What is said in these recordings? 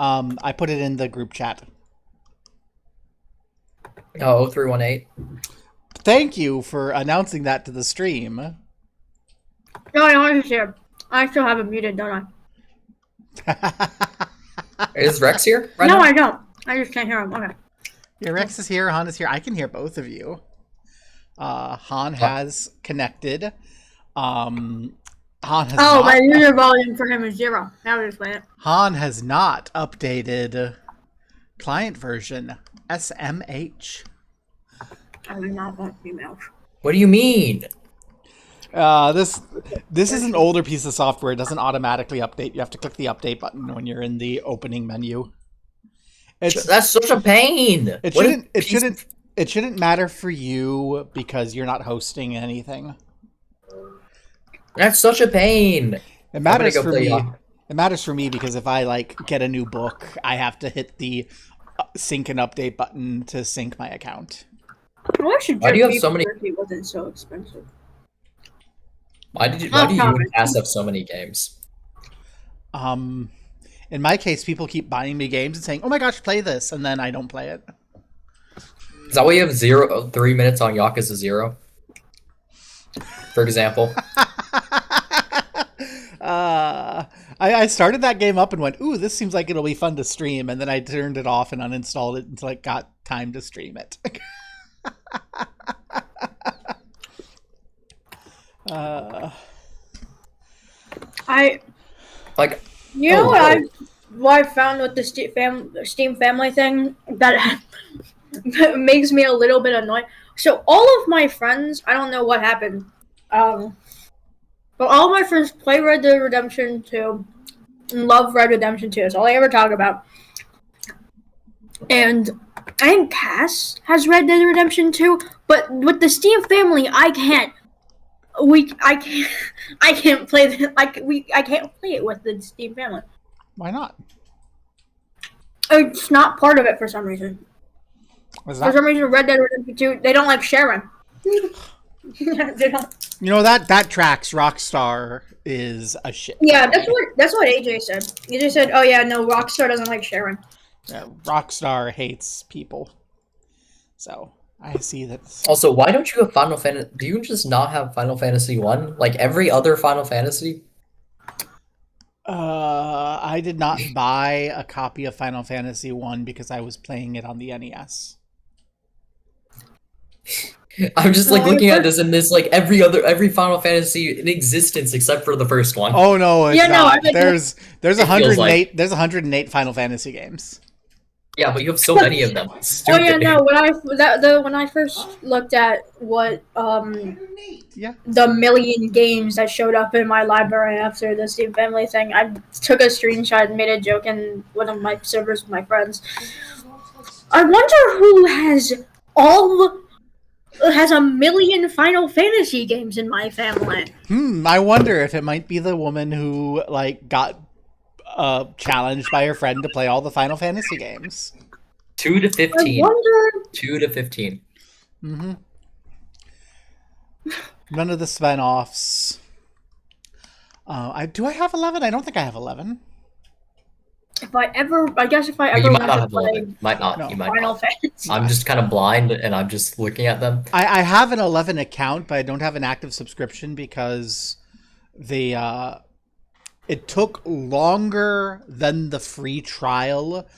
I put it in the group chat. Oh, 0318. Thank you for announcing that to the stream. No, I understand. I still have it muted, don't I? Is Rex here? No, now? I don't. I just can't hear him. Okay. Yeah, Rex is here. Han is here. I can hear both of you. Han has connected. Han has not. My user volume for him is 0. Now we just play it. Han has not updated client version SMH. I do not want emails. What do you mean? This is an older piece of software. It doesn't automatically update. You have to click the update button when you're in the opening menu. That's such a pain. It shouldn't matter for you because you're not hosting anything. That's such a pain. It matters for me. It matters for me because if I get a new book, I have to hit the sync and update button to sync my account. Why do you have so many? It wasn't so expensive. Why do you and Cass have so many games? In my case, people keep buying me games and saying, "Oh my gosh, play this," and then I don't play it. Is that why you have 3 minutes on Yakuza 0? For example. I started that game up and went, "Ooh, this seems like it'll be fun to stream," and then I turned it off and uninstalled it until I got time to stream it. What I found with the Steam family thing that makes me a little bit annoyed. So all of my friends, I don't know what happened, but all of my friends play Red Dead Redemption 2 and love Red Dead Redemption 2. That's all I ever talk about. And I think Cass has Red Dead Redemption 2, but with the Steam family, I can't. I can't play I can't play it with the Steam family. Why not? It's not part of it for some reason. For some reason, Red Dead Redemption 2, they don't like sharing. They don't. You know that tracks. Rockstar is a shit. Yeah, that's what AJ said. AJ said, "Oh yeah, no, Rockstar doesn't like sharing." Yeah, Rockstar hates people. So I see that. Also, why don't you have Final Fantasy? Do you just not have Final Fantasy 1 like every other Final Fantasy? I did not buy a copy of Final Fantasy 1 because I was playing it on the NES. I'm just looking at this and this every Final Fantasy in existence except for the first one. Oh no, it's not. No, there's 108 there's 108 Final Fantasy games. Yeah, but you have so many of them. Oh yeah, no. When I first looked at what the million games that showed up in my library after the Steam family thing, I took a screenshot and made a joke in one of my servers with my friends. I wonder who has a million Final Fantasy games in my family. I wonder if it might be the woman who got challenged by her friend to play all the Final Fantasy games. 2 to 15. I wonder... 2 to 15. Mm-hmm. None of the spin-offs. Do I have 11? I don't think I have 11. If I ever want to play Final Fantasy. I'm just kind of blind and I'm just looking at them. I have an 11 account, but I don't have an active subscription because it took longer than the free trial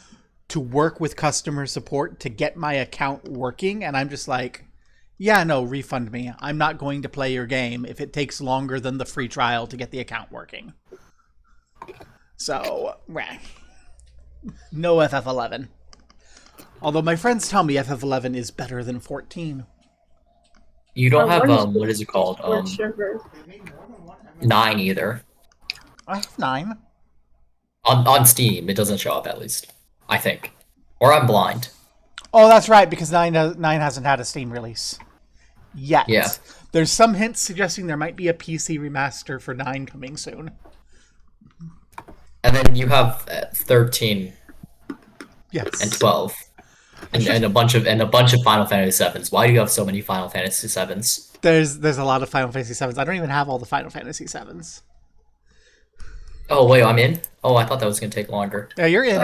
to work with customer support to get my account working. And I'm just like, yeah, no, refund me. I'm not going to play your game if it takes longer than the free trial to get the account working. So, no FF11. Although my friends tell me FF11 is better than 14. You don't have, what is it called? 9 either. I have 9. On Steam, it doesn't show up at least. I think. Or I'm blind. Oh, that's right, because 9 hasn't had a Steam release yet. Yeah. There's some hints suggesting there might be a PC remaster for 9 coming soon. And then you have 13. Yes. And 12. And a bunch of Final Fantasy 7s. Why do you have so many Final Fantasy 7s? There's a lot of Final Fantasy 7s. I don't even have all the Final Fantasy 7s. Oh wait, I'm in. Oh, I thought that was gonna take longer. Yeah, you're in.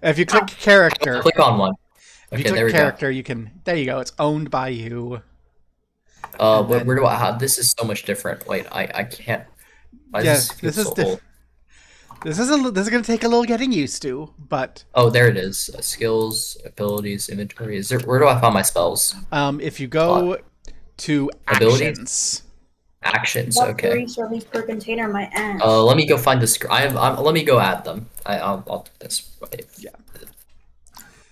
If you click character, Click on one. if you Okay, there click we go. character, you can. There you go. It's owned by you. And Where, then- where do I? This is so much different. Wait, I can't. Why does Yeah, this feel this is so old? this is going to take a little getting used to, but Oh, there it is. Skills, abilities, inventory. Is there? Where do I find my spells? if you go to Abilities? actions, Actions. Okay. Release per container, my ass. Let me go find the script. Let me go add them. I'll do this. Wait. Yeah.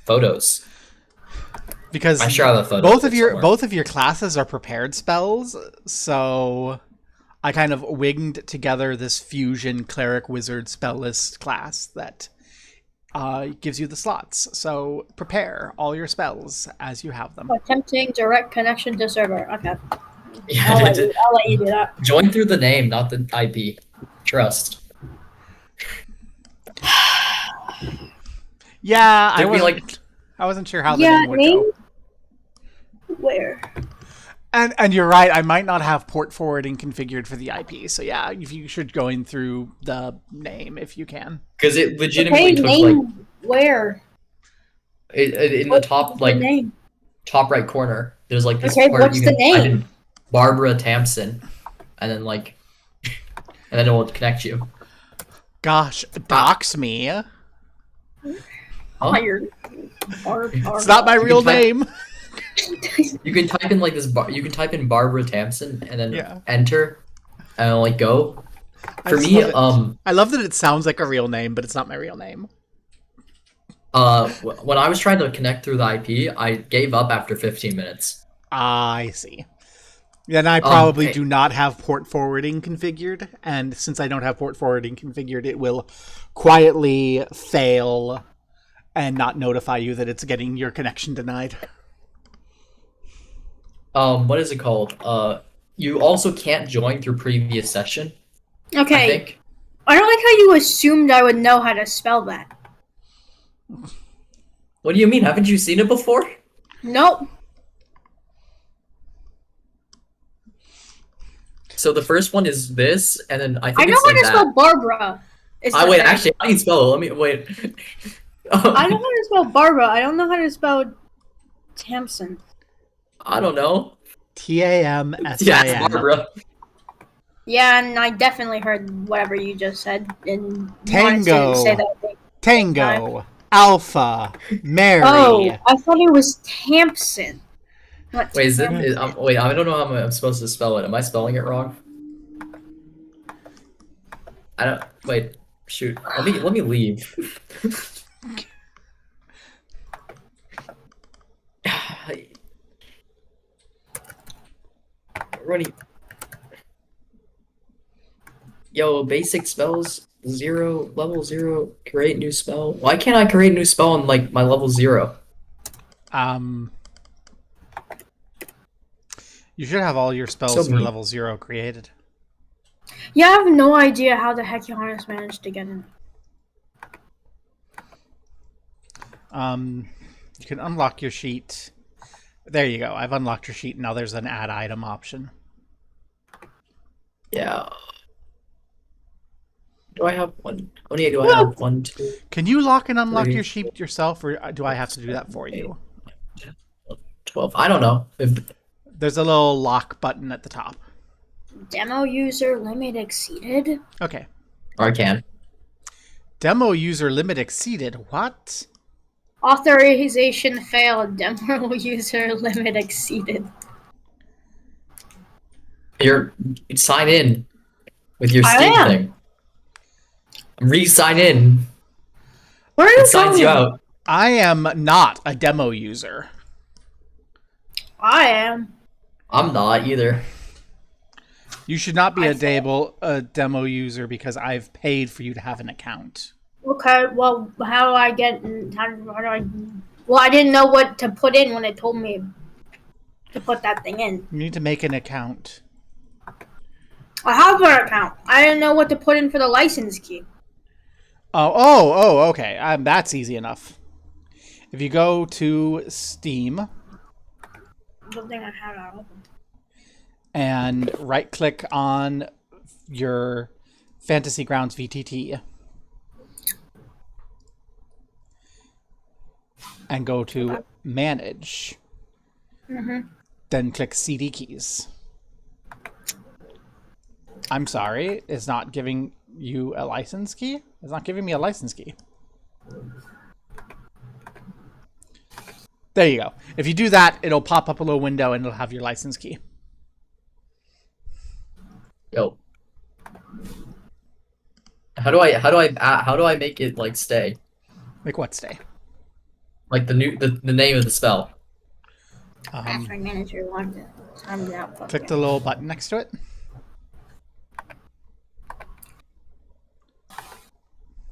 Photos. because I'm sure I have a photo both of of it your somewhere. both of your classes are prepared spells, so I kind of wigged together this fusion cleric wizard spell list class that gives you the slots. So prepare all your spells as you have them. Attempting direct connection to server. Okay. Yeah, I'll let you do that. Join through the name, not the IP. Trust. Yeah, There'd be like I wasn't sure how the name would name? go. Where? And you're right, I might not have port forwarding configured for the IP. So yeah, if you should go in through the name if you can. because it legitimately took name like where? in the What's top the like name? top right corner. There's like this Okay, part what's you can the name? type in Barbara Tampson, and then like, and then it will connect you. Gosh, dox me. Huh? Hired. It's not my real type- name. You can type in like this. You can type in Barbara Tampson and then Yeah. enter, and it'll, like go. I For just me, love it. I love that it sounds like a real name, but it's not my real name. when I was trying to connect through the IP, I gave up after 15 minutes. I see. Then I probably hey. do not have port forwarding configured, and since I don't have port forwarding configured, it will quietly fail and not notify you that it's getting your connection denied. What is it called? You also can't join through previous session. Okay. I think. I don't like how you assumed I would know how to spell that. What do you mean? Haven't you seen it before? Nope. So the first one is this, and then I I think know it's how like to that. spell Barbara. Wait, actually, how do you spell it? Let me wait. I know how to spell Barbara. I don't know how to spell Tamsin. I don't know. TAMSIN. Yeah, it's Barbara. Yeah, and I definitely heard whatever you just said and wanted Tango. to say that thing. Tango. Alpha. Mary. Oh, I thought it was Tamsin. Not Wait, Tamsin. wait, I don't know how I'm supposed to spell it. Am I spelling it wrong? I don't. Wait, shoot. Let me leave. Running. Yo, basic spells 0, level 0, create new spell. Why can't I create a new spell on like my level 0? You should have all your spells So for mean. level 0 created. Yeah, I have no idea how the heck Johannes managed to get in. You can unlock your sheet. There you go. I've unlocked your sheet. Now there's an add item option. Yeah. Do I have one? Oh yeah, do I have 1, 2, Can you lock and unlock 3, your sheet yourself, or do I have to do that for you? 12? I don't know. There's a little lock button at the top. Demo user limit exceeded? Okay. Or I can. Demo user limit exceeded. What? Authorization failed. Demo user limit exceeded. You sign in with your I Steam am. thing. Re-sign in. Where are you It signs you going? out. I am not a demo user. I am. I'm not either. You should not be a demo user because I've paid for you to have an account. Okay, well, how do I get... how do I... Well, I didn't know what to put in when it told me to put that thing in. You need to make an account. I have an account. I didn't know what to put in for the license key. Oh, okay. That's easy enough. If you go to Steam I don't think I have that open. and right-click on your Fantasy Grounds VTT. And go to Manage. Then click CD keys. I'm sorry, it's not giving you a license key? It's not giving me a license key. There you go. If you do that, it'll pop up a little window and it'll have your license key. Yo. How do I make it like stay? Make what stay? Like the name of the spell. Password manager wanted timed out. Click the little button next to it.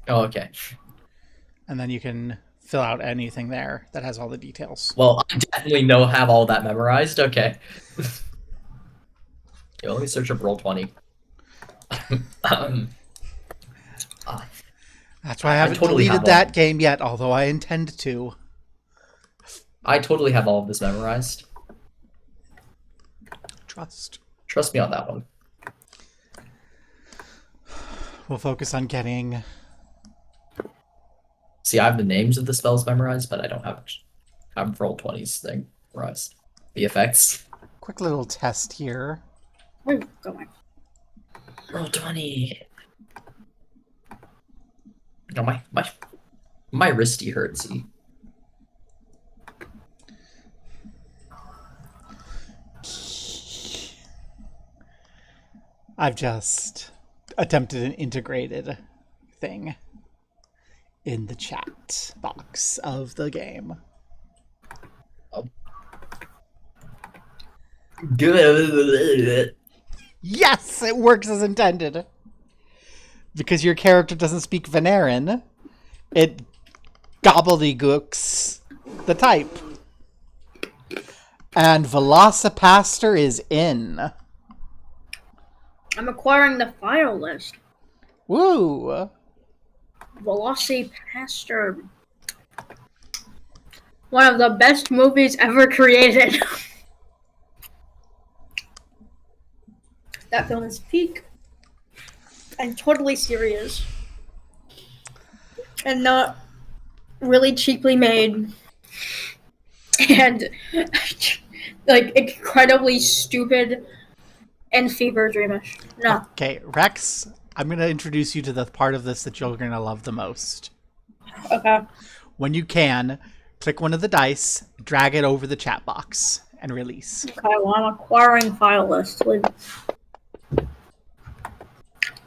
Oh, okay. And then you can fill out anything there that has all the details. Well, I definitely have all that memorized. Okay. Yo, let me search up Roll20. That's why I haven't deleted that game yet, although I intend to. I totally have all of this memorized. Trust me on that one. We'll focus on getting... See, I have the names of the spells memorized, but I don't have Roll20's thing memorized. The effects. Quick little test here. Where are you going? Roll20. No, my wristy hurts. I've just attempted an integrated thing in the chat box of the game. Oh. Good. Yes, it works as intended. Because your character doesn't speak Veneran, it gobbledygooks the type. And Velocipaster is in. I'm acquiring the file list. Woo! Velocipaster. One of the best movies ever created. That film is peak and totally serious. And not really cheaply made. And like incredibly stupid and fever dreamish. No. Okay, Rex, I'm going to introduce you to the part of this that you're going to love the most. Okay. When you can, click one of the dice, drag it over the chat box, and release. Okay, well, I'm acquiring file list.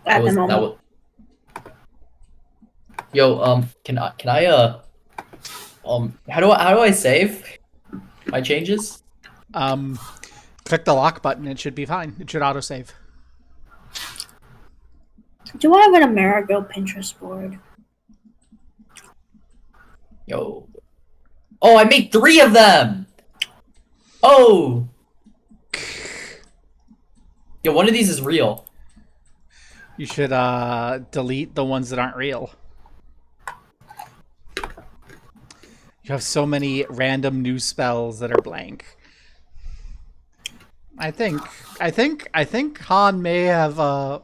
At the moment. Yo, can I how do I save my changes? Click the lock button, it should be fine. It should autosave. Do I have an Amerigo Pinterest board? Yo. Oh, I made 3 of them! Oh! Yo, one of these is real. You should delete the ones that aren't real. You have so many random new spells that are blank. I think Han may have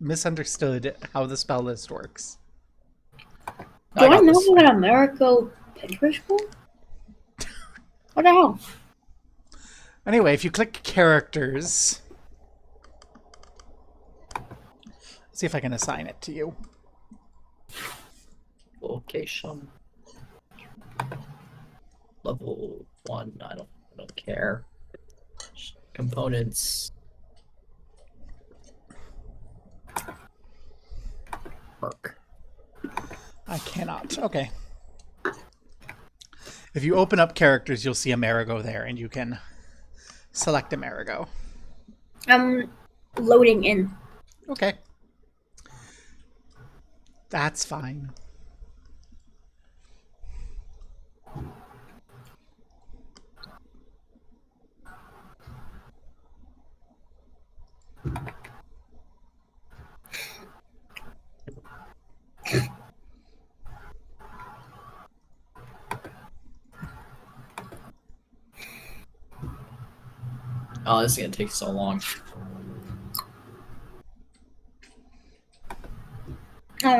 misunderstood how the spell list works. Do I know an Amerigo Pinterest board? What the hell? Anyway, if you click characters, see if I can assign it to you. Location. Level 1. I don't care. Components. Work. I cannot. Okay. If you open up characters, you'll see Amerigo there, and you can select Amerigo. I'm loading in. Okay. That's fine. Oh, this is gonna take so long.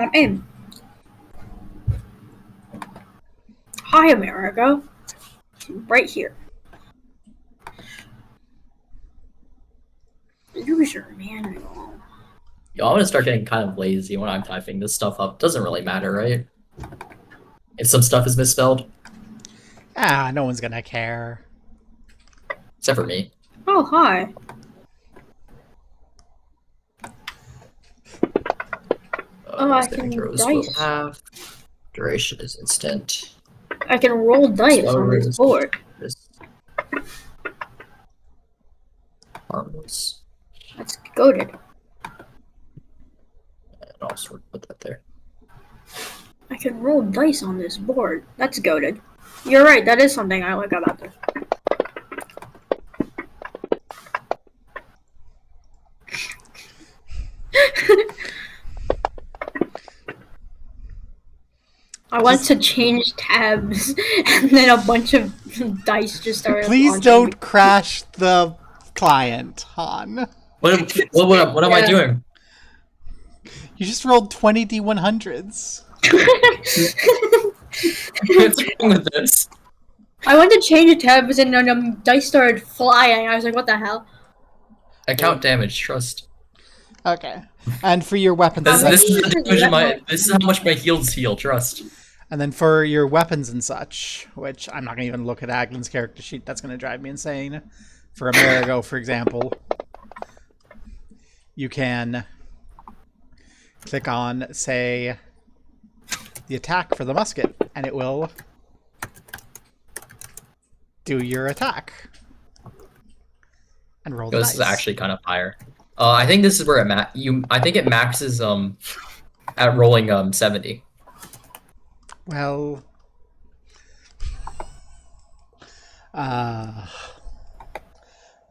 I'm in. Hi, America. Right here. User manual. Yo, I'm gonna start getting kind of lazy when I'm typing this stuff up. Doesn't really matter, right? If some stuff is misspelled. No one's gonna care. Except for me. Oh, hi. I can dice. Half. Duration is instant. I can roll dice on this board. Harmless. That's goated. And I'll sort of put that there. I can roll dice on this board. That's goated. You're right, that is something I like about this. I want to change tabs, and then a bunch of dice just started. Please don't crash the client, Han. What am I doing? You just rolled 20 D100s. What's wrong with this? I went to change tabs, and then dice started flying. I was like, what the hell? Account damage, trust. Okay. And for your weapons... This is how much my heals heal, trust. And then for your weapons and such, which I'm not going to even look at Aglan's character sheet, that's going to drive me insane. For Amerigo, for example, you can click on, say, the attack for the musket, and it will do your attack. And roll the dice. This is actually kind of higher. I think this is where I think it maxes at rolling 70. Well,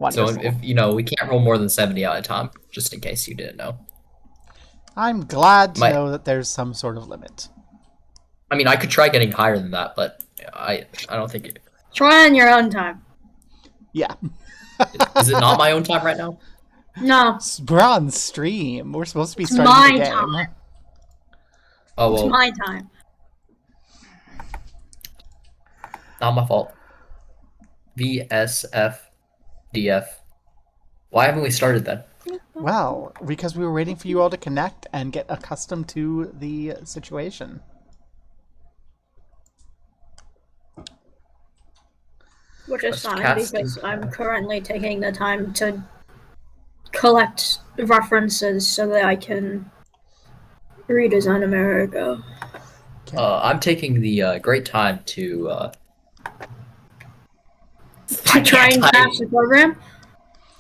so if we can't roll more than 70 at a time, just in case you didn't know. I'm glad to know that there's some sort of limit. I mean, I could try getting higher than that, but I don't think it. Try on your own time. Yeah. Is it not my own time right now? No. We're on stream. We're supposed to be starting the game. Time. Oh well. It's my time. Not my fault. VSFDF. Why haven't we started then? Well, because we were waiting for you all to connect and get accustomed to the situation. Which is fine, because I'm currently taking the time to collect references so that I can redesign America. I'm taking the great time to try and crash the program?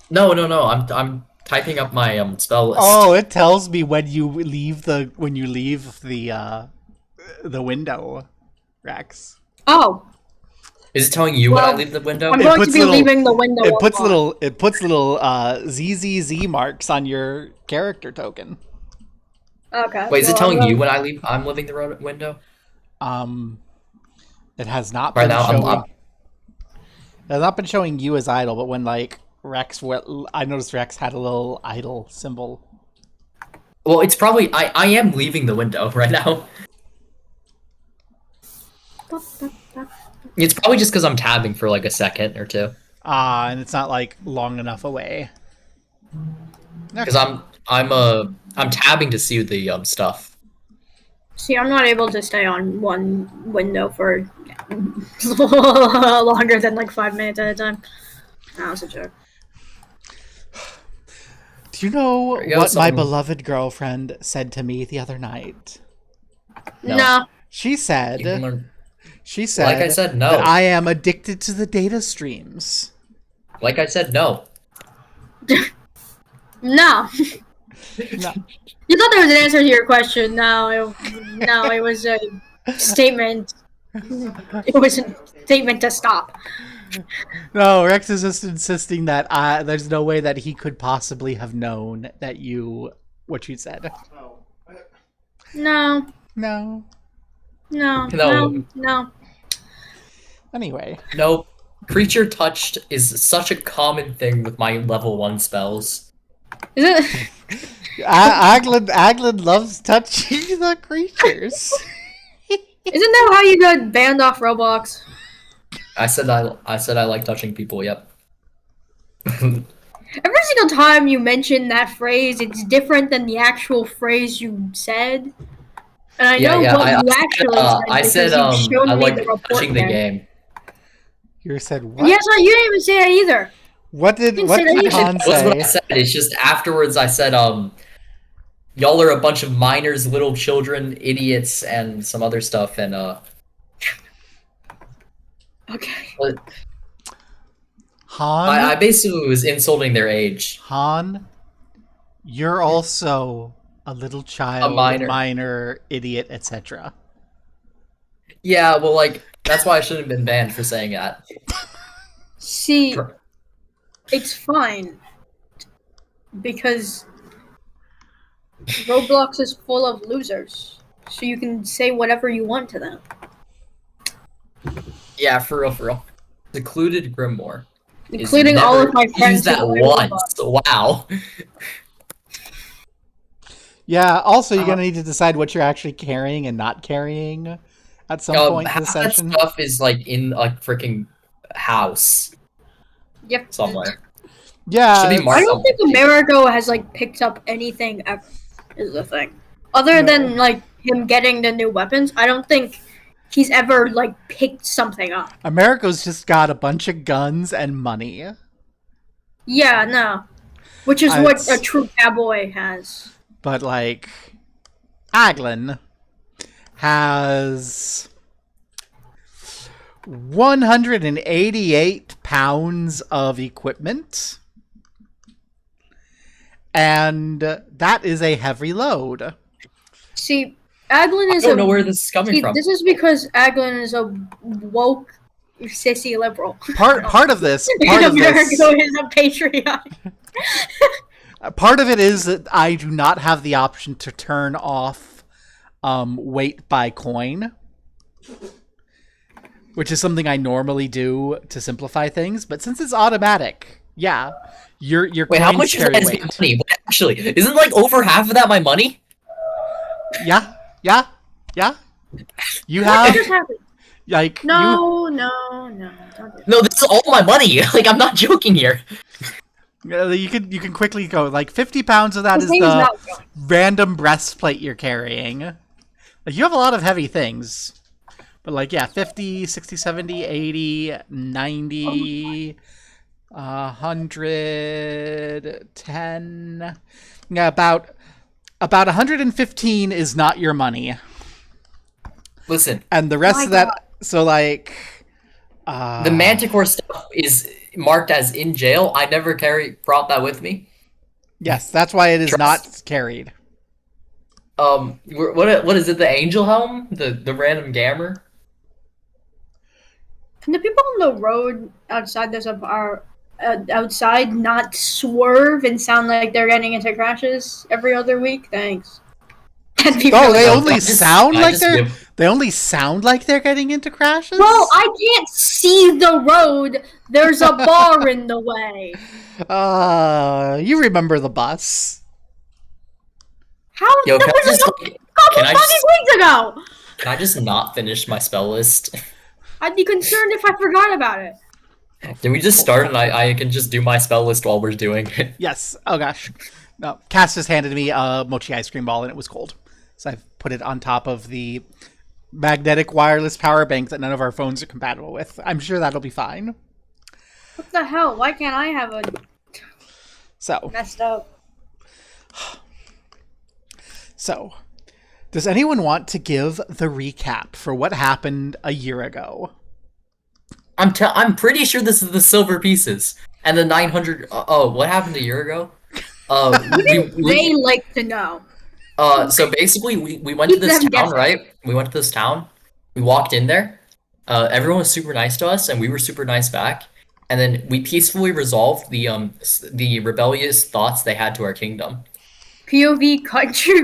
No. I'm typing up my spell list. Oh, it tells me when you leave the window, Rex. Oh. Is it telling you when I leave the window? I'm going to be leaving the window. It puts little ZZZ marks on your character token. Okay. Wait, is it telling you when I'm leaving the window? It has not been showing. It has not been showing you as idle, but when Rex, I noticed Rex had a little idle symbol. Well, it's probably I am leaving the window right now. It's probably just because I'm tabbing for a second or two. And it's not long enough away. Because I'm tabbing to see the stuff. See, I'm not able to stay on one window for longer than 5 minutes at a time. That was a joke. Do you know what my beloved girlfriend said to me the other night? No. She said, like I said, no. That I am addicted to the data streams. Like I said, no. No. No. You thought there was an answer to your question. No, it was a statement. It was a statement to stop. No, Rex is just insisting that there's no way that he could possibly have known that what you said. No. No. No. No. No. Anyway. No. Creature touched is such a common thing with my level 1 spells. Is it? Aglan loves touching the creatures. Isn't that how you got banned off Roblox? I said I like touching people. Yep. Every single time you mention that phrase, it's different than the actual phrase you said. And I know what you actually said I because said you've shown I me like the report touching the there. game. You said what? Yes, you didn't even say that either. What did Han That was what I say? said. It's just afterwards I said y'all are a bunch of minors, little children, idiots, and some other stuff. And Okay. Han, I basically was insulting their age. Han, you're also a little child, minor. minor idiot, etc. Yeah, well, like that's why I shouldn't have been banned for saying that. See, it's fine because Roblox is full of losers, so you can say whatever you want to them. Yeah, for real. Secluded Grimoire. Including all of my friends. Use that once. Wow. Yeah, also you're gonna need to decide what you're actually carrying and not carrying at some point in the session. That stuff is like in a freaking house. Yep. Somewhere. Yeah. I don't think Amerigo has like picked up anything ever, is the thing. Other than like him getting the new weapons, I don't think he's ever like picked something up. Amerigo's just got a bunch of guns and money. Yeah, no. Which is what a true cowboy has. But like Aglan has 188 pounds of equipment. And that is a heavy load. See, Aglan is I don't know where this is coming from. This is because Aglan is a woke sissy liberal. Part of this Amerigo is a patriot. Part of it is that I do not have the option to turn off weight by coin, which is something I normally do to simplify things. But since it's automatic, yeah, your Wait, how much carry is weight. Money? Actually, isn't like over half of that my money? Yeah. You have like no. No, this is all my money. Like I'm not joking here. You can quickly go like 50 pounds of that is the random breastplate you're carrying. Like you have a lot of heavy things. But like yeah, 50, 60, 70, 80, 90, 100, 10. Yeah, about 115 is not your money. Listen. And the rest of that so like the Manticore stuff is marked as in jail. I never brought that with me. Yes, that's why it is not carried. What is it? The Angel Helm? The random gammer? Can the people on the road outside this outside not swerve and sound like they're getting into crashes every other week? Thanks. They only sound like they're getting into crashes? Well, I can't see the road. There's a bar in the way. You remember the bus. How? That was a couple fucking weeks ago! Can I just not finish my spell list? I'd be concerned if I forgot about it. Can we just start and I can just do my spell list while we're doing it? Yes. Oh gosh. No, Cass just handed me a mochi ice cream ball and it was cold. So I've put it on top of the magnetic wireless power bank that none of our phones are compatible with. I'm sure that'll be fine. What the hell? Why can't I have a messed up? So, does anyone want to give the recap for what happened a year ago? I'm pretty sure this is the silver pieces and the 900. What happened a year ago? They like to know. So basically, we went to this town, right? We went to this town. We walked in there. Everyone was super nice to us, and we were super nice back. And then we peacefully resolved the rebellious thoughts they had to our kingdom. POV country.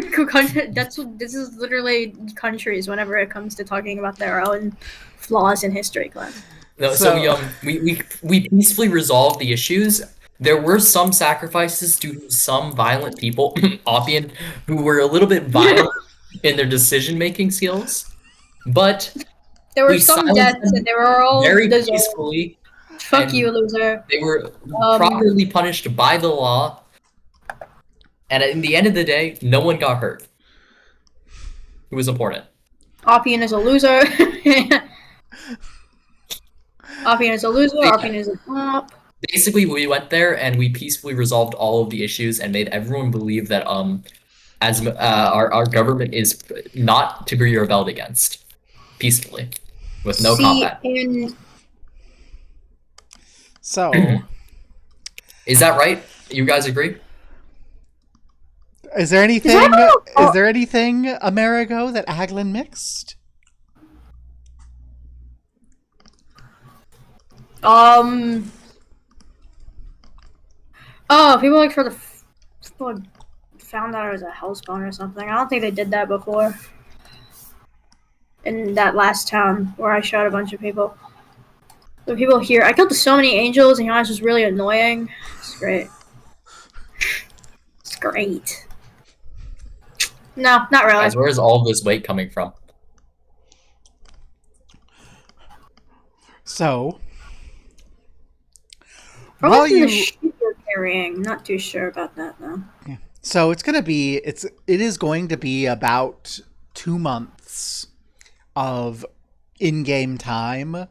This is literally countries whenever it comes to talking about their own flaws in history class. No, so we peacefully resolved the issues. There were some sacrifices to some violent people, Oppian, who were a little bit violent in their decision-making skills, but There were we some silenced deaths, them and they were all very deserved. peacefully. Fuck and you, loser. They were properly punished by the law, and in the end of the day, no one got hurt. It was important. Oppian is a loser. Oppian is a loser. Oppian is a op. Basically, we went there and we peacefully resolved all of the issues and made everyone believe that our government is not to be rebelled against peacefully with no combat. So, is that right? You guys agree? Is there anything? Is there anything, Amerigo, that Aglan mixed? Oh, people like people found out it was a hellspawn or something. I don't think they did that before. In that last town where I shot a bunch of people. The people here, I killed so many angels, and you know, it was really annoying. It's great. It's great. No, not really. Guys, where is all this weight coming from? So, probably the sheep you're carrying. Not too sure about that though. Yeah. So it is going to be about 2 months of in-game time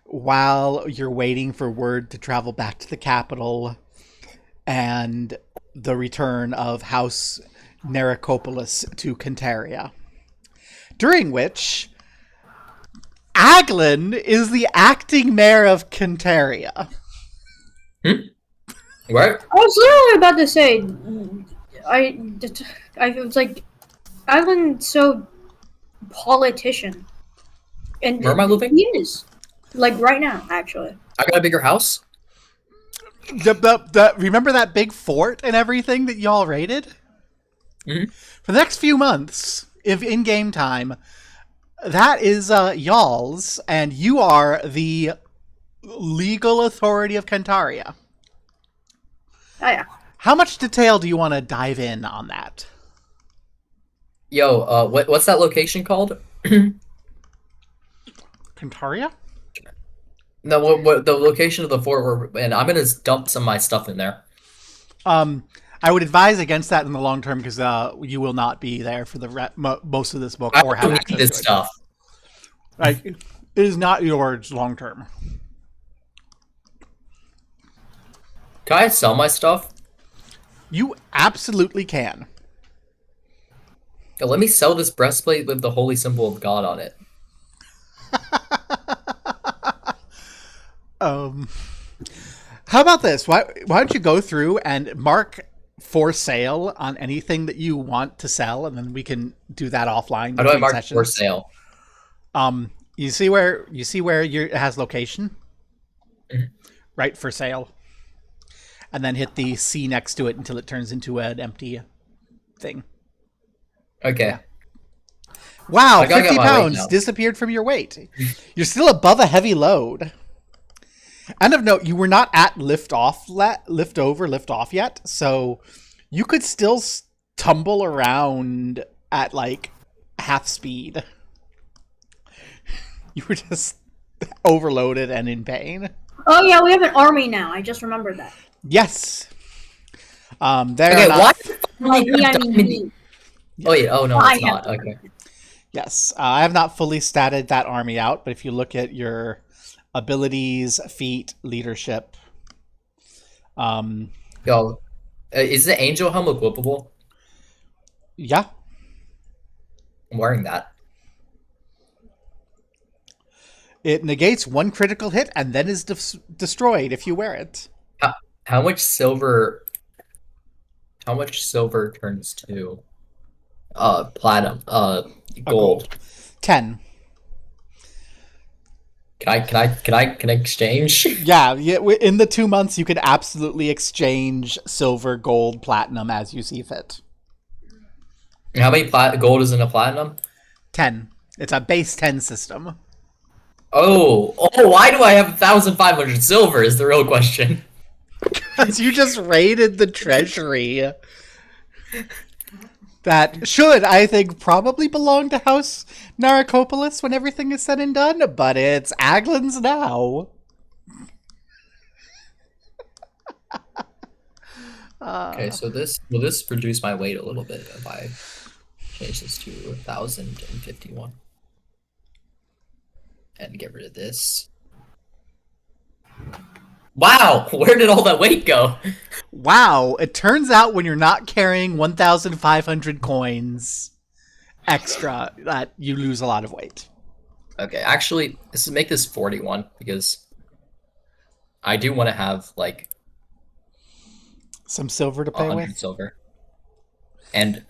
while you're waiting for word to travel back to the capital and the return of House Neracopolis to Cantaria. During which Aglan is the acting mayor of Cantaria. What? I was literally about to say, I was like, Aglan's so politician. And where am I living? He is. Like right now, actually. I got a bigger house. Remember that big fort and everything that y'all raided? Mm-hmm. For the next few months, if in-game time, that is y'all's, and you are the legal authority of Cantaria. Oh, yeah. How much detail do you want to dive in on that? Yo, what's that location called? Cantaria? No, what the location of the fort and I'm gonna dump some of my stuff in there. I would advise against that in the long term because you will not be there for the most of this book or have access this to stuff. Like, it is not yours long term. Can I sell my stuff? You absolutely can. Yo, let me sell this breastplate with the holy symbol of God on it. How about this? Why don't you go through and mark for sale on anything that you want to sell, and then we can do that offline. How do I mark for sale? You see where it has location, right? For sale, and then hit the C next to it until it turns into an empty thing. Okay. Yeah. Wow, 50 pounds disappeared from your weight. You're still above a heavy load. And of note, you were not at lift off yet, so you could still tumble around at like half speed. You were just overloaded and in pain. Oh yeah, we have an army now. I just remembered that. Yes. Okay, what? Me. Oh yeah. Oh no, it's not. Okay. Yes, I have not fully statted that army out, but if you look at your abilities, feat, leadership. Yo, is the angel helm equipable? Yeah. I'm wearing that. It negates one critical hit and then is destroyed if you wear it. How much silver? How much silver turns to platinum? Gold. 10. Can I exchange? Yeah, in the 2 months you could absolutely exchange silver, gold, platinum as you see fit. How many gold is in a platinum? 10. It's a base 10 system. Oh, why do I have 1,500 silver is the real question. You just raided the treasury. That should, I think, probably belong to House Narcopolis when everything is said and done, but it's Aglan's now. Okay, so will this reduce my weight a little bit if I change this to 1,051 and get rid of this? Wow, where did all that weight go? Wow, it turns out when you're not carrying 1,500 coins extra, that you lose a lot of weight. Okay, actually, make this 41 because I do want to have like some silver to pay 100 with. Silver, and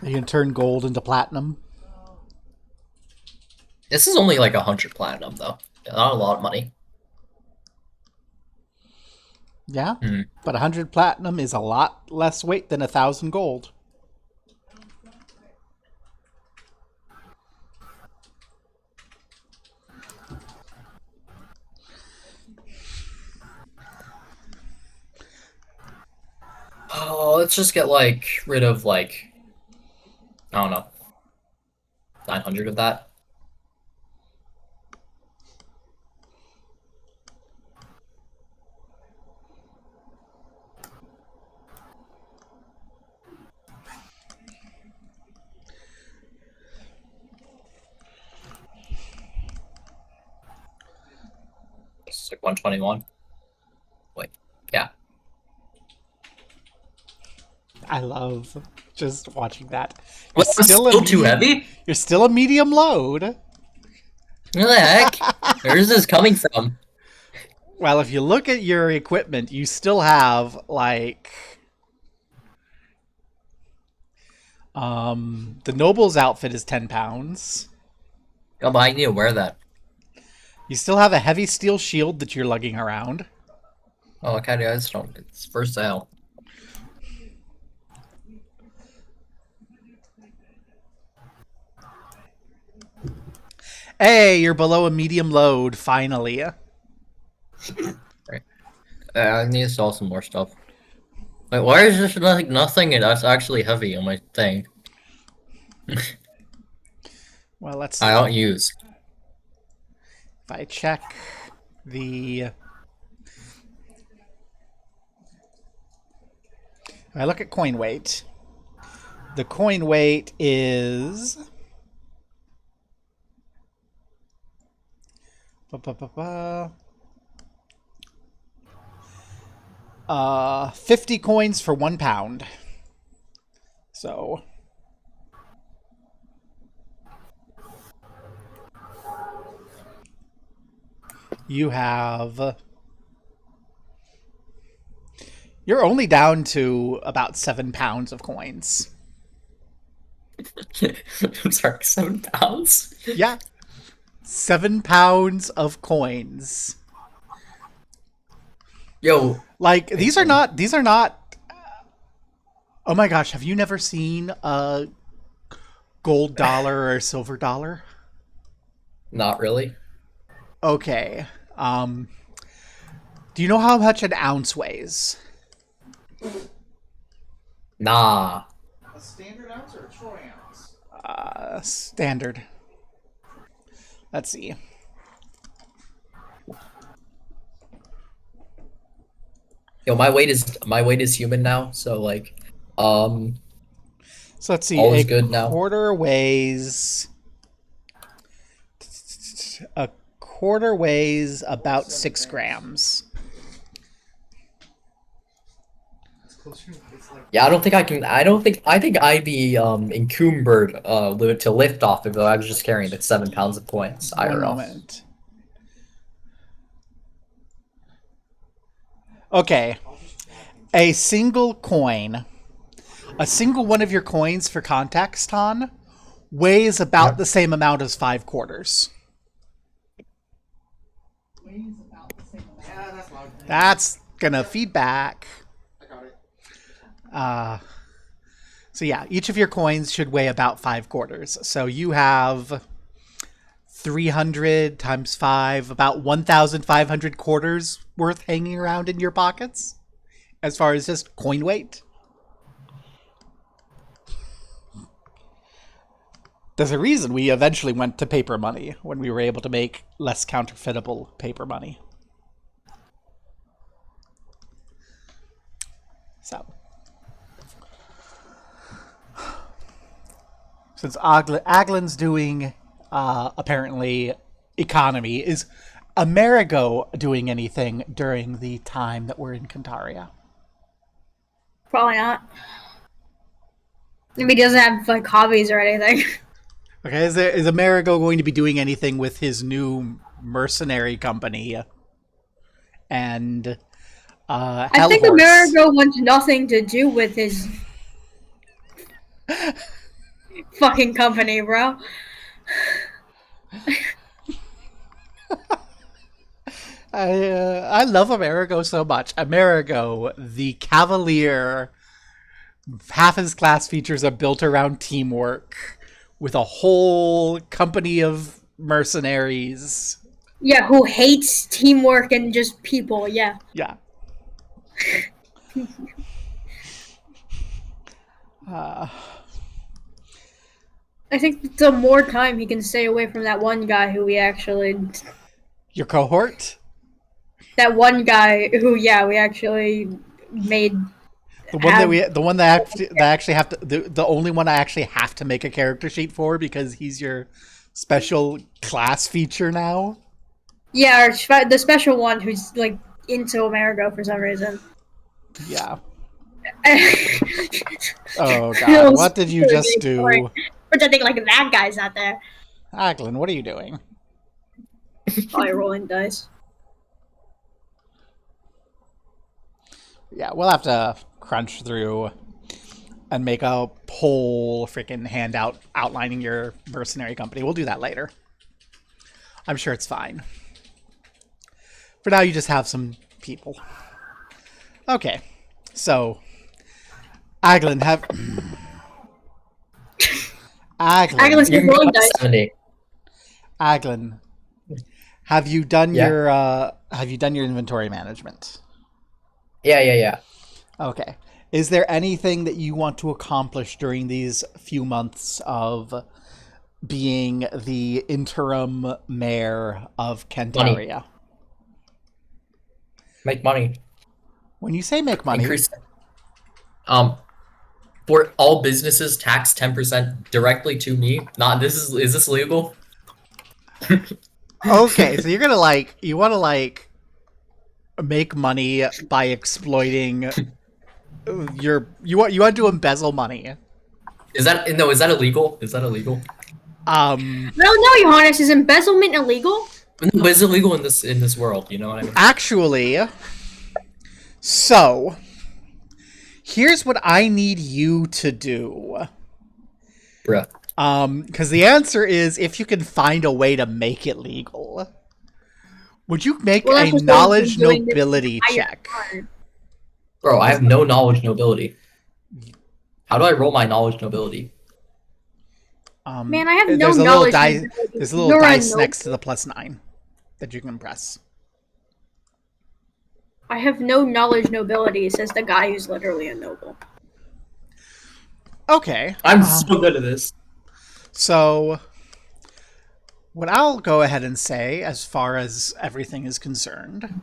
you can turn gold into platinum. This is only like 100 platinum though, not a lot of money. Yeah, but 100 platinum is a lot less weight than 1,000 gold. Oh, let's just get like rid of like, I don't know, 900 of that. It's like 121. Wait, yeah. I love just watching that. What, still too heavy? You're still a medium load. Where the heck? Where is this coming from? Well, if you look at your equipment, you still have like the noble's outfit is 10 pounds. Oh, but I need to wear that. You still have a heavy steel shield that you're lugging around. Oh, okay, I just don't. It's for sale. Hey, you're below a medium load, finally. Right. I need to sell some more stuff. Wait, why is this like nothing that's actually heavy on my thing? Well, let's see. I don't use. If I check the... If I look at coin weight, the coin weight is... 50 coins for 1 pound. So... You have... You're only down to about 7 pounds of coins. I'm sorry, 7 pounds? Yeah. 7 pounds of coins. Yo. Like, these are not... Oh my gosh, have you never seen a gold dollar or a silver dollar? Not really. Okay. Do you know how much an ounce weighs? Nah. A standard ounce or a troy ounce? Standard. Let's see. Yo, my weight is human now, so like, So let's see. all is good now. A quarter weighs about 6 grams. Yeah, I don't think I can. I think I'd be encumbered to lift off if I was just carrying the 7 pounds of coins. One moment. Okay. A single coin, a single one of your coins for context, Han, weighs about the same amount as 5 quarters. That's gonna feedback. I got it. So yeah, each of your coins should weigh about 5 quarters. So you have 300 times 5, about 1,500 quarters worth hanging around in your pockets, as far as just coin weight. There's a reason we eventually went to paper money when we were able to make less counterfeitable paper money. So, since Aglan's doing apparently economy, is Amerigo doing anything during the time that we're in Cantaria? Probably not. If he doesn't have like hobbies or anything. Okay, is Amerigo going to be doing anything with his new mercenary company? And I think Amerigo wants nothing to do with his fucking company, bro. I love Amerigo so much. Amerigo, the Cavalier, half his class features are built around teamwork, with a whole company of mercenaries. Yeah, who hates teamwork and just people, yeah. Yeah. I think the more time he can stay away from that one guy who we actually... Your cohort? That one guy who, yeah, we actually made... The one that actually have to, the only one I actually have to make a character sheet for because he's your special class feature now. Yeah, the special one who's like into Amerigo for some reason. Yeah. Oh god, what did you just do? Pretending like that guy's not there. Aglan, what are you doing? Probably rolling dice. Yeah, we'll have to crunch through and make a whole freaking handout outlining your mercenary company. We'll do that later. I'm sure it's fine. For now, you just have some people. Okay, so Aglan, Aglan's still rolling dice. 70. Aglan, have you done your inventory management? Yeah. Okay. Is there anything that you want to accomplish during these few months of being the interim mayor of Cantaria? Money. Make money. When you say make money, increase. For all businesses, tax 10% directly to me. Is this legal? okay, so you want to make money by exploiting you want to embezzle money. Is that illegal? Is that illegal? I don't know, Johannes. Is embezzlement illegal? No, but it's illegal in this world. You know what I mean? Actually, so here's what I need you to do. Bruh. Because the answer is if you can find a way to make it legal. Would you make a knowledge nobility check? Bro, I have no knowledge nobility. How do I roll my knowledge nobility? Man, I have no knowledge. There's a little dice next to the +9 that you can press. I have no knowledge nobility, says the guy who's literally a noble. Okay. I'm so good at this. So, what I'll go ahead and say, as far as everything is concerned,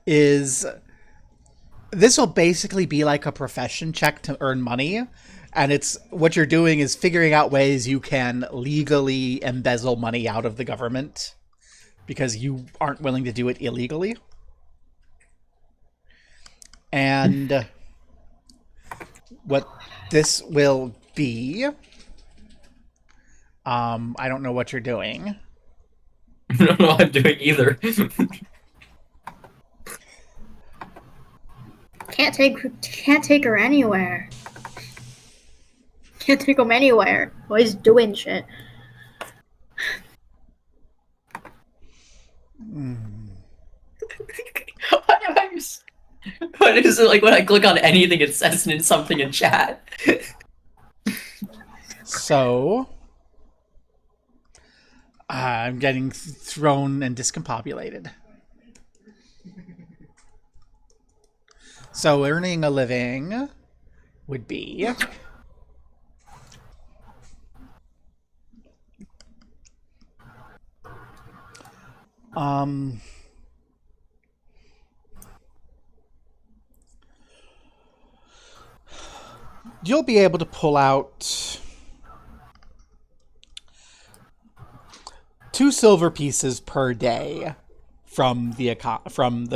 is this will basically be like a profession check to earn money. And it's what you're doing is figuring out ways you can legally embezzle money out of the government because you aren't willing to do it illegally. And what this will be, I don't know what you're doing. I don't know what I'm doing either. Can't take her anywhere. Can't take him anywhere. Always doing shit. What is it like when I click on anything, it says something in chat? So, I'm getting thrown and discombobulated. So, earning a living would be... you'll be able to pull out 2 silver pieces per day from the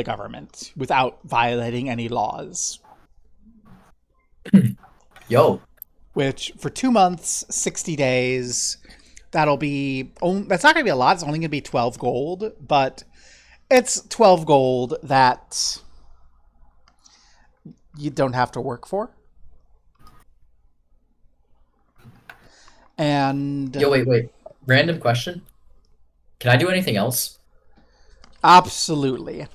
government without violating any laws. Yo. Which for 2 months, 60 days, that'll be that's not going to be a lot. It's only going to be 12 gold, but it's 12 gold that you don't have to work for. And Yo, wait. Random question. Can I do anything else? Absolutely.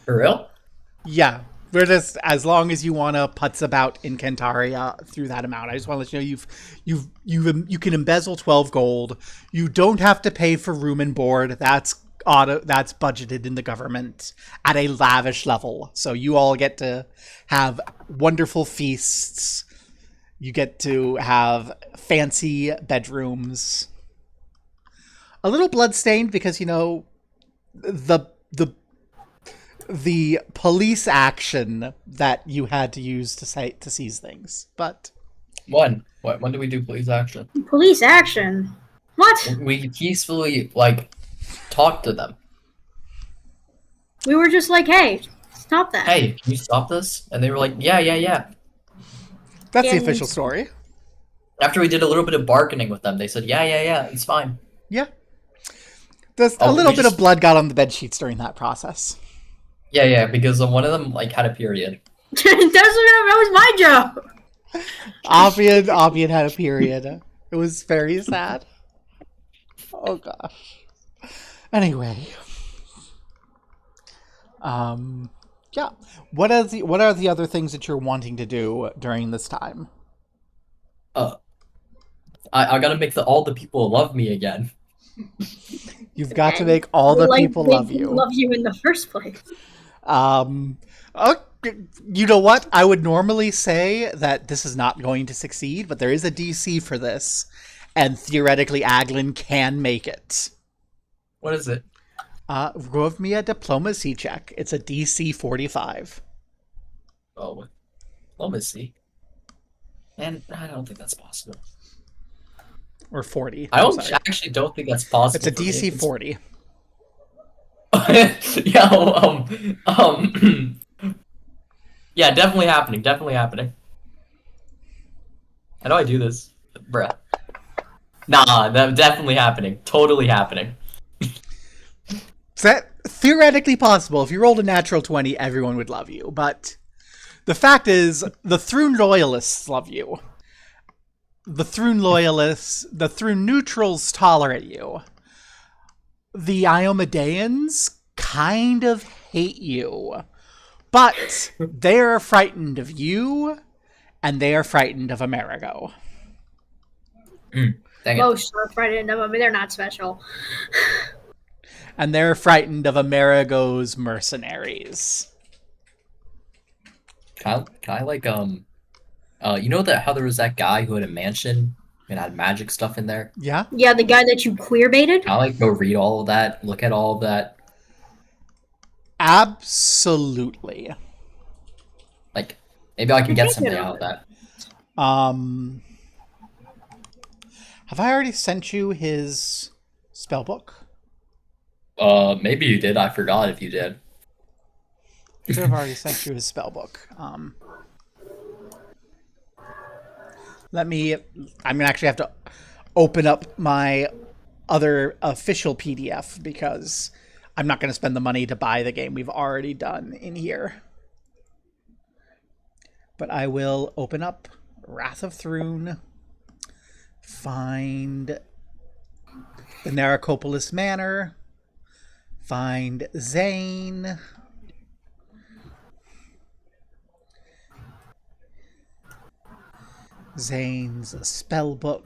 For real? Yeah. We're just, as long as you want to putz about in Cantaria through that amount. I just want to let you know you can embezzle 12 gold. You don't have to pay for room and board. That's budgeted in the government at a lavish level. So you all get to have wonderful feasts. You get to have fancy bedrooms. A little bloodstained because, you know, the police action that you had to use to seize things. But When did we do police action? Police action? What? We peacefully talked to them. We were just like, hey, stop that. Hey, can you stop this? And they were like, yeah. That's the official story. After we did a little bit of bargaining with them, they said, yeah, it's fine. Yeah. There's a little bit of blood got on the bed sheets during that process. Yeah, because one of them had a period. That was my job. Avian had a period. It was very sad. Oh gosh. Anyway. Yeah. What are the other things that you're wanting to do during this time? I gotta make all the people love me again. You've got to make all the people love you. Love you in the first place. You know what? I would normally say that this is not going to succeed, but there is a DC for this, and theoretically Aglan can make it. What is it? Give me a diplomacy check. It's a DC 45. Oh, diplomacy. And I don't think that's possible. Or 40. Actually don't think that's possible. It's a DC 40. Yeah, yeah, definitely happening. How do I do this? Bruh. Nah, that's definitely happening. Totally happening. Is that theoretically possible? If you rolled a natural 20, everyone would love you. But the fact is, the Thrune loyalists love you. The Thrune neutrals tolerate you. The Iomedeans kind of hate you. But they're frightened of you, and they are frightened of Amerigo. Most are frightened of them, but they're not special. And they're frightened of Amerigo's mercenaries. Can I you know how there was that guy who had a mansion and had magic stuff in there? Yeah? Yeah, the guy that you queer baited? Can I go read all of that, look at all of that? Absolutely. Maybe I can get something out of that. Have I already sent you his spellbook? Maybe you did. I forgot if you did. I should have already sent you his spellbook. I'm gonna actually have to open up my other official PDF because I'm not gonna spend the money to buy the game we've already done in here. But I will open up Wrath of Thrune, find the Naracopolis Manor, find Zane, Zane's spellbook.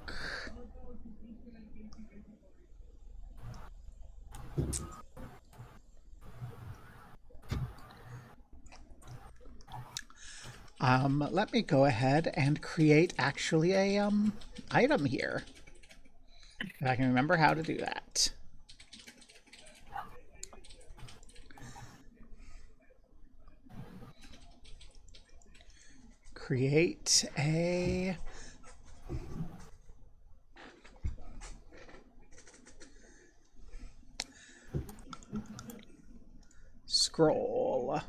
Let me go ahead and create actually a item here. If I can remember how to do that. Create a scroll.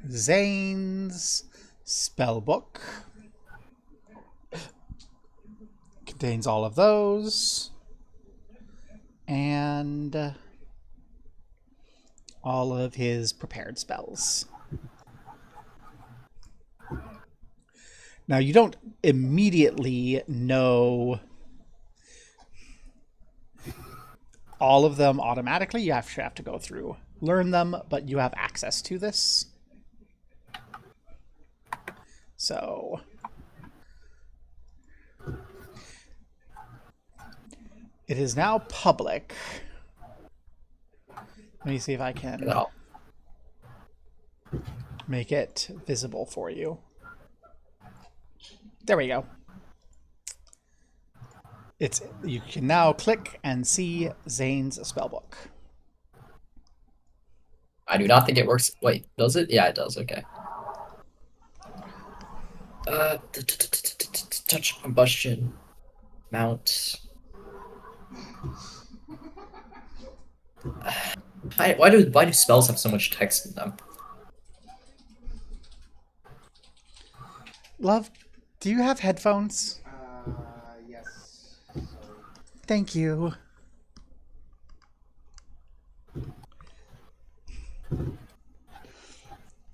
Zane's spellbook contains all of those and all of his prepared spells. Now, you don't immediately know all of them automatically. You actually have to go through, learn them, but you have access to this. So it is now public. Let me see if I can make it visible for you. There we go. You can now click and see Zane's spellbook. I do not think it works. Wait, does it? Yeah, it does. Okay. Touch combustion. Mount. Why do spells have so much text in them? Love, do you have headphones? Yes. Thank you.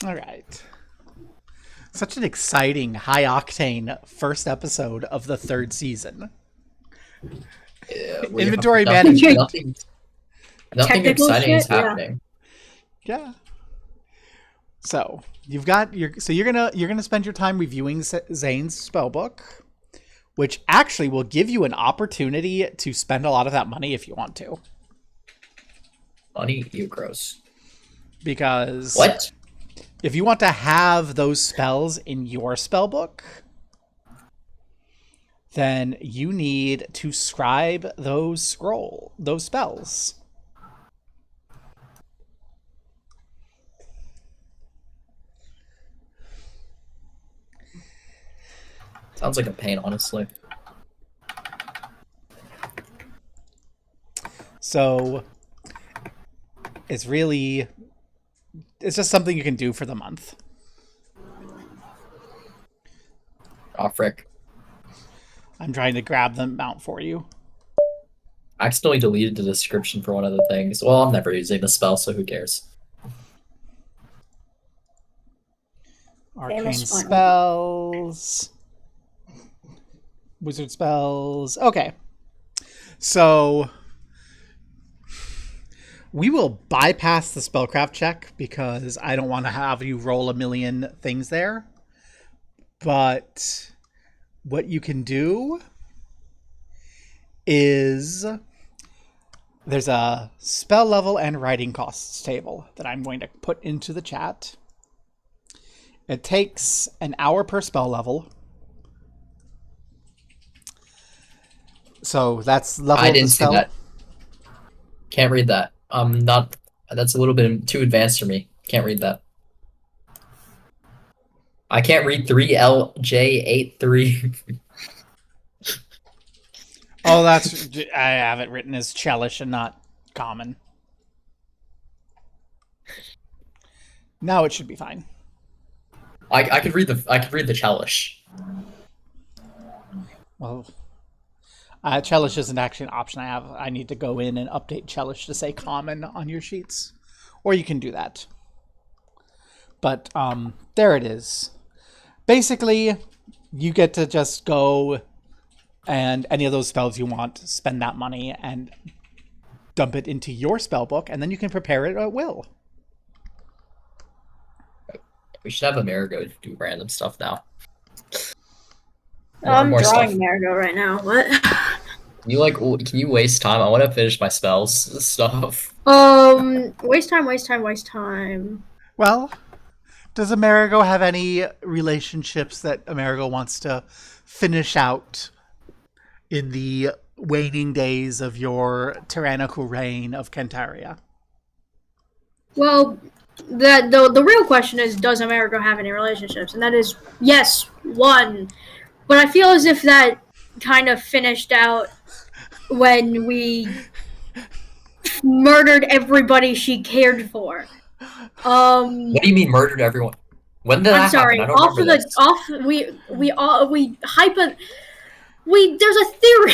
All right. Such an exciting, high-octane first episode of the 3rd season. Inventory management. Nothing exciting is happening. Yeah. So you've got you're gonna spend your time reviewing Zane's spellbook, which actually will give you an opportunity to spend a lot of that money if you want to. Money, you gross. Because what? If you want to have those spells in your spellbook, then you need to scribe those spells. Sounds like a pain, honestly. So it's just something you can do for the month. Oh, frick. I'm trying to grab the amount for you. I accidentally deleted the description for one of the things. Well, I'm never using the spell, so who cares? Arcane spells. Wizard spells. Okay. So we will bypass the spellcraft check because I don't want to have you roll a million things there. But what you can do is there's a spell level and writing costs table that I'm going to put into the chat. It takes an hour per spell level. So that's level I of the didn't see spell. that. Can't read that. Not. That's a little bit too advanced for me. Can't read that. I can't read 3LJ83. Oh, that's. I have it written as Chelish and not common. Now it should be fine. I could read the Chelish. Well, Chelish isn't actually an option I have. I need to go in and update Chelish to say common on your sheets. Or you can do that. But there it is. Basically, you get to just go and any of those spells you want, spend that money and dump it into your spell book, and then you can prepare it at will. We should have Amerigo do random stuff now. I'm more drawing stuff. Amerigo right now. What? Can you waste time? I want to finish my spells stuff. Waste time. Well, does Amerigo have any relationships that Amerigo wants to finish out in the waning days of your tyrannical reign of Kentaria? Well, the real question is, does Amerigo have any relationships? And that is, yes, one. But I feel as if that kind of finished out when we murdered everybody she cared for. What do you mean murdered everyone? When did that happen? I don't remember this. There's a theory.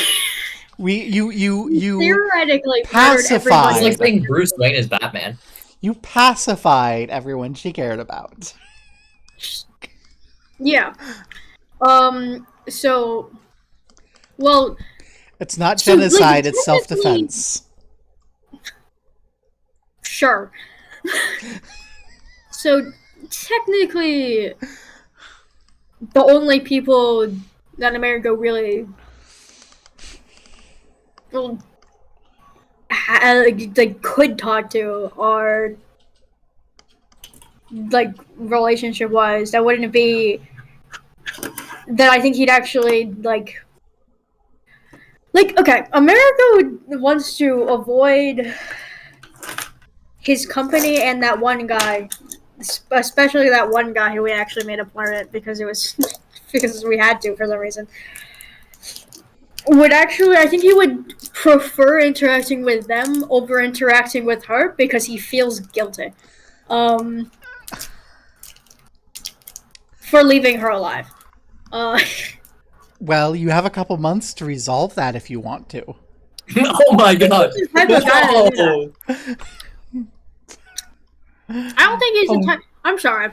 You theoretically pacified. It's like saying Bruce Wayne is Batman. You pacified everyone she cared about. Yeah. So, well, it's not genocide, it's self-defense. Sure. So, technically, the only people that Amerigo really could talk to are, like, relationship-wise, that wouldn't be that I think he'd actually, like, okay, Amerigo wants to avoid his company and that one guy, especially that one guy who we actually made a appointment because it was because we had to for some reason. I think he would prefer interacting with them over interacting with her because he feels guilty for leaving her alive. Well, you have a couple months to resolve that if you want to. Oh my god! No. I don't think he's the type. I'm sorry.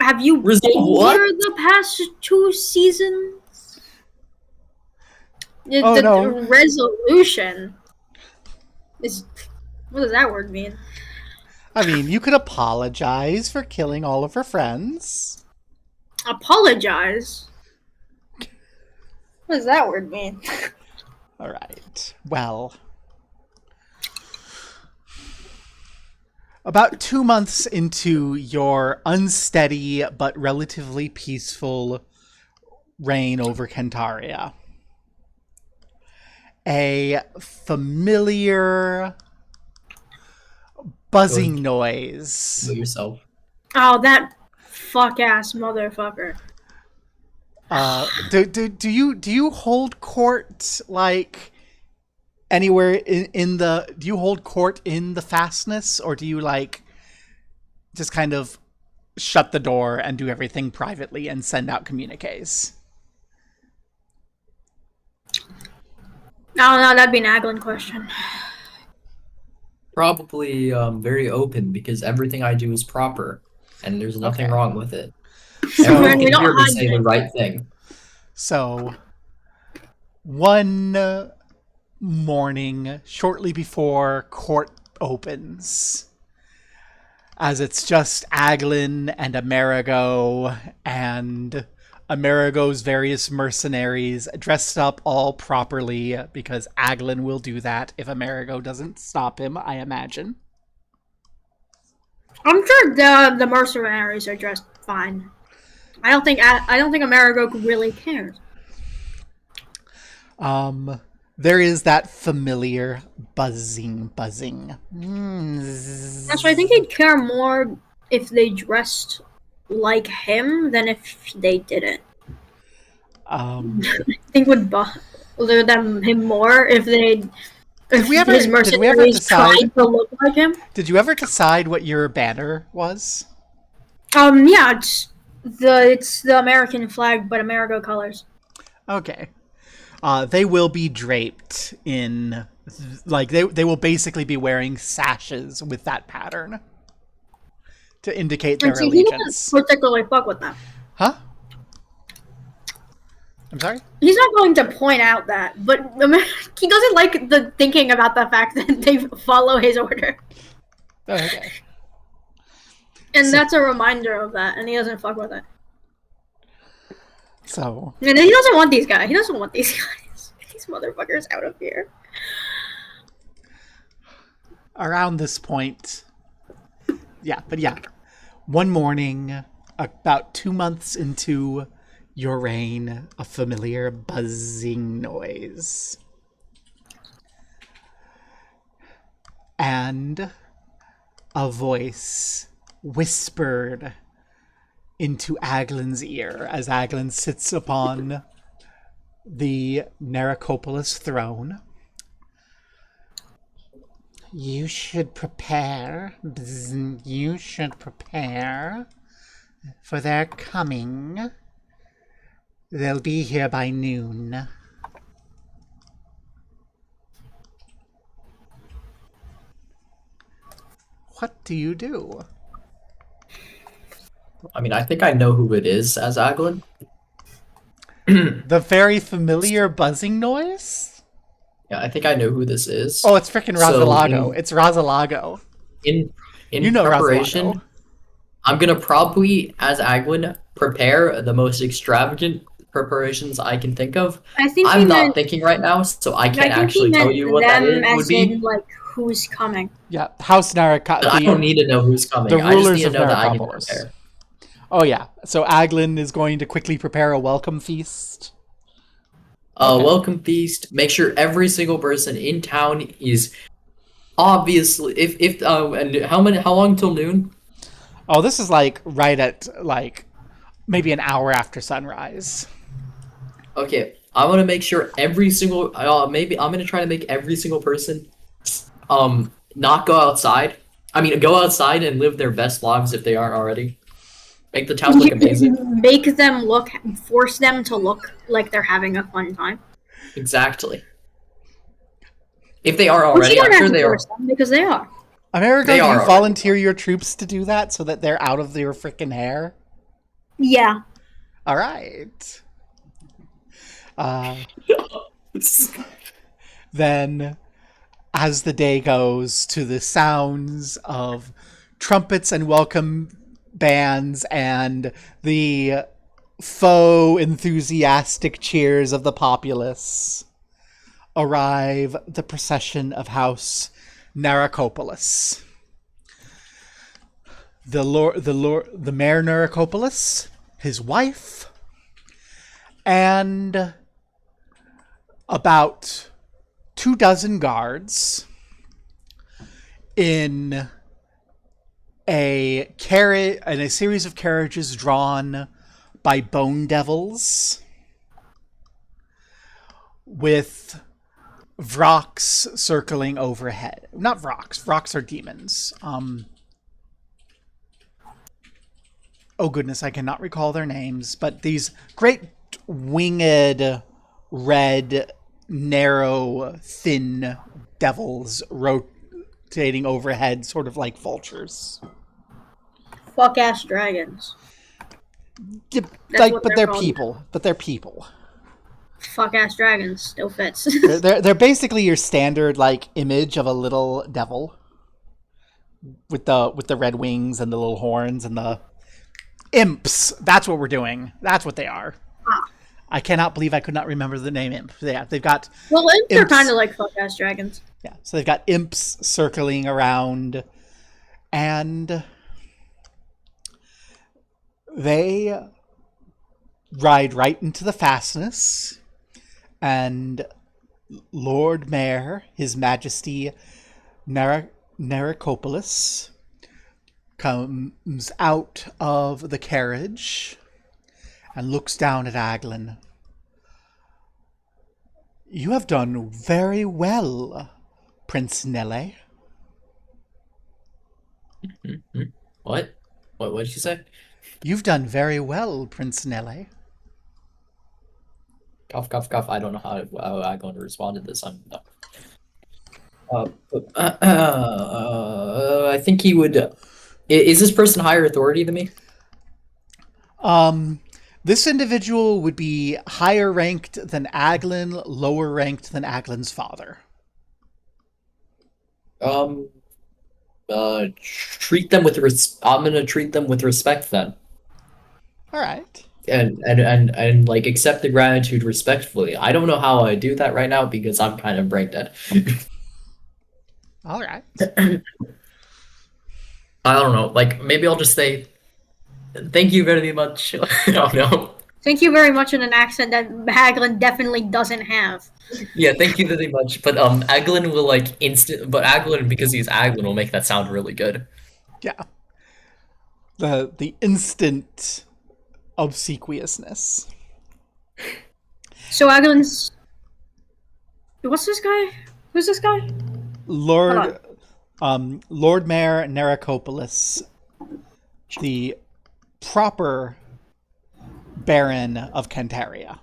Have you been here the past 2 seasons? No. Resolution is. What does that word mean? I mean, you could apologize for killing all of her friends. Apologize? What does that word mean? All right. Well, about 2 months into your unsteady but relatively peaceful reign over Kentaria, a familiar buzzing noise. Kill yourself. Oh, that fuck-ass motherfucker. Do you hold court like anywhere in the? Do you hold court in the fastness, or do you like just kind of shut the door and do everything privately and send out communiques? No, that'd be an Aglan question. Probably very open because everything I do is proper, and there's nothing wrong with it. Everyone can hear me say the right thing. So, one morning, shortly before court opens, as it's just Aglan and Amerigo and Amerigo's various mercenaries dressed up all properly, because Aglan will do that if Amerigo doesn't stop him, I imagine. I'm sure the mercenaries are dressed fine. I don't think Amerigo really cares. There is that familiar buzzing. Actually, I think he'd care more if they dressed like him than if they didn't. I think would bother him more if his mercenaries tried to look like him. Did you ever decide what your banner was? Yeah, it's the American flag, but Amerigo colors. Okay. They will be draped in, like, they will basically be wearing sashes with that pattern to indicate their allegiance. He doesn't particularly fuck with them. Huh? I'm sorry? He's not going to point out that, but he doesn't like the thinking about the fact that they follow his order. Okay. And that's a reminder of that, and he doesn't fuck with it. So. And he doesn't want these guys. He doesn't want these guys. These motherfuckers out of here. Around this point, one morning, about 2 months into your reign, a familiar buzzing noise. And a voice whispered into Aglan's ear as Aglan sits upon the Neracopolis throne. You should prepare for their coming. They'll be here by noon. What do you do? I mean, I think I know who it is as Aglan. The very familiar buzzing noise? Yeah, I think I know who this is. Oh, it's freaking Rosalago. It's Rosalago. In you know preparation, Rosalago. I'm gonna probably, as Aglan, prepare the most extravagant preparations I can think of. I'm not thinking right now, so I can't actually tell you what that would be. Like, who's coming? Yeah, House Naracopolis. I don't need to know who's coming. The rulers I just need to know of that I can Naracopolis. prepare. Oh yeah, so Aglan is going to quickly prepare a welcome feast. Okay. Welcome feast. Make sure every single person in town is obviously and how long till noon? Oh, this is like right at like maybe an hour after sunrise. Okay, I want to make sure every single maybe I'm gonna try to make every single person not go outside. I mean, go outside and live their best lives if they aren't already. Make the town look amazing. Force them to look like they're having a fun time. Exactly. If they are already, I'm sure they are. Because they are. America, do you volunteer your troops to do that so that they're out of their freaking hair? Yeah. All right. Then, as the day goes, to the sounds of trumpets and welcome bands and the faux enthusiastic cheers of the populace, arrive the procession of House Neracopolis. The Mayor Neracopolis, his wife, and about 24 guards in a series of carriages drawn by bone devils with Vrox circling overhead. Not Vrox. Vrox are demons. Oh goodness, I cannot recall their names, but these great winged, red, narrow, thin devils rotating overhead, sort of like vultures. Fuck-ass dragons. Yeah, but they're people. But they're people. Fuck-ass dragons still fits. they're basically your standard like image of a little devil with the red wings and the little horns and the imps. That's what we're doing. That's what they are. Ah. I cannot believe I could not remember the name imp. Yeah, they've got. Well, imps are kind of like fuck-ass dragons. Yeah, so they've got imps circling around, and they ride right into the fastness, and Lord Mayor, His Majesty Neracopolis, comes out of the carriage and looks down at Aglan. You have done very well, Prince Nelle. What? What did you say? You've done very well, Prince Nelle. Cough, cough, cough. I don't know how I'm going to respond to this. I think he would. Is this person higher authority than me? This individual would be higher ranked than Aglan, lower ranked than Aglan's father. treat them with I'm gonna treat them with respect then. All right. And like accept the gratitude respectfully. I don't know how I do that right now because I'm kind of brain dead. All right. I don't know. Like maybe I'll just say thank you very much. I don't know. Thank you very much in an accent that Aglan definitely doesn't have. Yeah, thank you very much. But Aglan will like but Aglan, because he's Aglan, will make that sound really good. Yeah. The instant obsequiousness. So Aglan's... What's this guy? Who's this guy? Lord Mayor Narcopolis, the proper Baron of Cantaria.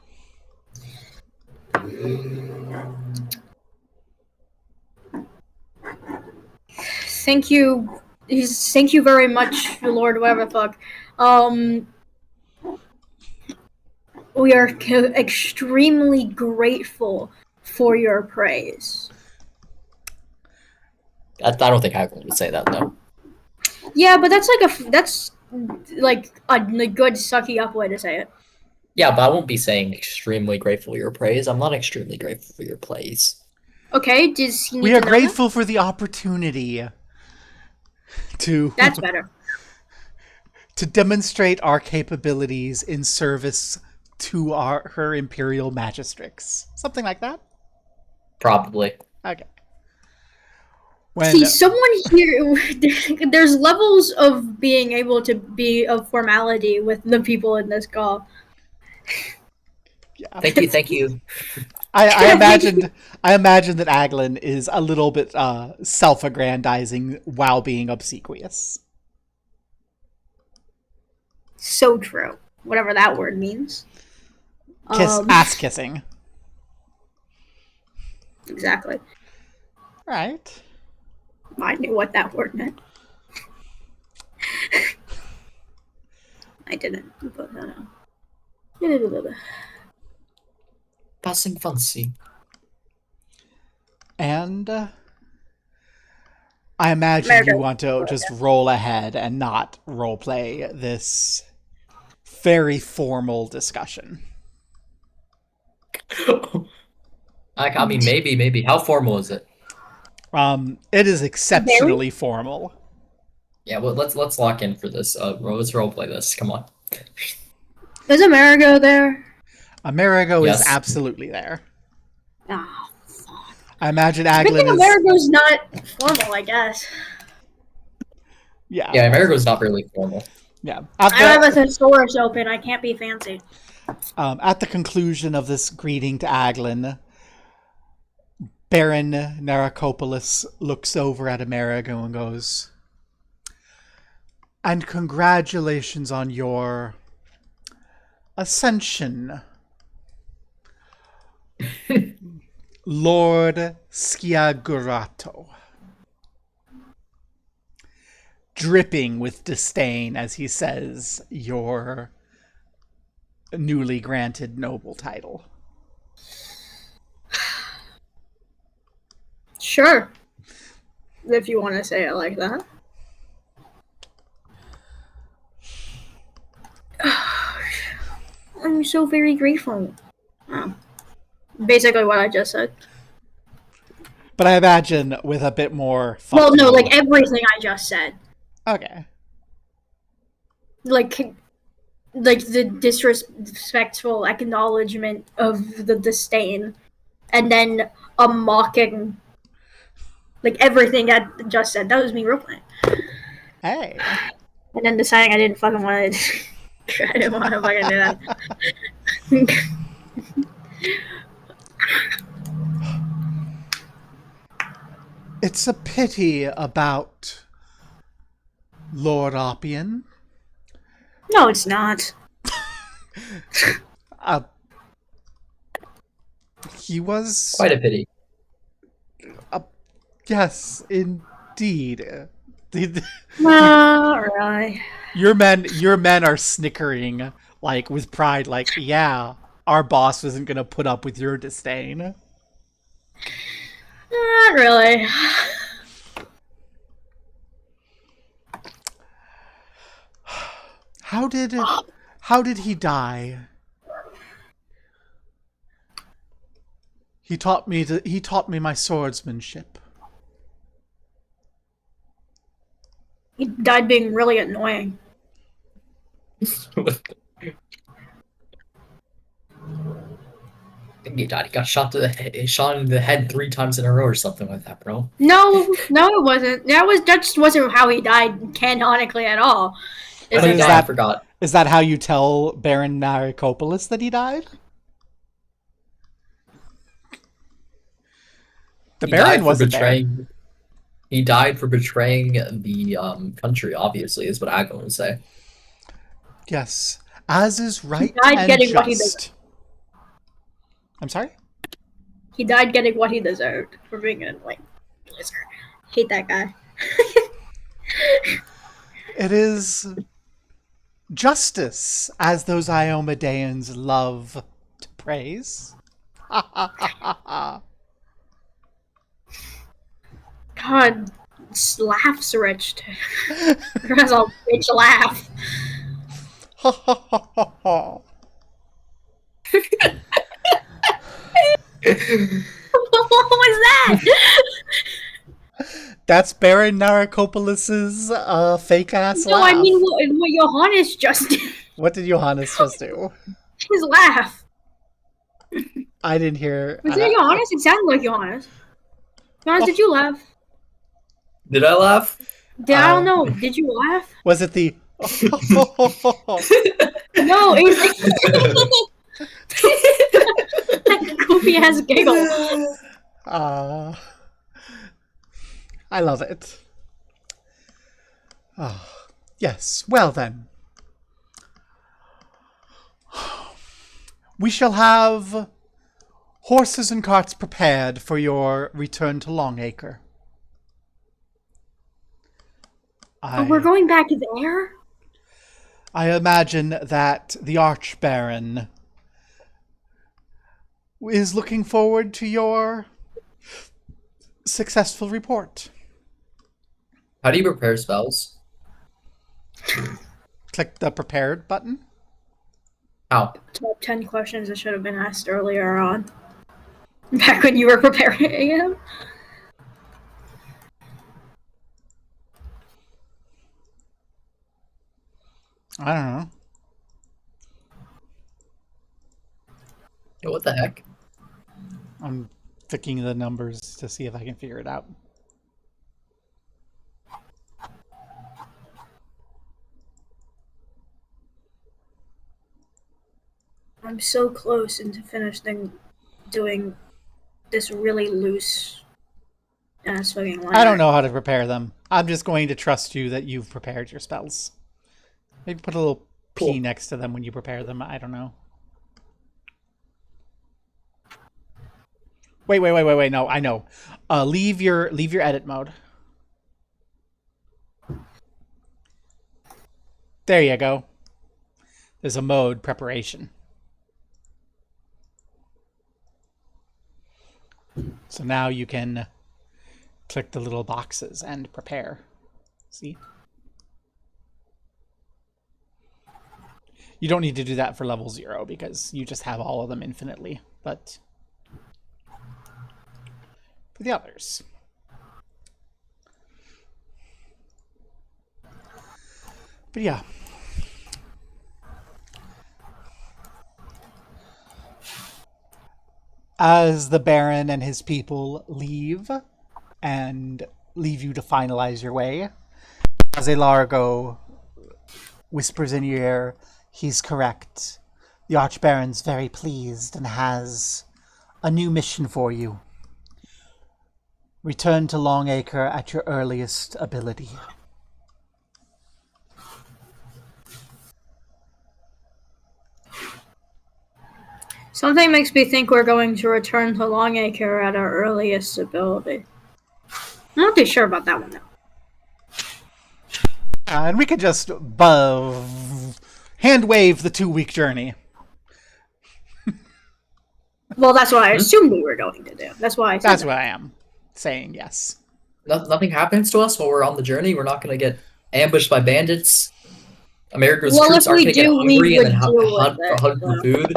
Thank you. Thank you very much, Lord whatever the fuck. We are extremely grateful for your praise. I don't think Aglan would say that though. Yeah, but that's like a good sucky up way to say it. Yeah, but I won't be saying extremely grateful for your praise. I'm not extremely grateful for your praise. Okay, does he need We to are know grateful for the opportunity to... That's better. To demonstrate our capabilities in service to her Imperial Magistrix. Something like that? Probably. Okay. See, someone here... There's levels of being able to be of formality with the people in this call. Yeah. Thank you. I imagine that Aglan is a little bit self-aggrandizing while being obsequious. So true. Whatever that word means. Ass kissing. Exactly. Right. I knew what that word meant. I didn't, but Passing fancy. And I imagine you want to just roll ahead and not roleplay this very formal discussion. I mean, maybe. How formal is it? It is exceptionally formal. Yeah, well, let's lock in for this. Let's roleplay this. Come on. Is Amerigo there? Amerigo Yes. is absolutely there. Oh, fuck. I imagine I Aglan think is... Amerigo's not formal, I guess. Yeah. Yeah, Amerigo's not really formal. Yeah. I have a thesaurus open. I can't be fancy. At the conclusion of this greeting to Aglan, Baron Narcopolis looks over at Amerigo and goes, "And congratulations on your ascension, Lord Sciagurato." Dripping with disdain as he says your newly granted noble title. Sure. If you want to say it like that. I'm so very grateful. Oh. Basically what I just said. But I imagine with a bit more... Well, no, like everything I just said. Okay. Like the disrespectful acknowledgement of the disdain. And then a mocking... Like everything I just said. That was me roleplaying. Hey. And then deciding I didn't fucking want to... I didn't want to fucking do that. It's a pity about Lord Oppian. No, it's not. He was... Quite a pity. Yes, indeed. Alright. Your men are snickering, like, with pride, like, yeah, our boss isn't gonna put up with your disdain. Not really. How did he die? He taught me my swordsmanship. He died being really annoying. He died. He got shot in the head 3 times in a row or something like that, bro. No, it wasn't. That just wasn't how he died canonically at all. I forgot. Is that how you tell Baron Narikopolis that he died? The Baron wasn't there. He died for betraying the country, obviously, is what Aglan would say. Yes. As is right and just. I'm sorry? He died getting what he deserved for being an annoying lizard. Hate that guy. It is justice, as those Iomedeans love to praise. God, laughs rich. Has a rich laugh. What was that? That's Baron Narikopolis's fake ass laugh. No, I mean what Johannes just did. What did Johannes just do? His laugh. I didn't hear. Was it Johannes? It sounded like Johannes. Johannes, did you laugh? Did I laugh? I don't know. Did you laugh? Was it the? No, it was like a goofy ass giggle. I love it. Yes. Well then, we shall have horses and carts prepared for your return to Longacre. We're going back there? I imagine that the Archbaron is looking forward to your successful report. How do you prepare spells? Click the prepared button. How? Top 10 questions that should have been asked earlier on. Back when you were preparing him. I don't know. Yo, what the heck? I'm clicking the numbers to see if I can figure it out. I'm so close into finishing doing this really loose ass fucking line. I don't know how to prepare them. I'm just going to trust you that you've prepared your spells. Maybe put a little P next to them when you prepare them. I don't know. Wait. No, I know. Leave your edit mode. There you go. There's a mode preparation. So now you can click the little boxes and prepare. See? You don't need to do that for level 0 because you just have all of them infinitely, but for the others. But yeah. As the Baron and his people leave and leave you to finalize your way, Azelargo whispers in your ear, he's correct. The Archbaron's very pleased and has a new mission for you. Return to Longacre at your earliest ability. Something makes me think we're going to return to Longacre at our earliest ability. I'm not too sure about that one, though. And we could just hand wave the 2-week journey. Well, that's what I assumed we were going to do. That's why I said That's that. what I am saying, yes. Nothing happens to us while we're on the journey. We're not going to get ambushed by bandits. America's Well, troops if aren't we going to get do, we hungry and then would have deal to with it, hunt for food.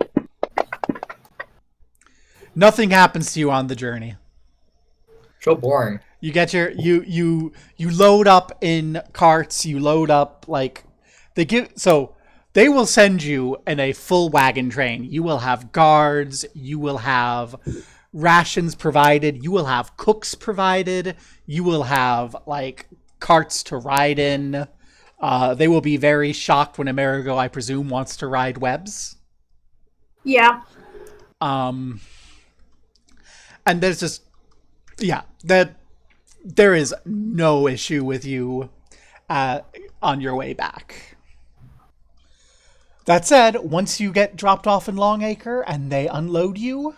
Nothing happens to you on the journey. So boring. You get your you load up in carts. You load up like they will send you in a full wagon train. You will have guards. You will have rations provided. You will have cooks provided. You will have like carts to ride in. They will be very shocked when Amerigo, I presume, wants to ride webs. Yeah. And there's just that there is no issue with you on your way back. That said, once you get dropped off in Longacre and they unload you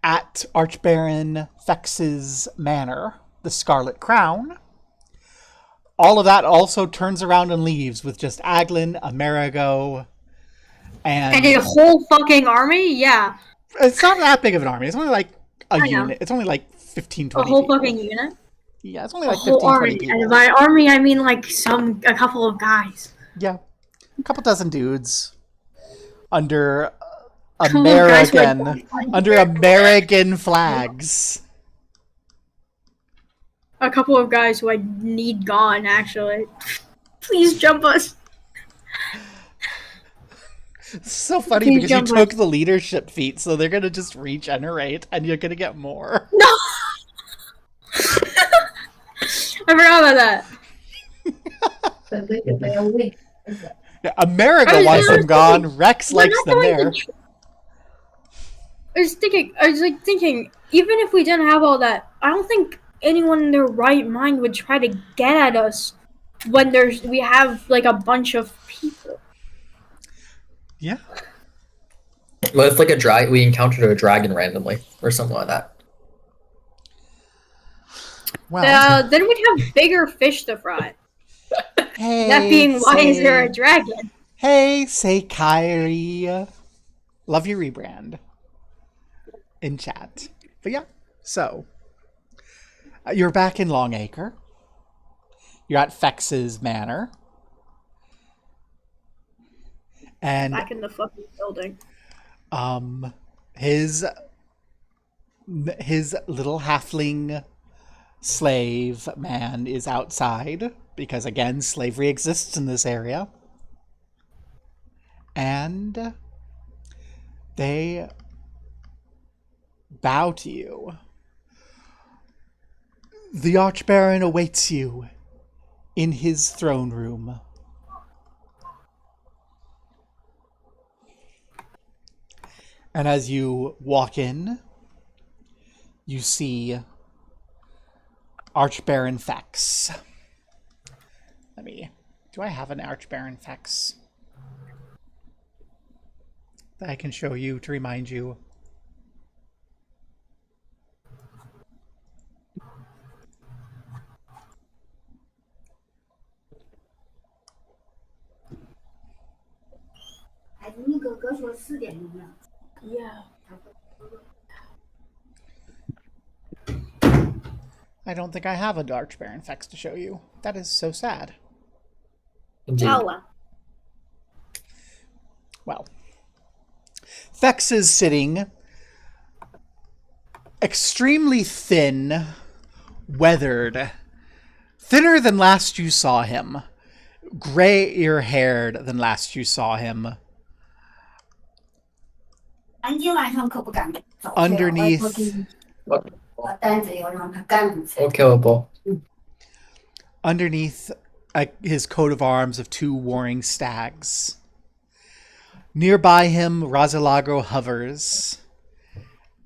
at Archbaron Fex's manor, the Scarlet Crown, all of that also turns around and leaves with just Aglan, Amerigo, and a whole fucking army? Yeah. It's not that big of an army. It's only like a unit. It's only like 15, 20 A whole people. fucking unit? Yeah, it's only like 15, 20 people. And by army, I mean like a couple of guys. Yeah. A couple dozen dudes under American flags. A couple of guys who I need gone, actually. Please jump us. It's so funny because you took the leadership feat, so they're gonna just regenerate and you're gonna get more. No! I forgot about that. Yeah, America wants them gone. Rex likes them there. I was thinking, even if we didn't have all that, I don't think anyone in their right mind would try to get at us when we have like a bunch of people. Yeah. Well, it's like we encountered a dragon randomly or something like that. Well, then we'd have bigger fish to fry. Hey, that being, why is there a dragon? Hey, say Kyrie. Love your rebrand. In chat. But yeah, so. You're back in Longacre. You're at Fex's manor. And back in the fucking building. His little halfling slave man is outside because again slavery exists in this area, and they bow to you. The Archbaron awaits you in his throne room. And as you walk in, you see Archbaron Fex. Do I have an Archbaron Fex that I can show you to remind you? Yeah. I don't think I have a Archbaron Fex to show you. That is so sad. Oh, well. Fex is sitting extremely thin, weathered, thinner than last you saw him, gray-haired than last you saw him. Underneath his coat of arms of two warring stags. Nearby him, Razalagro hovers,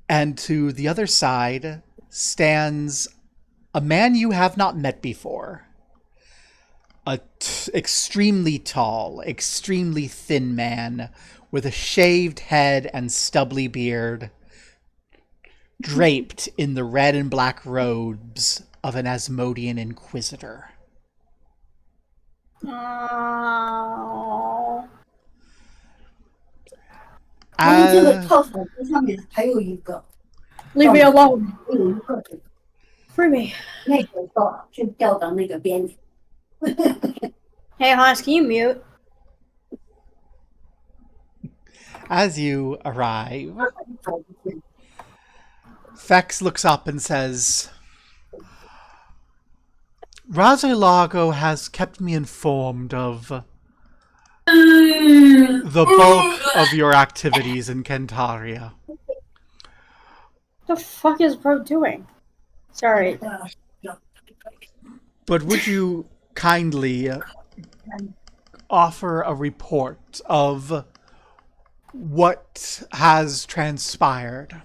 and to the other side stands a man you have not met before. Extremely tall, extremely thin man with a shaved head and stubbly beard, draped in the red and black robes of an Asmodean inquisitor. Oh. Leave me alone. Free me. Hey, Hans, can you mute? As you arrive, Fex looks up and says, Razelago has kept me informed of the bulk of your activities in Kentaria. What the fuck is bro doing? Sorry. But would you kindly offer a report of what has transpired?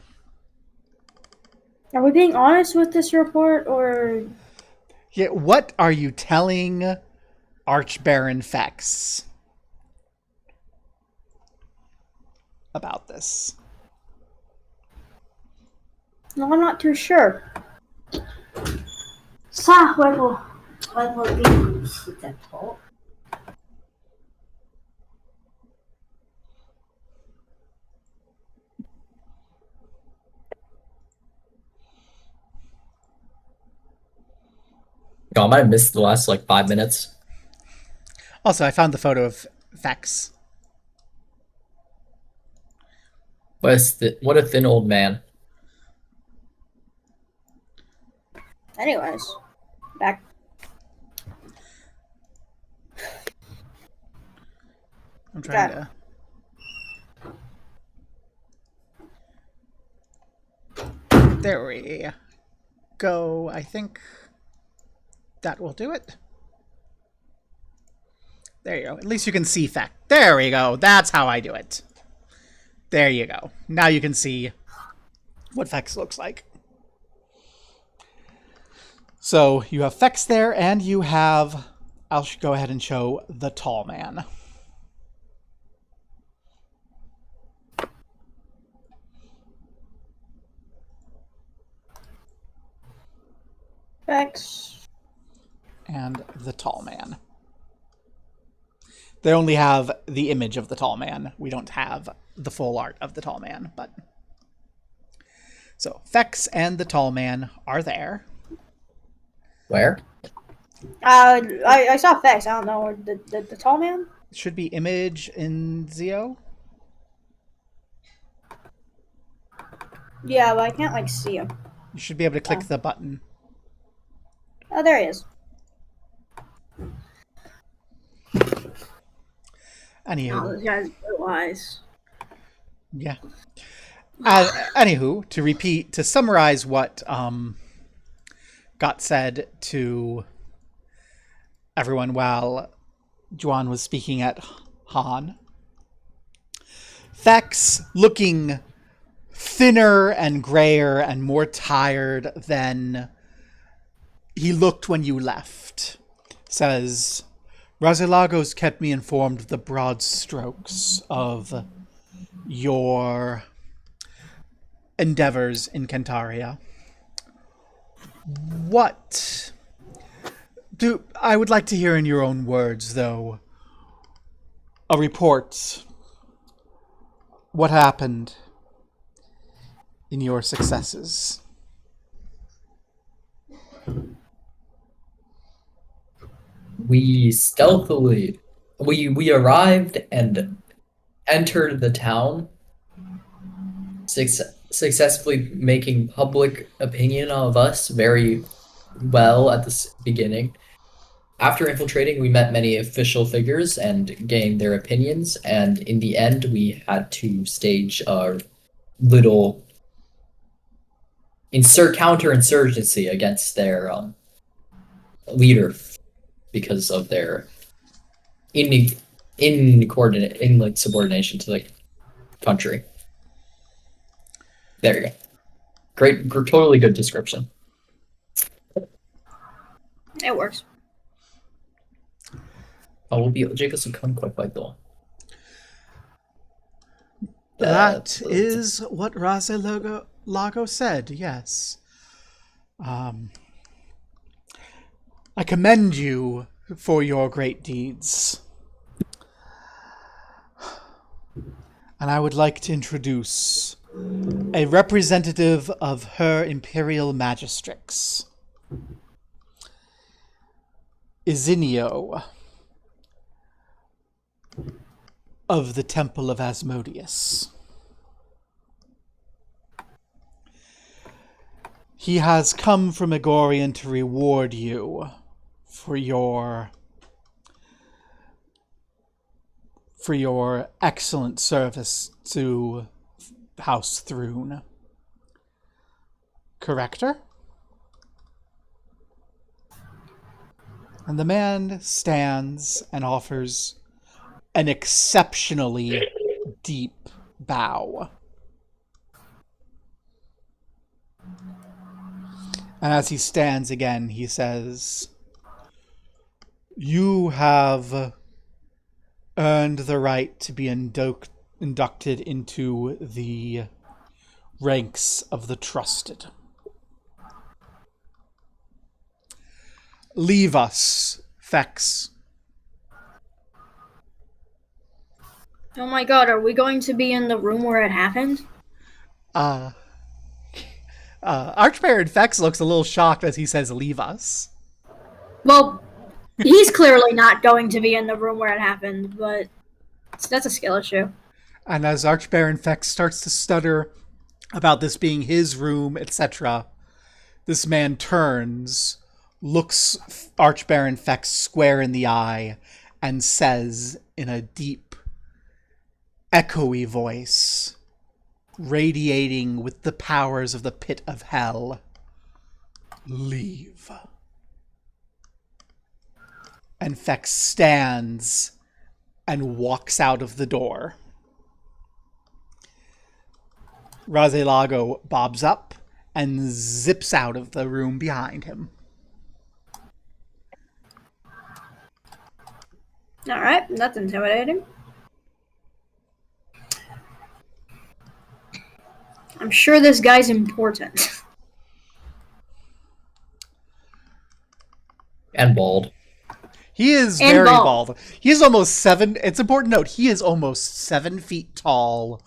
Are we being honest with this report, or... Yeah, what are you telling Archbaron Fex about this? No, I'm not too sure. Oh, I might have missed the last 5 minutes. Also, I found the photo of Fex. What a thin old man. Anyways, back. I'm trying to... There we go. I think that will do it. There you go. At least you can see Fex. There we go. That's how I do it. There you go. Now you can see what Fex looks like. So you have Fex there, and you have... I'll go ahead and show the tall man. Fex. And the tall man. They only have the image of the tall man. We don't have the full art of the tall man, but... So, Fex and the tall man are there. Where? I saw Fex. I don't know. The tall man? It should be image in Zio. Yeah, but I can't, see him. You should be able to click the button. Oh, there he is. Anywho. Oh, this guy's blue eyes. Yeah. Anywho, to summarize what got said to everyone while Juan was speaking at Han. Fex, looking thinner and grayer and more tired than he looked when you left, says, Razelago's kept me informed of the broad strokes of your endeavors in Kentaria. I would like to hear in your own words, though, a report. What happened in your successes? We stealthily... We arrived and entered the town, successfully making public opinion of us very well at the beginning. After infiltrating, we met many official figures and gained their opinions, and in the end, we had to stage a little counterinsurgency against their leader because of their subordination to the country. There you go. Great, totally good description. It works. Jacobson kan quite like though. That is what Razelago said, yes. I commend you for your great deeds. And I would like to introduce a representative of Her Imperial Magistrix, Izinio, of the Temple of Asmodeus. He has come from Egorian to reward you for your excellent service to House Thrune. Corrector? And the man stands and offers an exceptionally deep bow. And as he stands again, he says, "You have earned the right to be inducted into the ranks of the trusted. Leave us, Fex." Oh my god, are we going to be in the room where it happened? Archbaron Fex looks a little shocked as he says, "Leave us." Well, he's clearly not going to be in the room where it happened, but that's a skill issue. And as Archbaron Fex starts to stutter about this being his room, etc., this man turns, looks Archbaron Fex square in the eye, and says in a deep, echoey voice, radiating with the powers of the pit of hell, "Leave." And Fex stands and walks out of the door. Razelago bobs up and zips out of the room behind him. Alright, that's intimidating. I'm sure this guy's important. And bald. He is And very bald. bald. He is almost 7. It's important to note, he is almost 7 feet tall,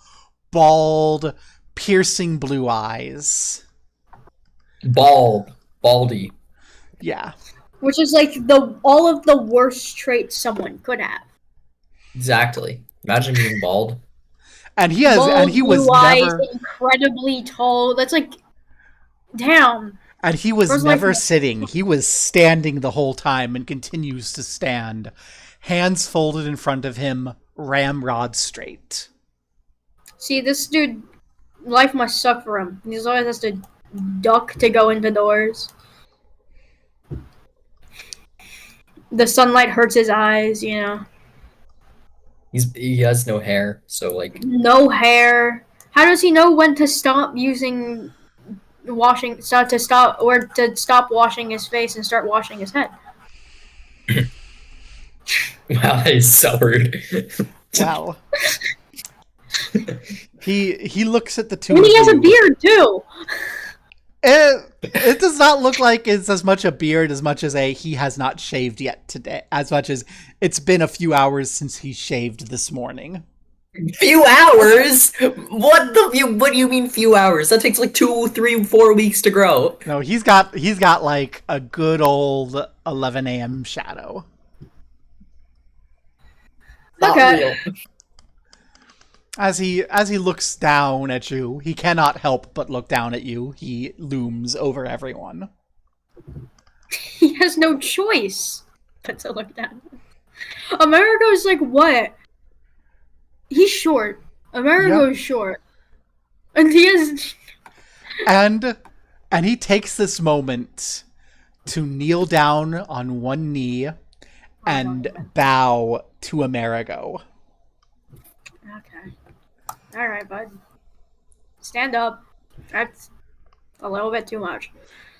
bald, piercing blue eyes. Bald. Baldy. Yeah. Which is like all of the worst traits someone could have. Exactly. Imagine being bald. And he has, Bald, and he was blue eyes, never, incredibly tall. That's like, damn. and he was Where's never like- sitting. He was standing the whole time and continues to stand, hands folded in front of him, ramrod straight. See, this dude, life must suck for him. He always has to duck to go into doors. The sunlight hurts his eyes, you know. He has no hair, so like No hair. How does he know when to stop using washing, to stop washing his face and start washing his head? wow, that is so rude. Well, he looks at the two And of he has a you. beard too. It does not look like it's as much a beard as much as he has not shaved yet today. As much as it's been a few hours since he shaved this morning. Few hours? What do you mean few hours? That takes like 2, 3, 4 weeks to grow. No, he's got like a good old 11 a.m. shadow. Not Okay. real. As he looks down at you, he cannot help but look down at you. He looms over everyone. He has no choice but to look down. Amerigo's like, what? He's short. Amerigo's short. And he is... And he takes this moment to kneel down on one knee and bow to Amerigo. Okay. Alright, bud. Stand up. That's a little bit too much.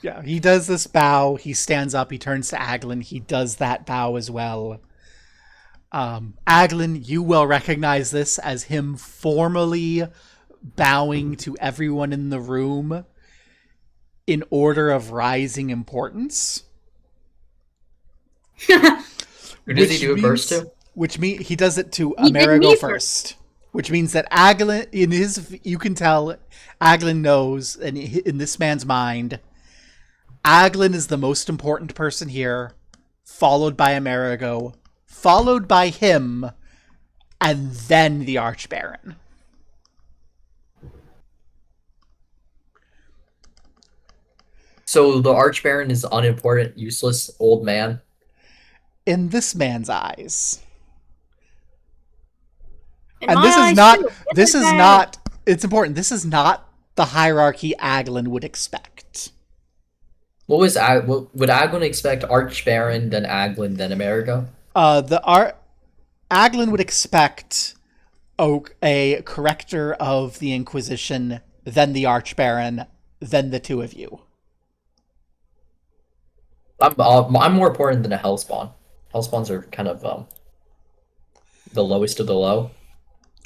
Yeah, he does this bow. He stands up. He turns to Aglan. He does that bow as well. Aglan, you will recognize this as him formally bowing to everyone in the room in order of rising importance. Who does he do it first to? Which means he does it to He did Amerigo me first. Which means that Aglan, you can tell, Aglan knows, and in this man's mind, Aglan is the most important person here, followed by Amerigo, followed by him, and then the Archbaron. So the Archbaron is unimportant, useless, old man. In this man's eyes. In And my this is eyes, not, too. this is bad. not, it's important, this is not the hierarchy Aglan would expect. What would Aglan expect? Archbaron, then Aglan, then Amerigo? Aglan would expect a corrector of the Inquisition, then the Archbaron, then the two of you. I'm more important than a Hellspawn. Hellspawns are kind of the lowest of the low.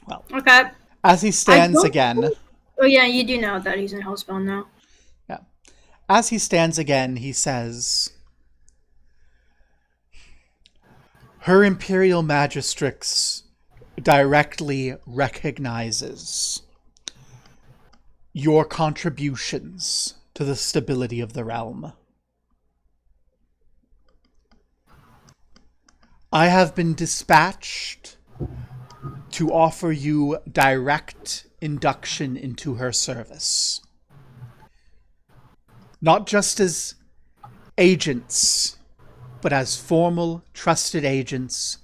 Well, Okay. as he stands again. Oh yeah, you do know that he's in Hellspawn now. Yeah. As he stands again, he says, Her Imperial Magistrix directly recognizes your contributions to the stability of the realm. I have been dispatched to offer you direct induction into her service. Not just as agents, but as formal, trusted agents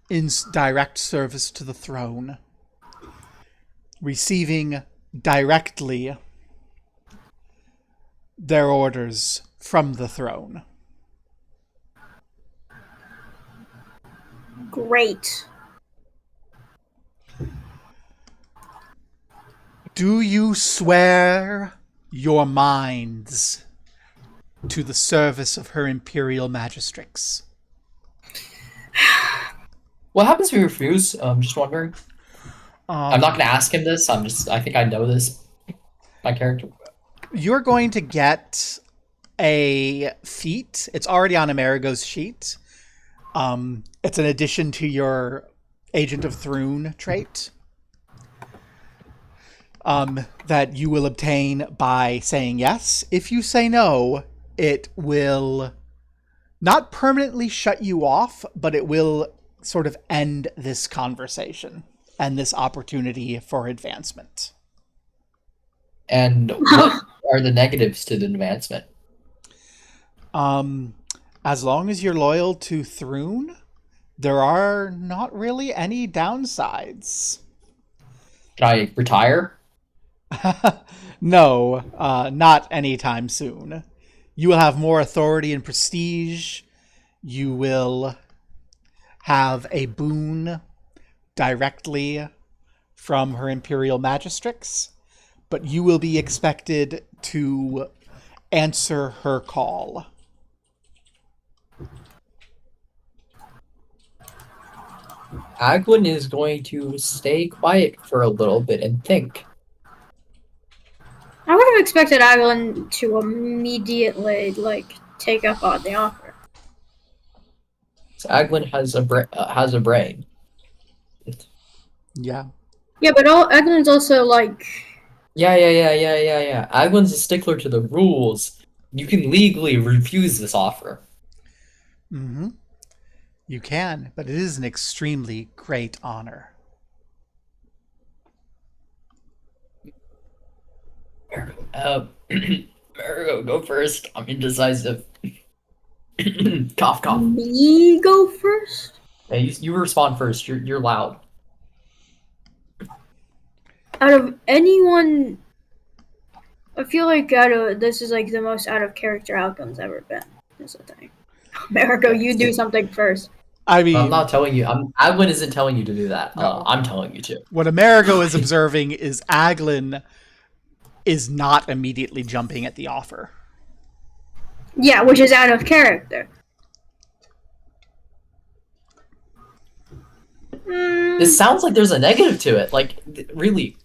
in direct service to the throne, receiving directly their orders from the throne. Great. Do you swear your minds to the service of her Imperial Magistrix? What happens if we refuse? I'm just wondering. I'm not going to ask him this. I think I know this. My character. You're going to get a feat. It's already on Amerigo's sheet. It's an addition to your Agent of Thrune trait. That you will obtain by saying yes. If you say no, it will not permanently shut you off, but it will sort of end this conversation and this opportunity for advancement. And what are the negatives to the advancement? As long as you're loyal to Thrune, there are not really any downsides. Can I retire? No, not anytime soon. You will have more authority and prestige. You will have a boon directly from her Imperial Magistrix, but you will be expected to answer her call. Aglan is going to stay quiet for a little bit and think. I would have expected Aglan to immediately take up on the offer. So Aglan has a brain. Yeah. Yeah, but Aglan's also Yeah. Aglan's a stickler to the rules. You can legally refuse this offer. Mm-hmm. You can, but it is an extremely great honor. Margo, go first. I'm indecisive. Cough, cough. Me go first? Yeah, you respond first. You're loud. Out of anyone, I feel like this is the most out of character Aglan's ever been. Is the thing. Amerigo, you do something first. I mean, I'm not telling you. Aglan isn't telling you to do that. No. I'm telling you to. What Amerigo is observing is Aglan is not immediately jumping at the offer. Yeah, which is out of character. This sounds like there's a negative to it. Like, really.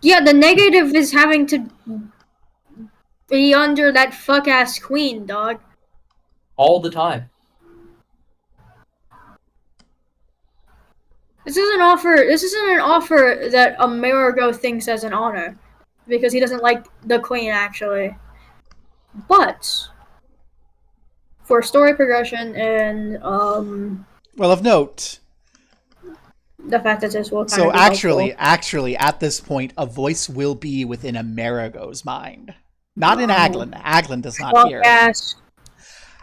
Yeah, the negative is having to be under that fuck-ass queen, dog. All the time. This isn't an offer that Amerigo thinks as an honor. Because he doesn't like the queen, actually. But for story progression and Well, of note, The fact that this will kind So of be helpful. actually, at this point, a voice will be within Amerigo's mind. Not in Aglan. Aglan does not hear. Yes.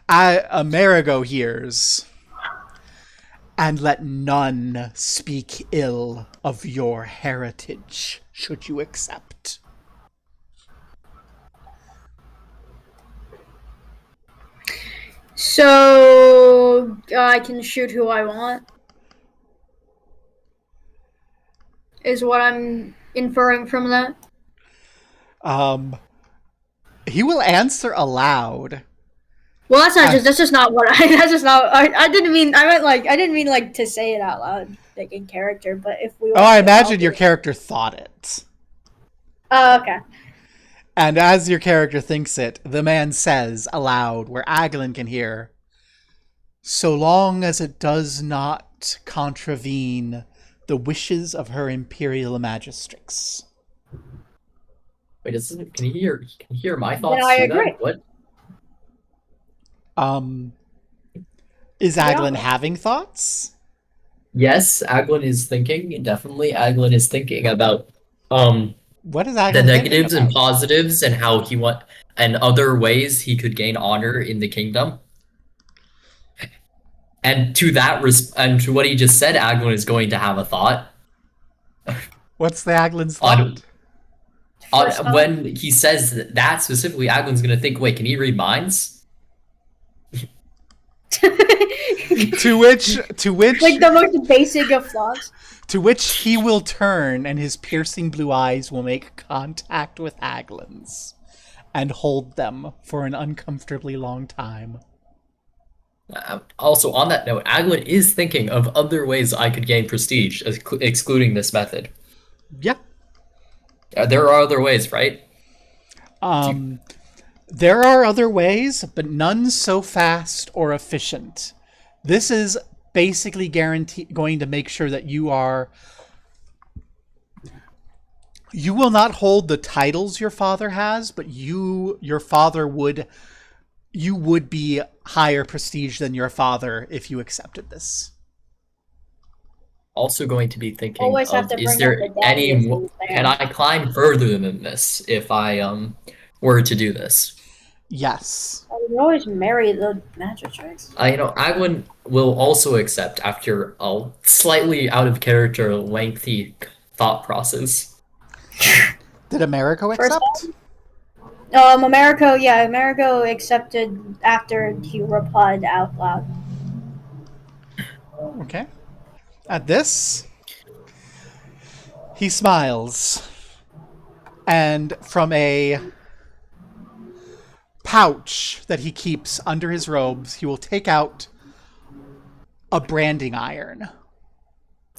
Amerigo hears. And let none speak ill of your heritage, should you accept. So I can shoot who I want. Is what I'm inferring from that. He will answer aloud. Well, that's just not what I. That's just not. I didn't mean. I didn't mean like to say it out loud, like in character. But if we. I imagine your character thought it. Oh, okay. And as your character thinks it, the man says aloud, where Aglan can hear, "So long as it does not contravene the wishes of her imperial magistrates." Wait, can you hear my thoughts? Then I agree. What? Is Aglan having thoughts? Yes, Aglan is thinking. Definitely, Aglan is thinking about what is Aglan the negatives about? and positives and how and other ways he could gain honor in the kingdom. And to and to what he just said, Aglan is going to have a thought. What's the Aglan's thought? When he says that specifically, Aglan's going to think, wait, can he read minds? to which like the most basic of thoughts. To which he will turn and his piercing blue eyes will make contact with Aglan's and hold them for an uncomfortably long time. Also, on that note, Aglan is thinking of other ways I could gain prestige, excluding this method. Yeah. There are other ways, right? There are other ways, but none so fast or efficient. This is basically going to make sure that you will not hold the titles your father has, but you would be higher prestige than your father if you accepted this. Also going to be thinking Always have to is there can I climb further than this if I were to do this? Yes. I would always marry the magistrates. Aglan will also accept after a slightly out of character, lengthy thought process. Did Amerigo accept? Amerigo accepted after he replied out loud. Okay. At this, he smiles, and from a pouch that he keeps under his robes, he will take out a branding iron.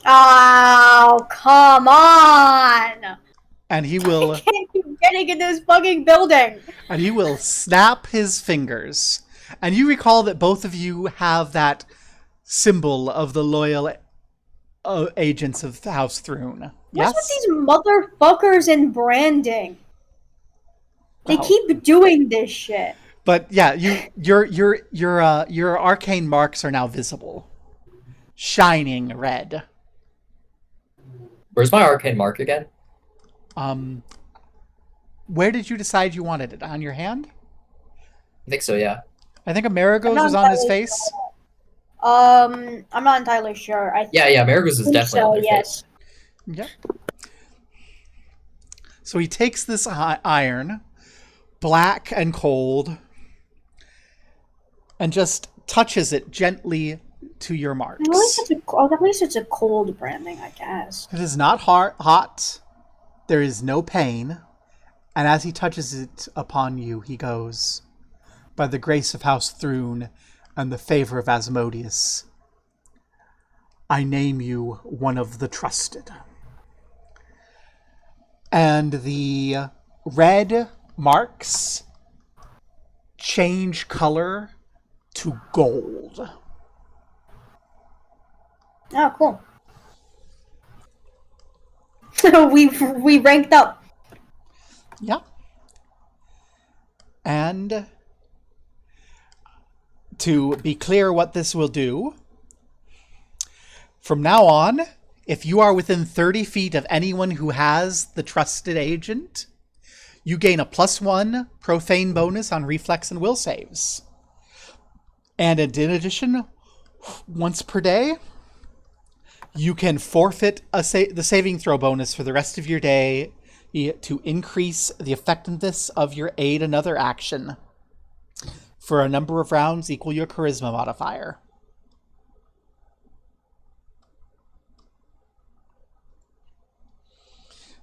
Oh, come on! And he will... I can't keep getting in this fucking building! And he will snap his fingers. And you recall that both of you have that symbol of the loyal agents of House Thrune. Yes? What's with these motherfuckers in branding? They keep doing this shit. But yeah, your arcane marks are now visible, shining red. Where's my arcane mark again? Where did you decide you wanted it? On your hand? I think so. Yeah. I think Amerigo's was on his face. I'm not entirely sure. Yeah. Amerigo's is definitely on their face. Yep. So he takes this iron, black and cold, and just touches it gently to your marks. At least it's a cold branding, I guess. It is not hot. There is no pain. And as he touches it upon you, he goes, "By the grace of House Thrune and the favor of Asmodeus, I name you one of the trusted." And the red marks change color to gold. Oh, cool. we ranked up. Yeah. And to be clear what this will do, from now on, If you are within 30 feet of anyone who has the trusted agent, you gain a +1 profane bonus on reflex and will saves. And in addition, once per day, you can forfeit the saving throw bonus for the rest of your day to increase the effectiveness of your aid another action for a number of rounds equal your charisma modifier.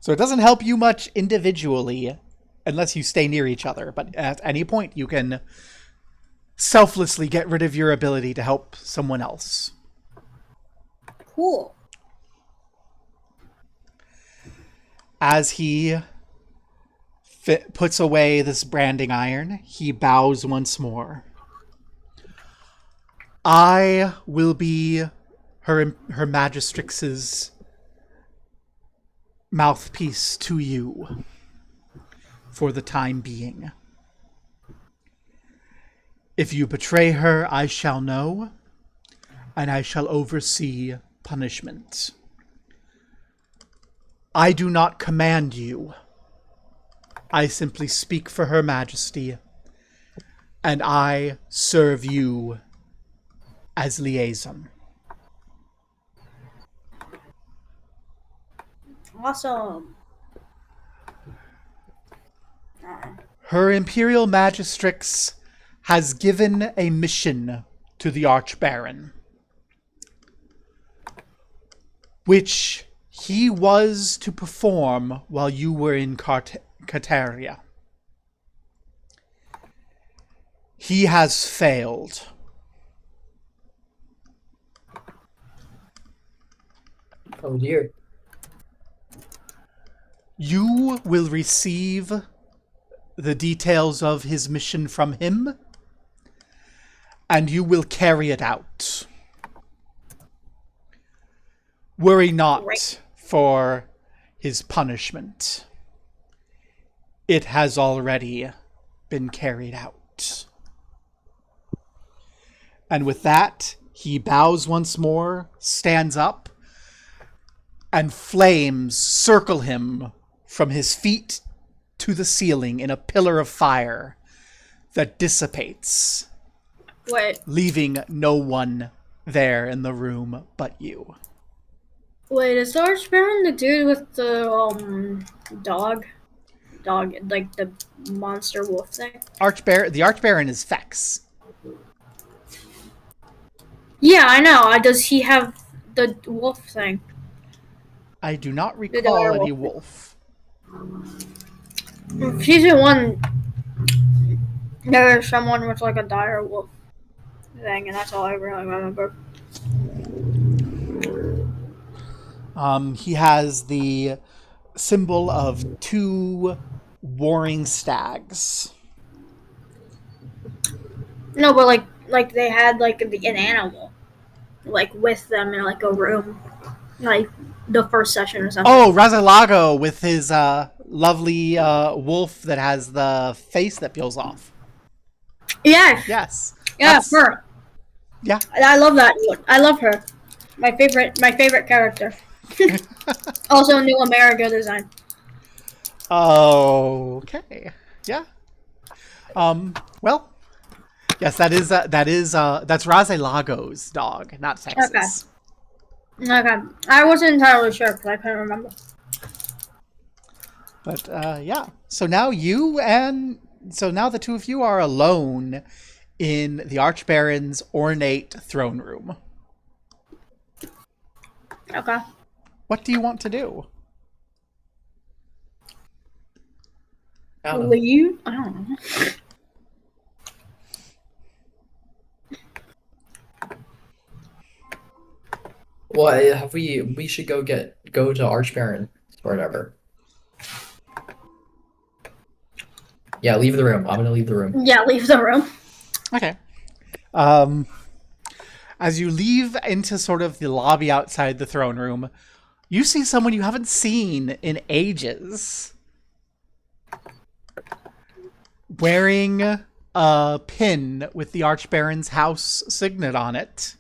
So it doesn't help you much individually unless you stay near each other, but at any point you can selflessly get rid of your ability to help someone else. Cool. As he puts away this branding iron, he bows once more. I will be her Magistrix's mouthpiece to you for the time being. If you betray her, I shall know, and I shall oversee punishment. I do not command you. I simply speak for Her Majesty, and I serve you as liaison. Awesome. Her Imperial Magistrix has given a mission to the Archbaron, which he was to perform while you were in Cataria. He has failed. Oh dear. You will receive the details of his mission from him, and you will carry it out. Worry not for his punishment. It has already been carried out. And with that, he bows once more, stands up, and flames circle him from his feet to the ceiling in a pillar of fire that dissipates, leaving no one there in the room but you. Wait, is the Archbaron the dude with the dog? Dog, like the monster wolf thing? The Archbaron is Fex. Yeah, I know. Does he have the wolf thing? I do not recall any wolf. Season 1, there's someone with like a dire wolf thing, and that's all I really remember. He has the symbol of 2 warring stags. No, but like they had like an animal, like with them in like a room, like the first session or something. Oh, Razalago with his lovely wolf that has the face that peels off. Yeah. Yes. Yeah, her. Yeah. I love that. I love her. My favorite character. Also, New America design. Okay. Yeah. Well. Yes, that's Razalago's dog, not Fex's. Okay. I wasn't entirely sure because I couldn't remember. But yeah. So now the two of you are alone in the Archbaron's ornate throne room. Okay. What do you want to do? Leave? I don't know. Well, we should go to Archbaron or whatever. Yeah, leave the room. I'm gonna leave the room. Yeah, leave the room. Okay. As you leave into sort of the lobby outside the throne room, you see someone you haven't seen in ages. Wearing a pin with the Archbaron's house signet on it.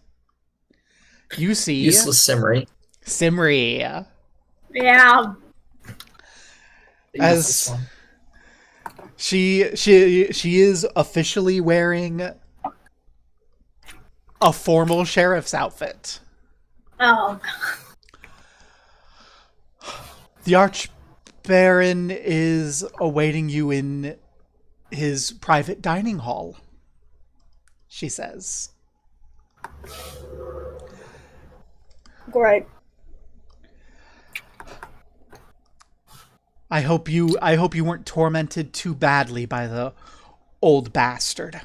You see... Useless Simmery. Simri. Yeah. Use this As one. she is officially wearing a formal sheriff's outfit. Oh. The Archbaron is awaiting you in his private dining hall, she says. Great. I hope you weren't tormented too badly by the old bastard.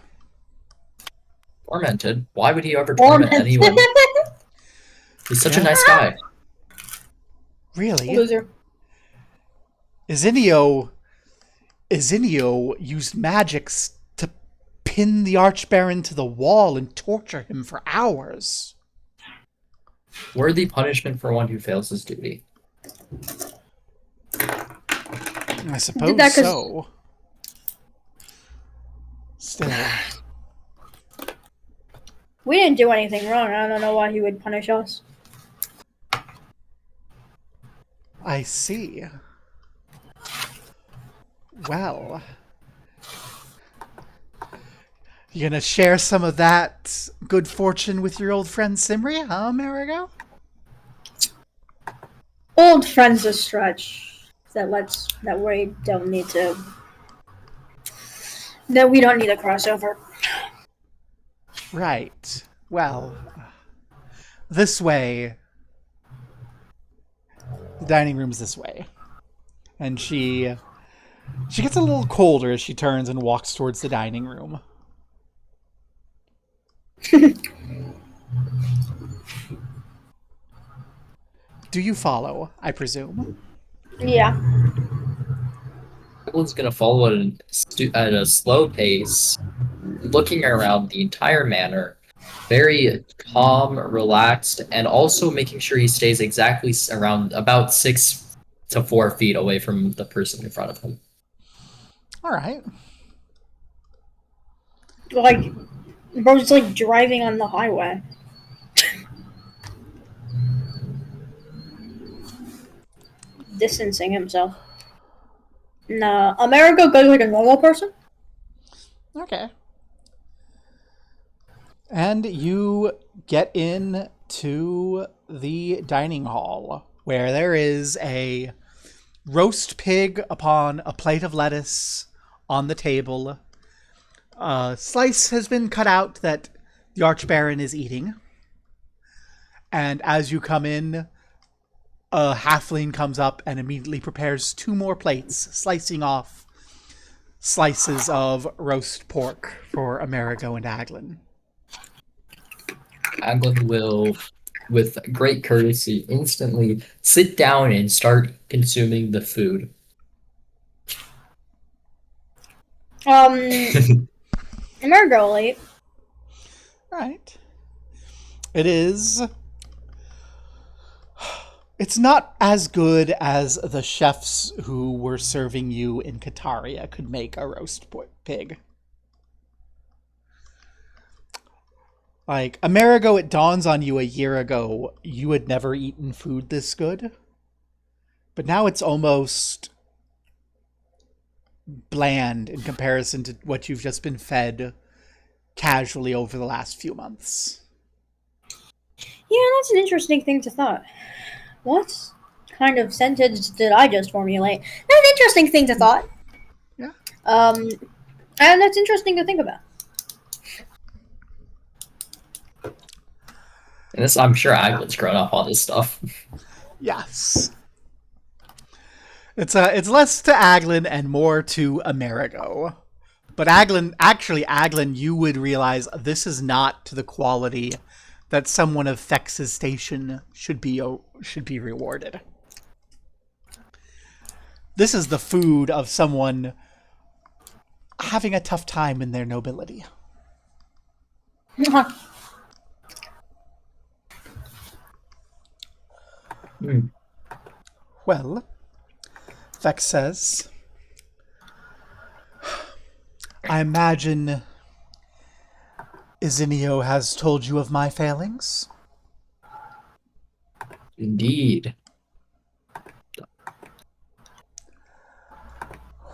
Tormented? Why would he ever torment anyone? He's such a nice guy. Really? Loser. Izinio used magics to pin the Archbaron to the wall and torture him for hours. Worthy punishment for one who fails his duty. I suppose that 'cause- so. Still. We didn't do anything wrong. I don't know why he would punish us. I see. Well, you gonna share some of that good fortune with your old friend Simri, huh, Marigo? Old friends a stretch. That we don't need to. That we don't need a crossover. Right. Well, this way. The dining room's this way. And she gets a little colder as she turns and walks towards the dining room. Do you follow, I presume? Yeah. Aglan's gonna follow at a slow pace, looking around the entire manor, very calm, relaxed, and also making sure he stays exactly around about 6 to 4 feet away from the person in front of him. All right. Like, bro's like driving on the highway. Distancing himself. Nah, America goes like a normal person. Okay. And you get in to the dining hall, where there is a roast pig upon a plate of lettuce on the table. A slice has been cut out that the Archbaron is eating. And as you come in, a halfling comes up and immediately prepares 2 more plates, slicing off slices of roast pork for Amerigo and Aglan. Aglan will, with great courtesy, instantly sit down and start consuming the food. America will eat. Right. It is. It's not as good as the chefs who were serving you in Kataria could make a roast pig. Like, Amerigo, it dawns on you a year ago you had never eaten food this good. But now it's almost bland in comparison to what you've just been fed casually over the last few months. Yeah, that's an interesting thing to thought. What kind of sentence did I just formulate? That's an interesting thing to thought. Yeah. And that's interesting to think about. And this, I'm sure Aglan's grown up on this stuff. Yes. It's less to Aglan and more to Amerigo. But Aglan, you would realize this is not to the quality that someone of Thex's station should be rewarded. This is the food of someone having a tough time in their nobility. Well, Thex says, I imagine Izinio has told you of my failings? Indeed.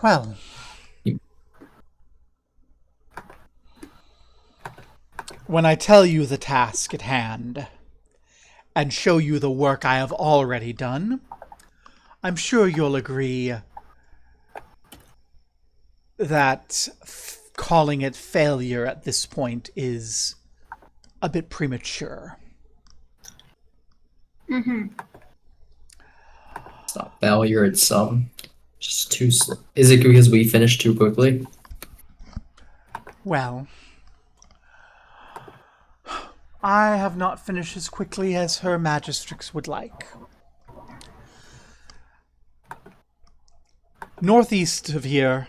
Well, when I tell you the task at hand and show you the work I have already done, I'm sure you'll agree that calling it failure at this point is a bit premature. Mm-hmm. It's not failure, it's just too slow. Is it because we finished too quickly? Well, I have not finished as quickly as her magistrix would like. Northeast of here,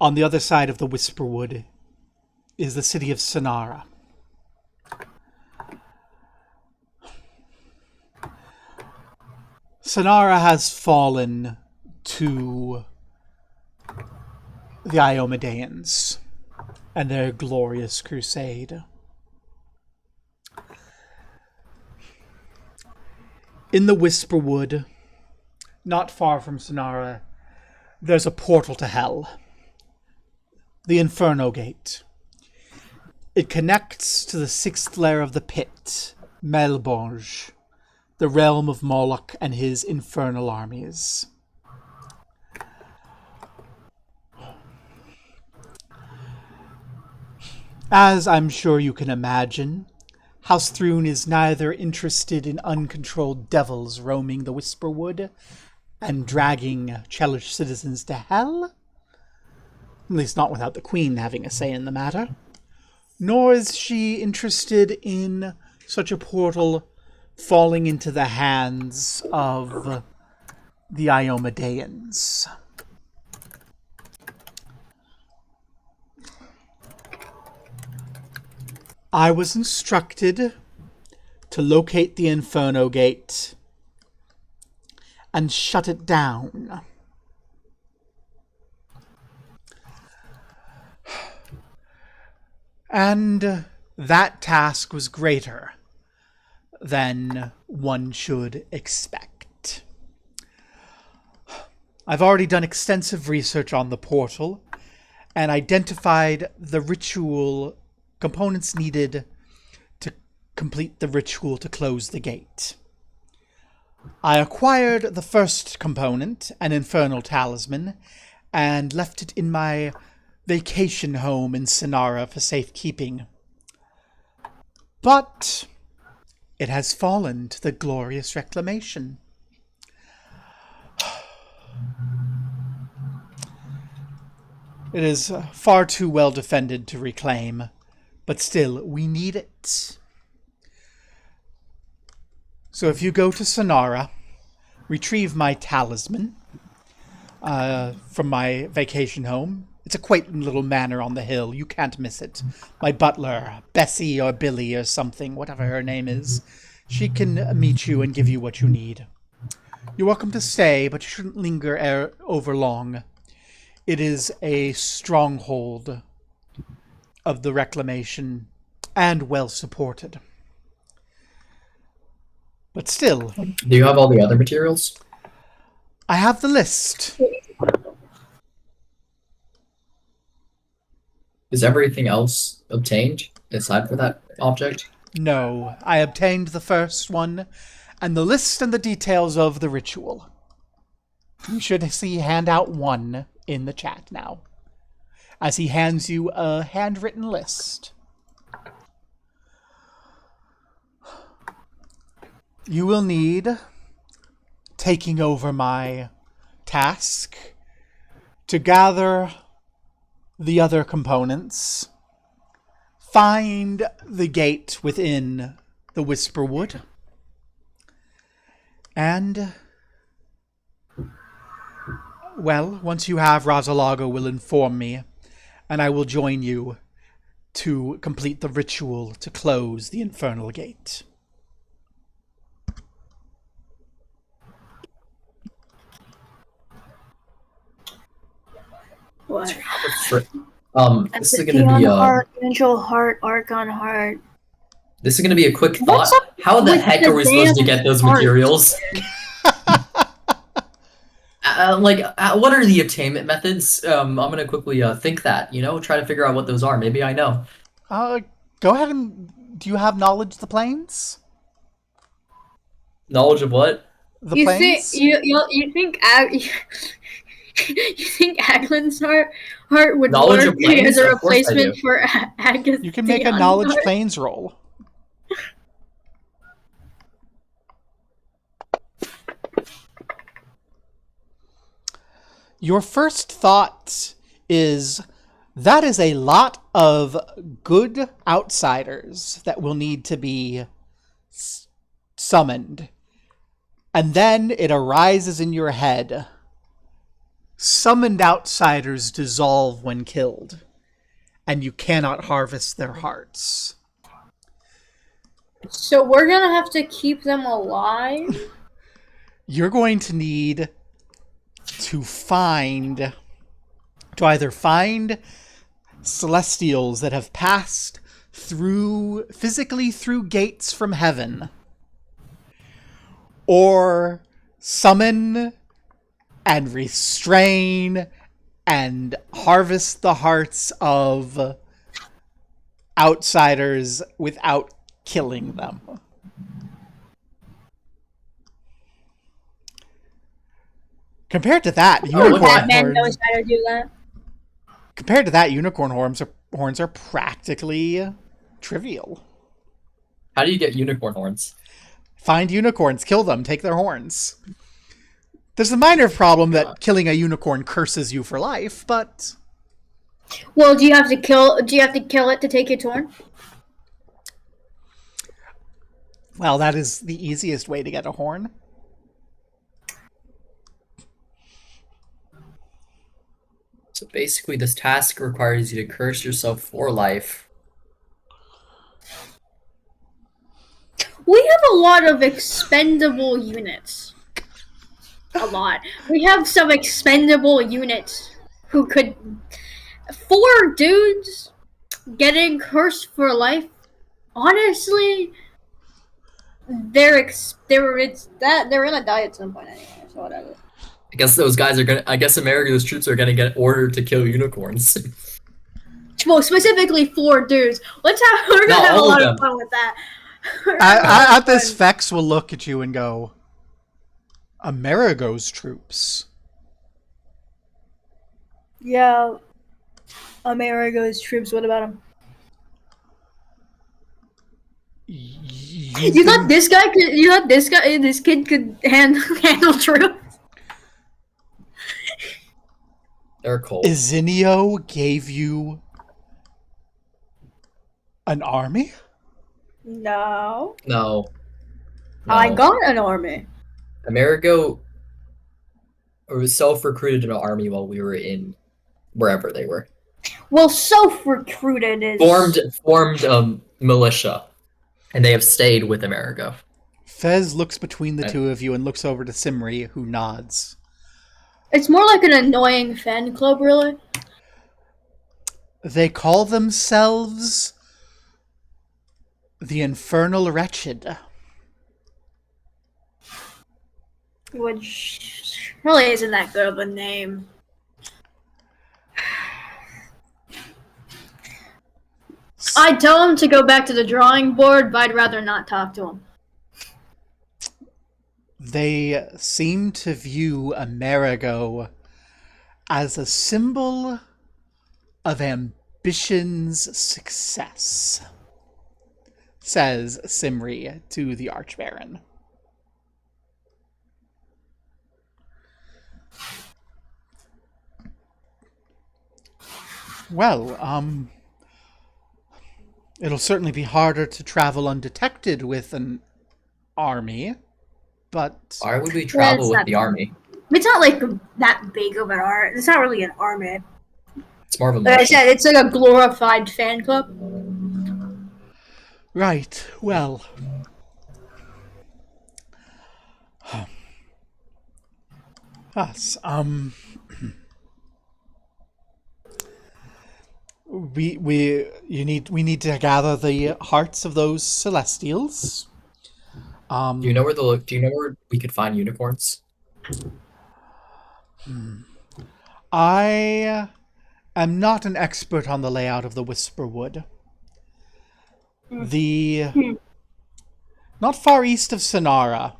on the other side of the Whisperwood, is the city of Sonara. Sonara has fallen to the Iomedeans and their glorious crusade. In the Whisperwood, not far from Sonara, there's a portal to hell. The Inferno Gate. It connects to the sixth layer of the pit, Melborge, the realm of Moloch and his infernal armies. As I'm sure you can imagine, House Thrune is neither interested in uncontrolled devils roaming the Whisperwood and dragging Chelish citizens to hell, at least not without the Queen having a say in the matter, nor is she interested in such a portal falling into the hands of the Iomedeans. I was instructed to locate the Inferno Gate and shut it down. And that task was greater than one should expect. I've already done extensive research on the portal and identified the ritual components needed to complete the ritual to close the gate. I acquired the first component, an infernal talisman, and left it in my vacation home in Sonara for safekeeping. But it has fallen to the glorious reclamation. It is far too well defended to reclaim, but still, we need it. So if you go to Sonara, retrieve my talisman from my vacation home. It's a quaint little manor on the hill. You can't miss it. My butler, Bessie or Billy or something, whatever her name is, she can meet you and give you what you need. You're welcome to stay, but you shouldn't linger over long. It is a stronghold of the reclamation and well supported. But still... Do you have all the other materials? I have the list. Is everything else obtained aside from that object? No, I obtained the first one, and the list and the details of the ritual. You should see handout 1 in the chat now, as he hands you a handwritten list. You will need, taking over my task, to gather the other components, find the gate within the Whisperwood, and, well, once you have, Razalago will inform me, and I will join you to complete the ritual to close the Infernal Gate. What? This is gonna be Heart, Angel Heart, Archon Heart. This is gonna be a quick What's thought. up How the with heck the are we supposed to damn get those heart? materials? What are the obtainment methods? I'm gonna quickly think that, try to figure out what those are. Maybe I know. Go ahead and... Do you have knowledge of the planes? Knowledge of what? The You planes? think you think you think Aglan's heart would Knowledge work of planes? as a Of course I do. replacement for Agatha's You can make a knowledge heart? planes roll. Your first thought is that is a lot of good outsiders that will need to be summoned. And then it arises in your head. Summoned outsiders dissolve when killed, and you cannot harvest their hearts. So we're gonna have to keep them alive? You're going to need to either find celestials that have passed physically through gates from heaven, or summon and restrain and harvest the hearts of outsiders without killing them. Compared to that, Batman knows how to do that. Compared to that, unicorn horns are practically trivial. How do you get unicorn horns? Find unicorns, kill them, take their horns. There's a minor problem that killing a unicorn curses you for life, but... Well, do you have to kill it to take its horn? Well, that is the easiest way to get a horn. So basically, this task requires you to curse yourself for life. We have a lot of expendable units. A lot. We have some expendable units who could... 4 dudes getting cursed for life. Honestly, they're gonna die at some point anyway, so whatever. I guess America's troops are gonna get ordered to kill unicorns. Well, specifically 4 dudes. We're gonna have a lot of fun with that. At this, Vex will look at you and go, Amerigo's troops. Yeah. Amerigo's troops, what about them? You thought this kid could handle troops? They're cold. Izinio gave you an army? No. No. I got an army. Amerigo self-recruited an army while we were in wherever they were. Well, self-recruited is... Formed militia. And they have stayed with Amerigo. Fez looks between the two of you and looks over to Simri, who nods. It's more like an annoying fan club, really. They call themselves the Infernal Wretched. Which really isn't that good of a name. I'd tell him to go back to the drawing board, but I'd rather not talk to him. They seem to view Amerigo as a symbol of ambition's success, says Simri to the Archbaron. Well, it'll certainly be harder to travel undetected with an army, but... Why would we travel with the army? It's not like that big of an army. It's not really an army. It's more of a Like I said, it's like a glorified fan club. Right, well... Yes, we need to gather the hearts of those celestials. Do you know where we could find unicorns? I am not an expert on the layout of the Whisperwood. Not far east of Sonara.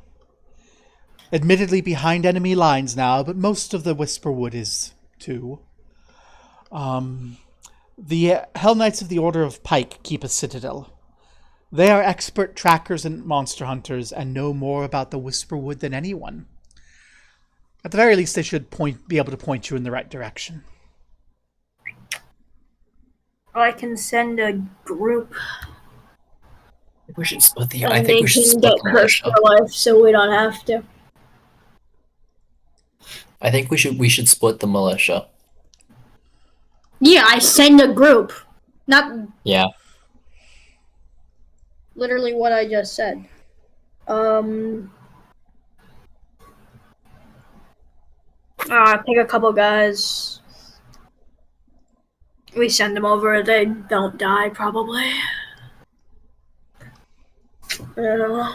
Admittedly behind enemy lines now, but most of the Whisperwood is too. The Hell Knights of the Order of Pike keep a citadel. They are expert trackers and monster hunters and know more about the Whisperwood than anyone. At the very least, they should be able to point you in the right direction. I can send a group. We should split the. And I think we should split the cursed militia. for life, so we don't have to. I think we should split the militia. Yeah, I send a group. Not Yeah. literally what I just said. Pick a couple guys. We send them over. They don't die, probably. I don't know.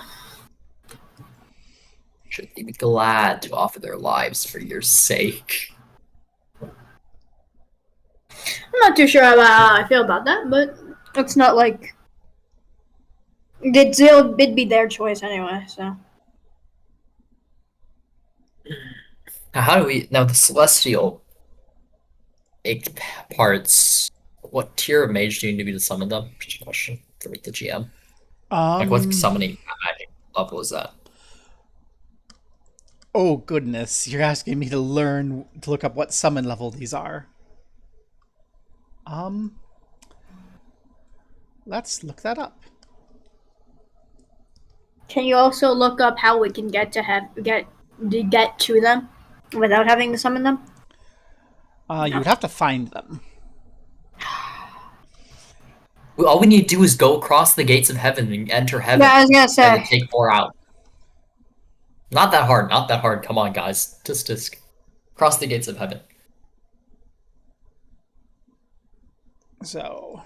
Should they be glad to offer their lives for your sake? I'm not too sure about how I feel about that, but it's not like it'd be their choice anyway. So Now, how do we now the celestial parts? What tier of mage do you need to be to summon them? Just a question for the GM. Like, what summoning magic level is that? Oh goodness, you're asking me to look up what summon level these are. Let's look that up. can you also look up how we can get to them without having to summon them? You would have to find them. All we need to do is go across the gates of heaven and enter heaven. Yeah, I was gonna say. And take 4 out. Not that hard. Not that hard. Come on, guys. Just cross the gates of heaven. So,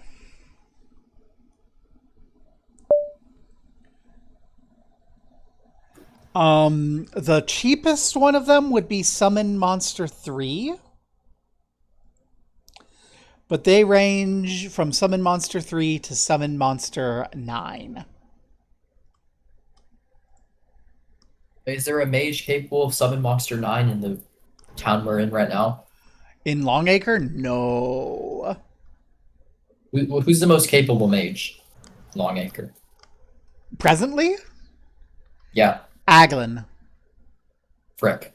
the cheapest one of them would be Summon Monster 3. But they range from Summon Monster 3 to Summon Monster 9. Is there a mage capable of Summon Monster 9 in the town we're in right now? In Longacre? No. Who's the most capable mage? Longacre. Presently? Yeah. Aglan. Frick.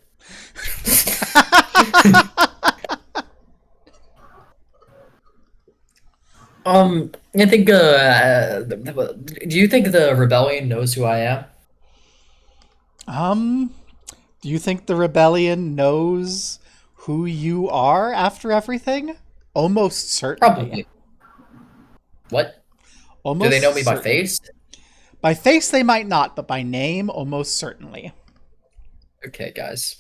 I think, do you think the rebellion knows who I am? Do you think the rebellion knows who you are after everything? Almost certainly. Probably. What? Almost Do they know me by certainly. face? By face they might not, but by name, almost certainly. Okay, guys.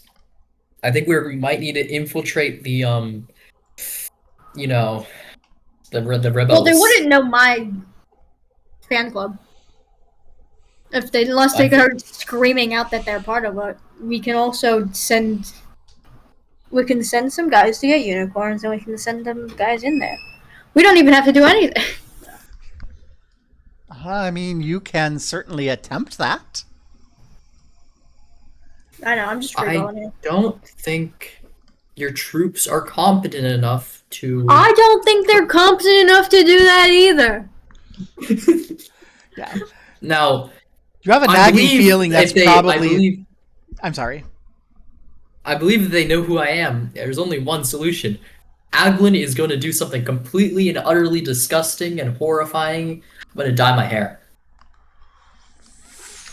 I think we might need to infiltrate the, you know, the rebels. Well, they wouldn't know my fan club. Unless they are screaming out that they're part of it. We can also send some guys to get unicorns, and we can send them guys in there. We don't even have to do anything. I mean, you can certainly attempt that. I know, I'm just freeballing here. I don't think your troops are competent enough to... I don't think they're competent enough to do that either. Yeah. Now... You have a nagging feeling that's probably... I'm sorry. I believe that they know who I am. There's only one solution. Aglan is going to do something completely and utterly disgusting and horrifying. I'm going to dye my hair.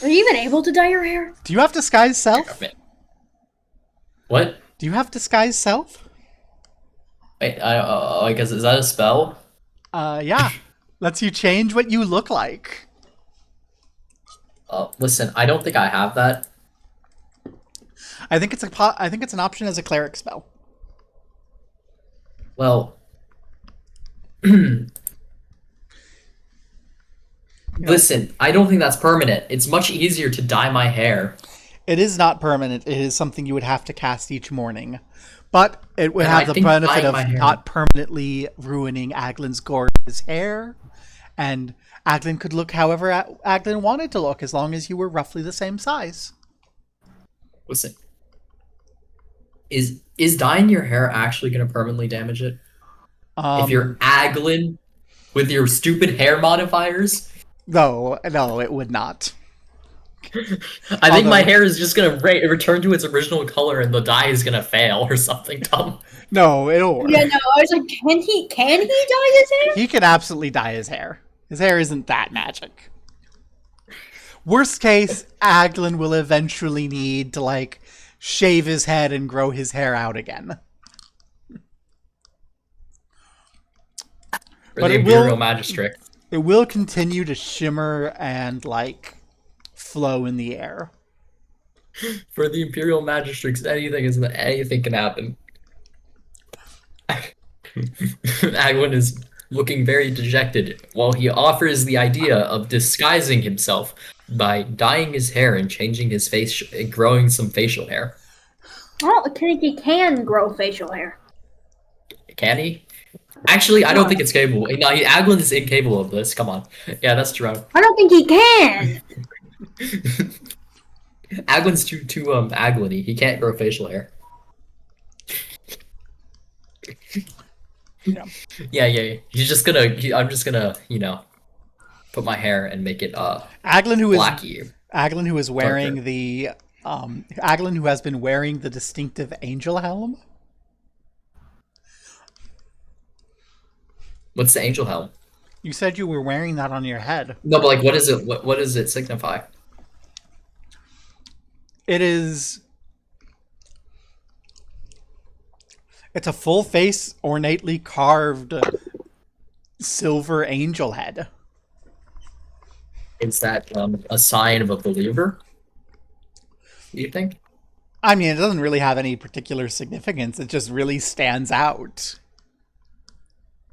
Are you even able to dye your hair? Do you have disguise self? What? Do you have disguise self? Wait, I guess, is that a spell? Yeah. Lets you change what you look like. Listen, I don't think I have that. I think it's an option as a cleric spell. Well, Listen, I don't think that's permanent. It's much easier to dye my hair. It is not permanent. It is something you would have to cast each morning. But it would And have I the think benefit dyeing of my hair- not permanently ruining Aglin's gorgeous hair. And Aglan could look however Aglan wanted to look, as long as you were roughly the same size. Listen, is dyeing your hair actually going to permanently damage it? If you're Aglan with your stupid hair modifiers? No, it would not. I think my hair is just going to return to its original color and the dye is going to fail or something dumb. No, it'll work. Yeah, no, I was like, can he dye his hair? He can absolutely dye his hair. His hair isn't that magic. Worst case, Aglan will eventually need to, like, shave his head and grow his hair out again. For the Imperial Magistrate. It will continue to shimmer and, like, flow in the air. For the Imperial Magistrates, anything can happen. Aglan is looking very dejected while he offers the idea of disguising himself by dyeing his hair and changing his face and growing some facial hair. I don't think he can grow facial hair. Can he? Actually, I don't think it's capable. No, Aglan is incapable of this. Come on. Yeah, that's true. I don't think he can. Aglan's too Aglan-y. He can't grow facial hair. Yeah. Yeah. I'm just gonna, put my hair and make it Aglan who is wearing darker. the Aglan who has been wearing the distinctive angel helm. What's the angel helm? You said you were wearing that on your head. No, but like, what is it? What does it signify? It's a full face, ornately carved silver angel head. Is that a sign of a believer? You think? I mean, it doesn't really have any particular significance. It just really stands out.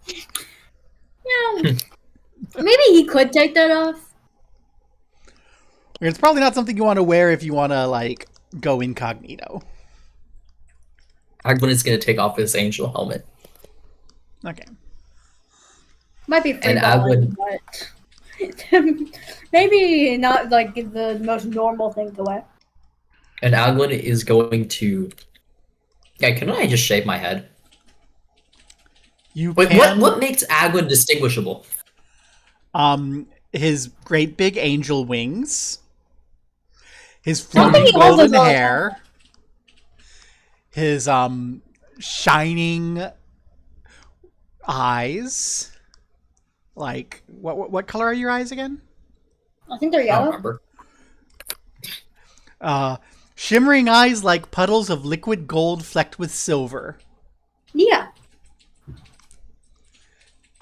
Yeah, maybe he could take that off. It's probably not something you want to wear if you want to, like, go incognito. Aglan is going to take off his angel helmet. Okay. Might be free And balling, but maybe not like the most normal thing to wear. And Aglan is going to... Yeah, can I just shave my head? Wait, what makes Aglan distinguishable? His great big angel wings, his flowing golden hair, his shining eyes. Like, what color are your eyes again? I think they're I don't yellow. remember. Shimmering eyes like puddles of liquid gold flecked with silver. Yeah.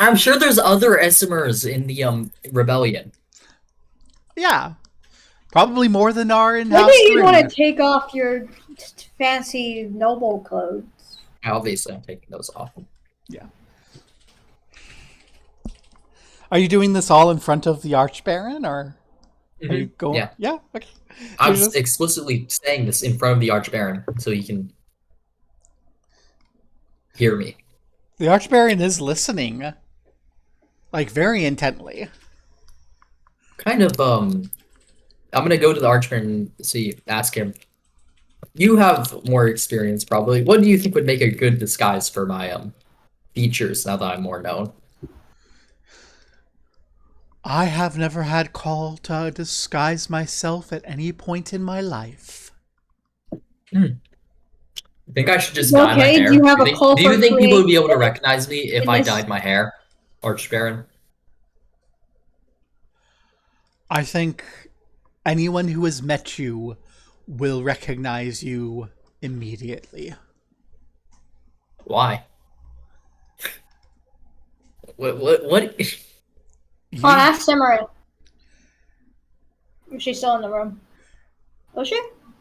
I'm sure there's other Esimers in the rebellion. Yeah. Probably more than are in House Maybe you 3. want to take off your fancy noble clothes. Obviously, I'm taking those off. Yeah. Are you doing this all in front of the Archbaron, or are you going? Yeah. Yeah. Okay. I was explicitly saying this in front of the Archbaron so he can hear me. The Archbaron is listening, like, very intently. Kind of, I'm gonna go to the Archbaron and ask him. You have more experience, probably. What do you think would make a good disguise for my features now that I'm more known? I have never had call to disguise myself at any point in my life. I think I should just dye my hair. Do you have a call do you for think people would be able to creativity recognize me if I dyed my hair, Archbaron? I think anyone who has met you will recognize you immediately. Why? What? Oh, ask Simmery. She's still in the room. Was she?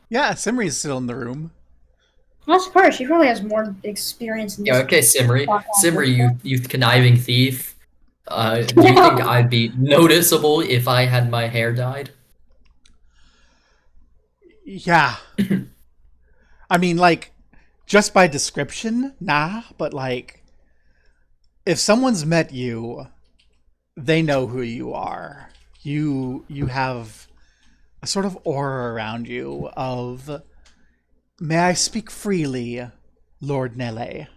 Yeah, Simri's still in the room. That's her. She probably has more experience in Yeah, this. okay, Simri, you conniving thief. Do you think I'd be noticeable if I had my hair dyed? Yeah. I mean, like, just by description, nah, but like, if someone's met you, they know who you are. You have a sort of aura around you of, may I speak freely, Lord Nele?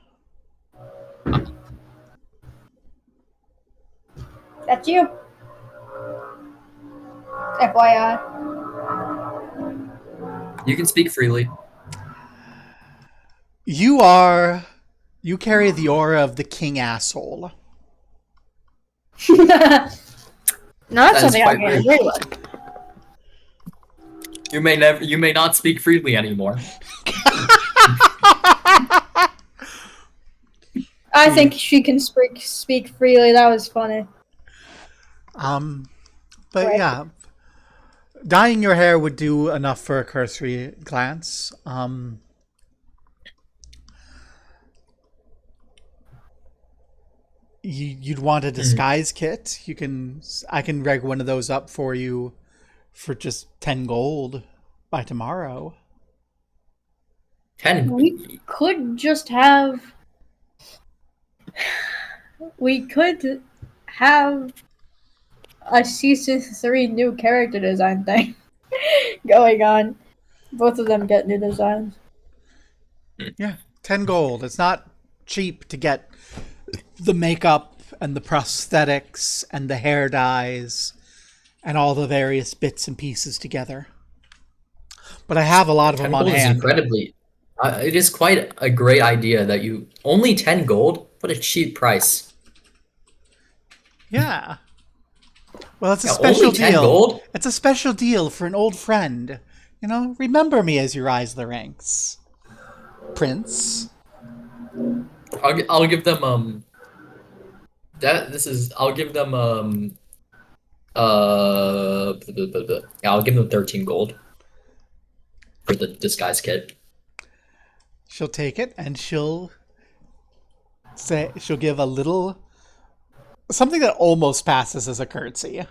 That's you. FYI. You can speak freely. You carry the aura of the king asshole. No, that's That is something I quite can rude. agree with. You may not speak freely anymore. I think she can speak freely. That was funny. But Right. yeah, dyeing your hair would do enough for a cursory glance. You'd want a disguise kit. I can reg one of those up for you for just 10 gold by tomorrow. 10. We could just have. We could have a season 3 new character design thing going on. Both of them get new designs. Yeah, 10 gold. It's not cheap to get the makeup and the prosthetics and the hair dyes and all the various bits and pieces together. But I have a lot of 10 them on gold is hand. incredibly. It is quite a great idea that you only 10 gold. What a cheap price. Yeah. Well, it's a Yeah, special only 10 deal. gold? It's a special deal for an old friend. You know, remember me as you rise the ranks, Prince. I'll give them I'll give them yeah, I'll give them 13 gold for the disguise kit. She'll take it and she'll give a little something that almost passes as a curtsy.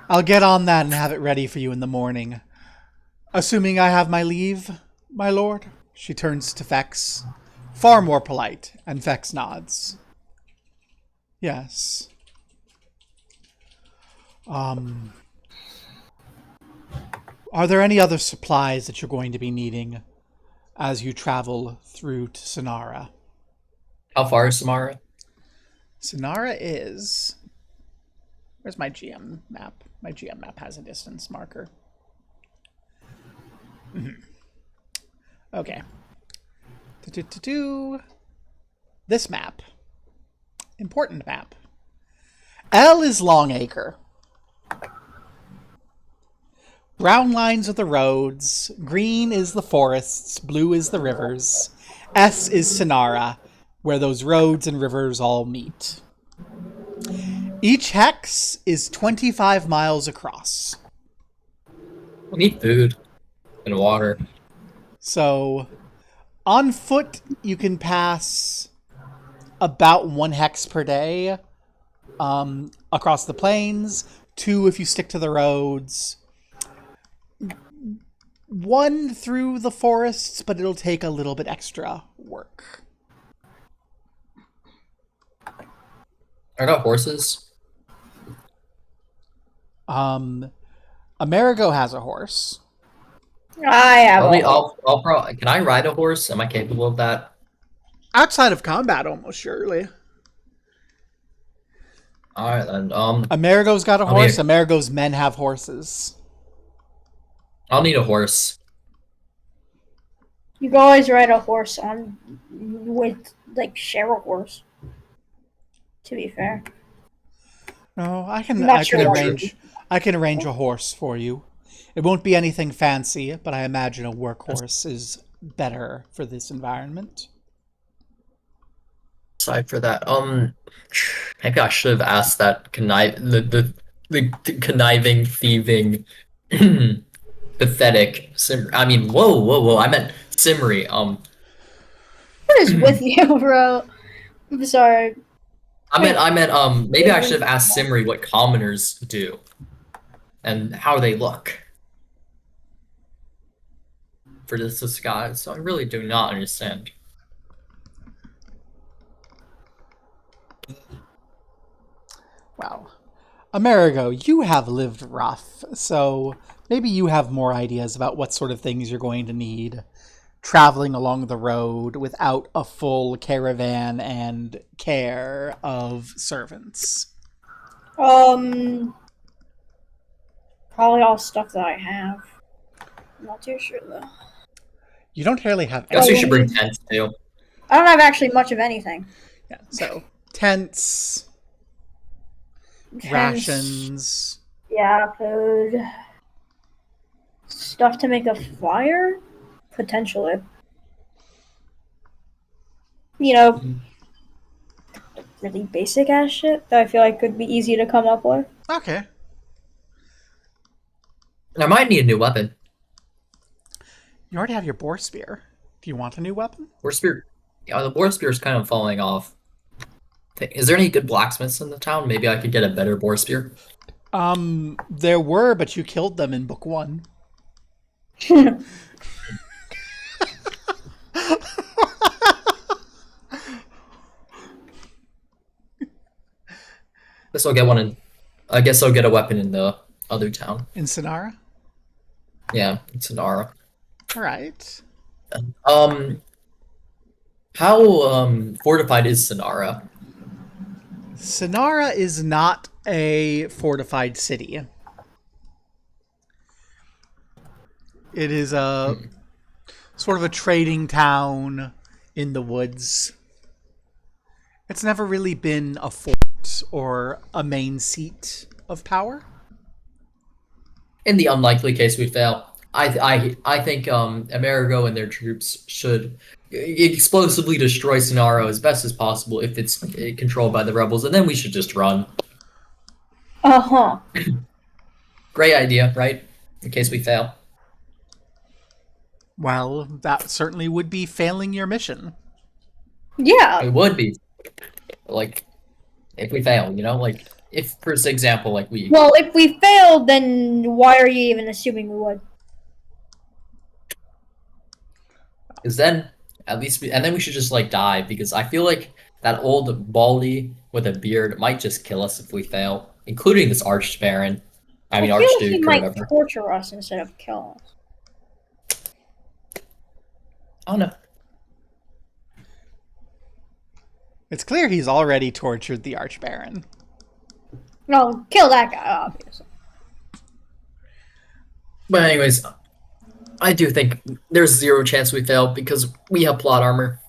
I'll get on that and have it ready for you in the morning. Assuming I have my leave, my lord. She turns to Fex, far more polite, and Fex nods. Yes. Are there any other supplies that you're going to be needing as you travel through to Sonara? How far is Samara? Sonara is... Where's my GM map? My GM map has a distance marker. Okay. This map. Important map. L is Longacre. Brown lines are the roads. Green is the forests. Blue is the rivers. S is Sonara, where those roads and rivers all meet. Each hex is 25 miles across. We need food and water. So, on foot, you can pass about 1 hex per day across the plains. 2 if you stick to the roads. 1 through the forests, but it'll take a little bit extra work. I got horses. Amerigo has a horse. I have. I'll probably. Can I ride a horse? Am I capable of that? Outside of combat, almost surely. All right then. Amerigo's got a I'll horse. need- Amerigo's men have horses. I'll need a horse. You can always ride a horse on with share a horse. To be fair. No, I can Not sure I can arrange a horse for you. It won't be anything fancy, but I imagine a workhorse is better for this environment. Aside for that, maybe I should have asked that the conniving, thieving pathetic I mean, whoa. I meant Simri. What is with you, bro? I'm sorry. Maybe I should have asked Simri what commoners do and how they look for this disguise. So I really do not understand. Well, Amerigo, you have lived rough, so maybe you have more ideas about what sort of things you're going to need traveling along the road without a full caravan and care of servants. Probably all stuff that I have. I'm not too sure though. You don't really have. I guess we should bring tents too. I don't have actually much of anything. Yeah, so tents, rations. Yeah, food. Stuff to make a fire? Potentially. You know, really basic ass shit that I feel like could be easy to come up with. Okay. And I might need a new weapon. You already have your boar spear. Do you want a new weapon? Boar spear. Yeah, the boar spear is kind of falling off. Is there any good blacksmiths in the town? Maybe I could get a better boar spear. There were, but you killed them in book 1. Guess I'll get one in. I guess I'll get a weapon in the other town. In Sonara? Yeah, in Sonara. All right. How fortified is Sonara? Sonara is not a fortified city. It is a sort of a trading town in the woods. It's never really been a fort or a main seat of power. In the unlikely case we fail, I think Amerigo and their troops should explosively destroy Sonara as best as possible if it's controlled by the rebels, and then we should just run. Uh-huh. Great idea, right? In case we fail. Well, that certainly would be failing your mission. Yeah. It would be. Like, if we fail, you know? Like, if, for example, like we... Well, if we failed, then why are you even assuming we would? Because then, at least and then we should just, like, die, because I feel like that old baldy with a beard might just kill us if we fail, including this Archbaron. I mean, feel like Archduke he or might whatever. torture us instead of kill us. Oh, no. It's clear he's already tortured the Archbaron. No, kill that guy, obviously. But anyways, I do think there's 0 chance we fail because we have plot armor.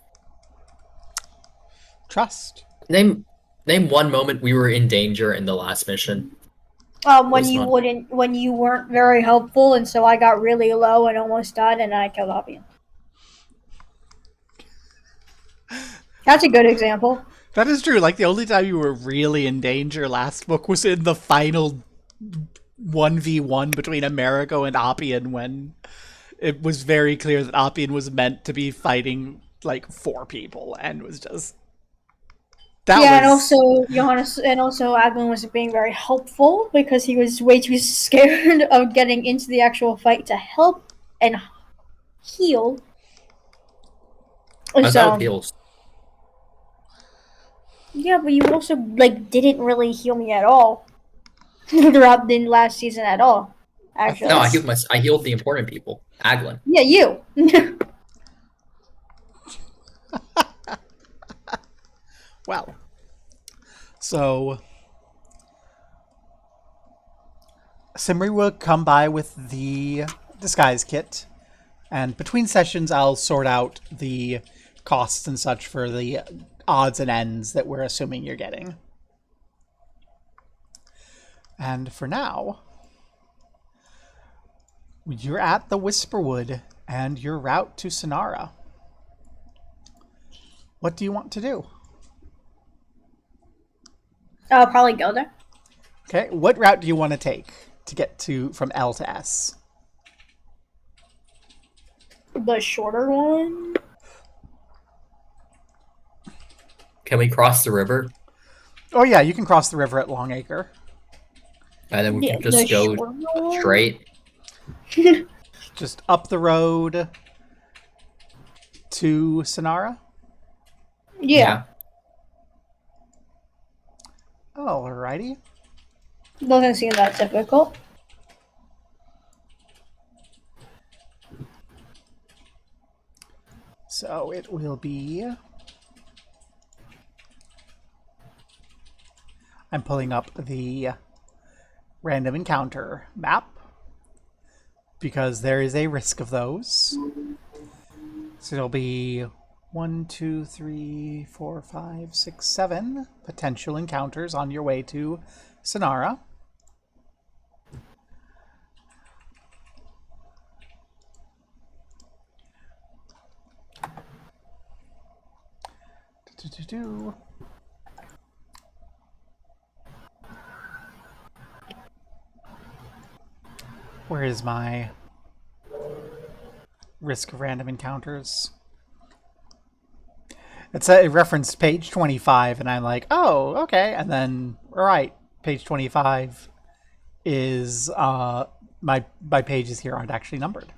Trust. Name one moment we were in danger in the last mission. When you weren't very helpful, and so I got really low and almost died, and I killed Obian. That's a good example. That is true. Like, the only time you were really in danger last book was in the final 1v1 between Amerigo and Opian, when it was very clear that Opian was meant to be fighting, like, 4 people, and was just... And also Aglan was being very helpful because he was way too scared of getting into the actual fight to help and heal. I thought heals. Yeah, but you also, like, didn't really heal me at all throughout the last season at all, actually. No, I healed the important people. Aglan. Yeah, you. Well, so Simri will come by with the disguise kit, and between sessions I'll sort out the costs and such for the odds and ends that we're assuming you're getting. And for now, you're at the Whisperwood and your route to Sonara. What do you want to do? I'll probably go there. Okay, what route do you want to take to get from L to S? The shorter one? Can we cross the river? Oh yeah, you can cross the river at Longacre. And then we can The just go shorter one? straight. Just up the road to Sonara. Yeah. Alrighty. Doesn't seem that difficult. So it will be... I'm pulling up the random encounter map because there is a risk of those. So it'll be 1, 2, 3, 4, 5, 6, 7 potential encounters on your way to Sonara. Where is my risk of random encounters? It referenced page 25, and I'm like, oh, okay. And then, all right, page 25 is my pages here aren't actually numbered.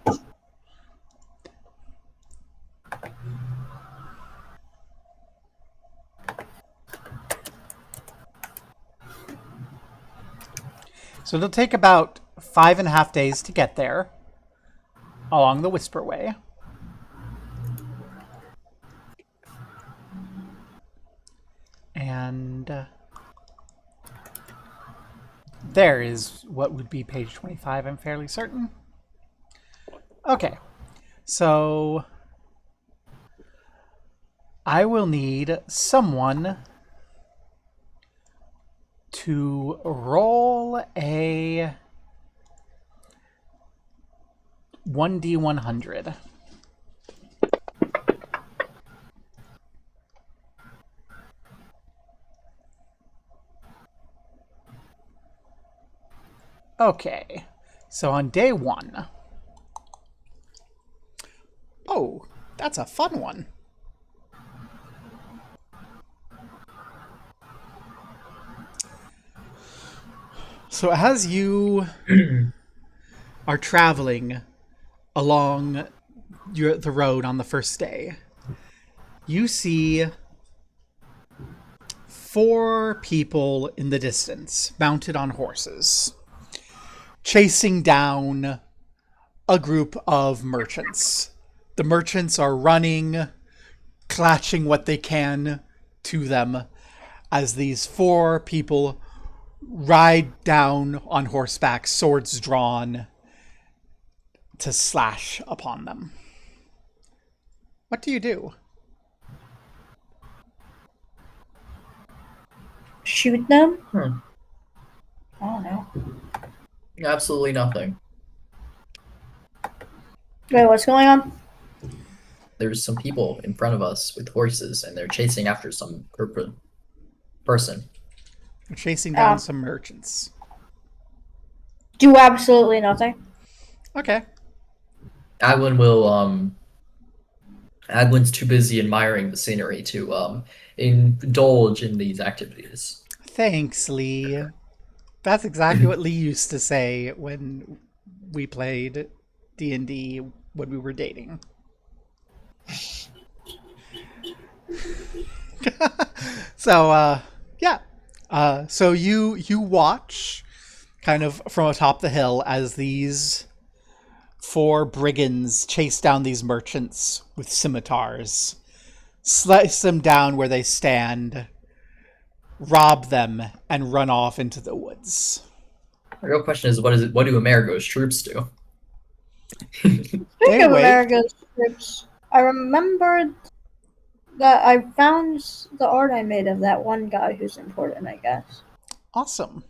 So it'll take about 5.5 days to get there along the Whisperway. And there is what would be page 25, I'm fairly certain. Okay, so I will need someone to roll a 1d100. Okay, so on day 1. Oh, that's a fun one. So as you are traveling along the road on the first day, you see 4 people in the distance, mounted on horses, chasing down a group of merchants. The merchants are running, clutching what they can to them as these 4 people ride down on horseback, swords drawn, to slash upon them. What do you do? Shoot them? Hmm. I don't know. Absolutely nothing. Wait, what's going on? There's some people in front of us with horses, and they're chasing after some person. You're chasing down some merchants. Do absolutely nothing. Okay. Aglan's too busy admiring the scenery to indulge in these activities. Thanks, Lee. That's exactly what Lee used to say when we played D&D when we were dating. So, yeah. So you watch kind of from atop the hill as these 4 brigands chase down these merchants with scimitars, slice them down where they stand, rob them, and run off into the woods. The real question is, what do Amerigo's troops do? Speaking of America's troops, I remembered that I found the art I made of that one guy who's important, I guess. Awesome.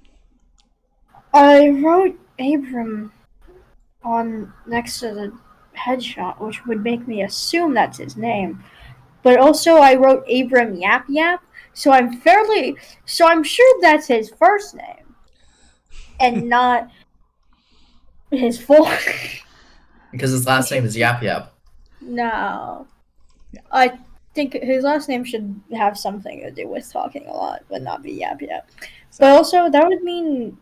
I wrote Abram on next to the headshot, which would make me assume that's his name. But also I wrote Abram Yap Yap, so I'm sure that's his first name. And not his full Because his last name is Yap Yap. No. Yeah. I think his last name should have something to do with talking a lot, but not be Yap Yap. So, But also, that would mean,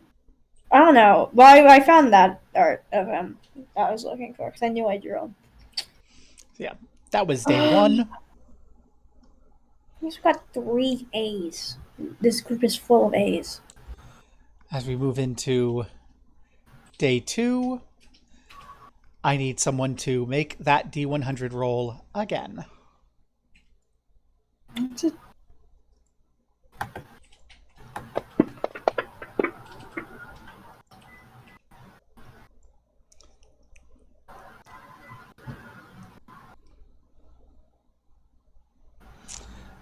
I don't know. Well, I found that art of him I was looking for, because I knew I drew him. yeah, that was day 1. He's got 3 A's. This group is full of A's. As we move into day 2, I need someone to make that D100 roll again.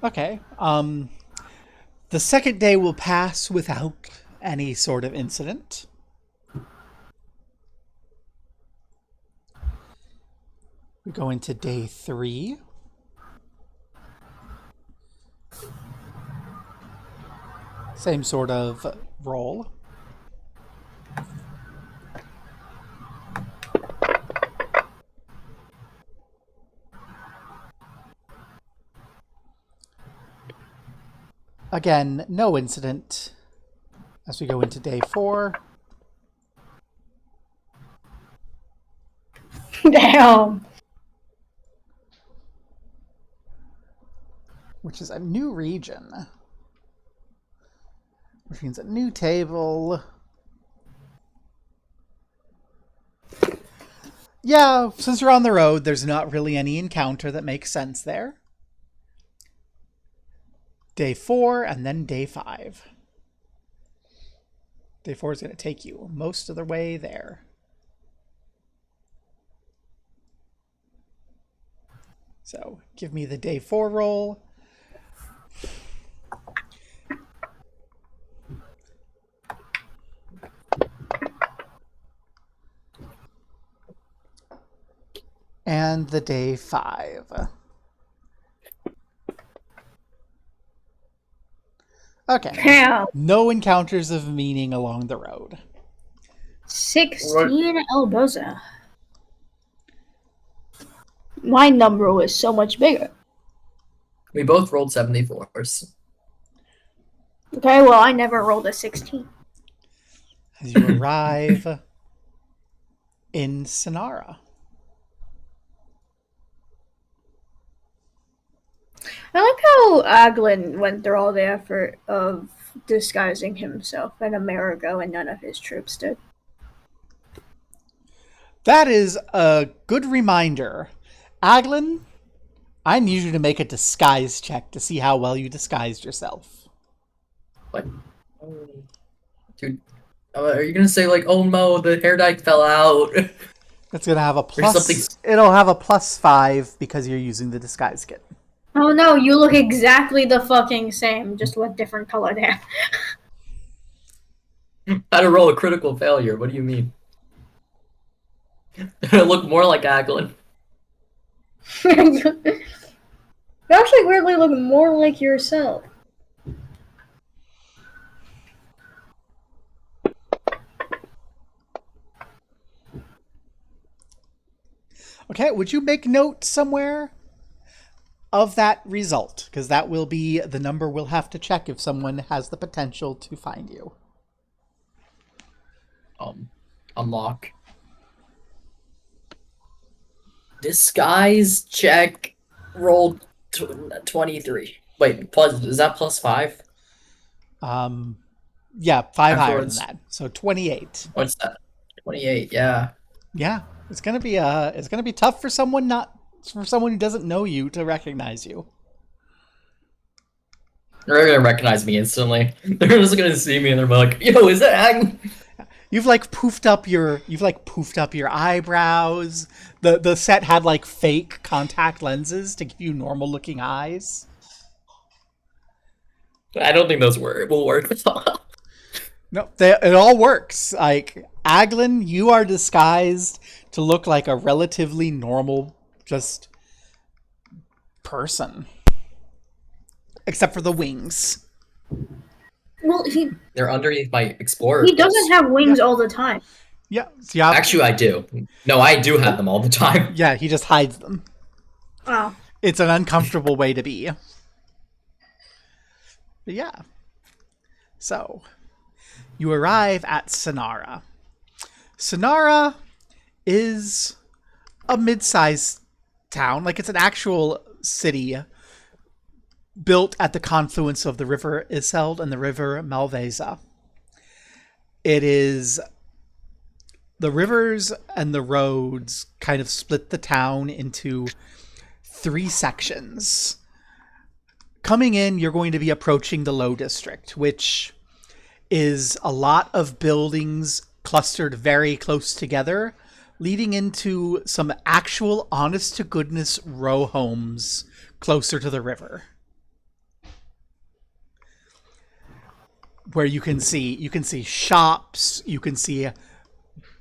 Okay. The second day will pass without any sort of incident. We go into day 3. Same sort of roll. Again, no incident. As we go into day 4. Damn. Which is a new region. Which means a new table. Yeah, since you're on the road, there's not really any encounter that makes sense there. Day 4 and then day 5. Day 4 is going to take you most of the way there. So give me the day 4 roll. And the day 5. Okay. Damn. No encounters of meaning along the road. 16 Elboza. My number was so much bigger. We both rolled 74s. Okay, well, I never rolled a 16. As you arrive in Sonara. I like how Aglan went through all the effort of disguising himself in Amerigo and none of his troops did. That is a good reminder. Aglan, I need you to make a disguise check to see how well you disguised yourself. What? Dude, are you gonna say like, oh no, the hair dye fell out? It's gonna have a There's plus. something- It'll have a +5 because you're using the disguise kit. Oh no, you look exactly the fucking same, just with different colored hair. How to roll a critical failure? What do you mean? I look more like Aglan. You actually weirdly look more like yourself. Okay, would you make note somewhere of that result? Because that will be the number we'll have to check if someone has the potential to find you. Unlock. Disguise check. Roll 23. Wait, plus is that +5? Yeah, 5 Afterwards. higher than that. So 28. What's that? 28. Yeah. Yeah, it's gonna be tough for someone who doesn't know you to recognize you. They're gonna recognize me instantly. They're just gonna see me and they're like, "Yo, is that Aglan?" You've poofed up your eyebrows. The set had like fake contact lenses to give you normal looking eyes. I don't think those will work. No, it all works. Like Aglan, you are disguised to look like a relatively normal, just person, except for the wings. Well, They're underneath my explorer. he doesn't have wings all the time. Yeah, so you have, Actually, I do. No, I do have them all the time. yeah, he just hides them. Oh. It's an uncomfortable way to be. But yeah. So, you arrive at Sonara. Sonara is a mid-sized town. Like, it's an actual city built at the confluence of the river Iseld and the river Malvesa. It is... The rivers and the roads kind of split the town into 3 sections. Coming in, you're going to be approaching the Low District, which is a lot of buildings clustered very close together, leading into some actual honest-to-goodness row homes closer to the river. Where you can see shops, you can see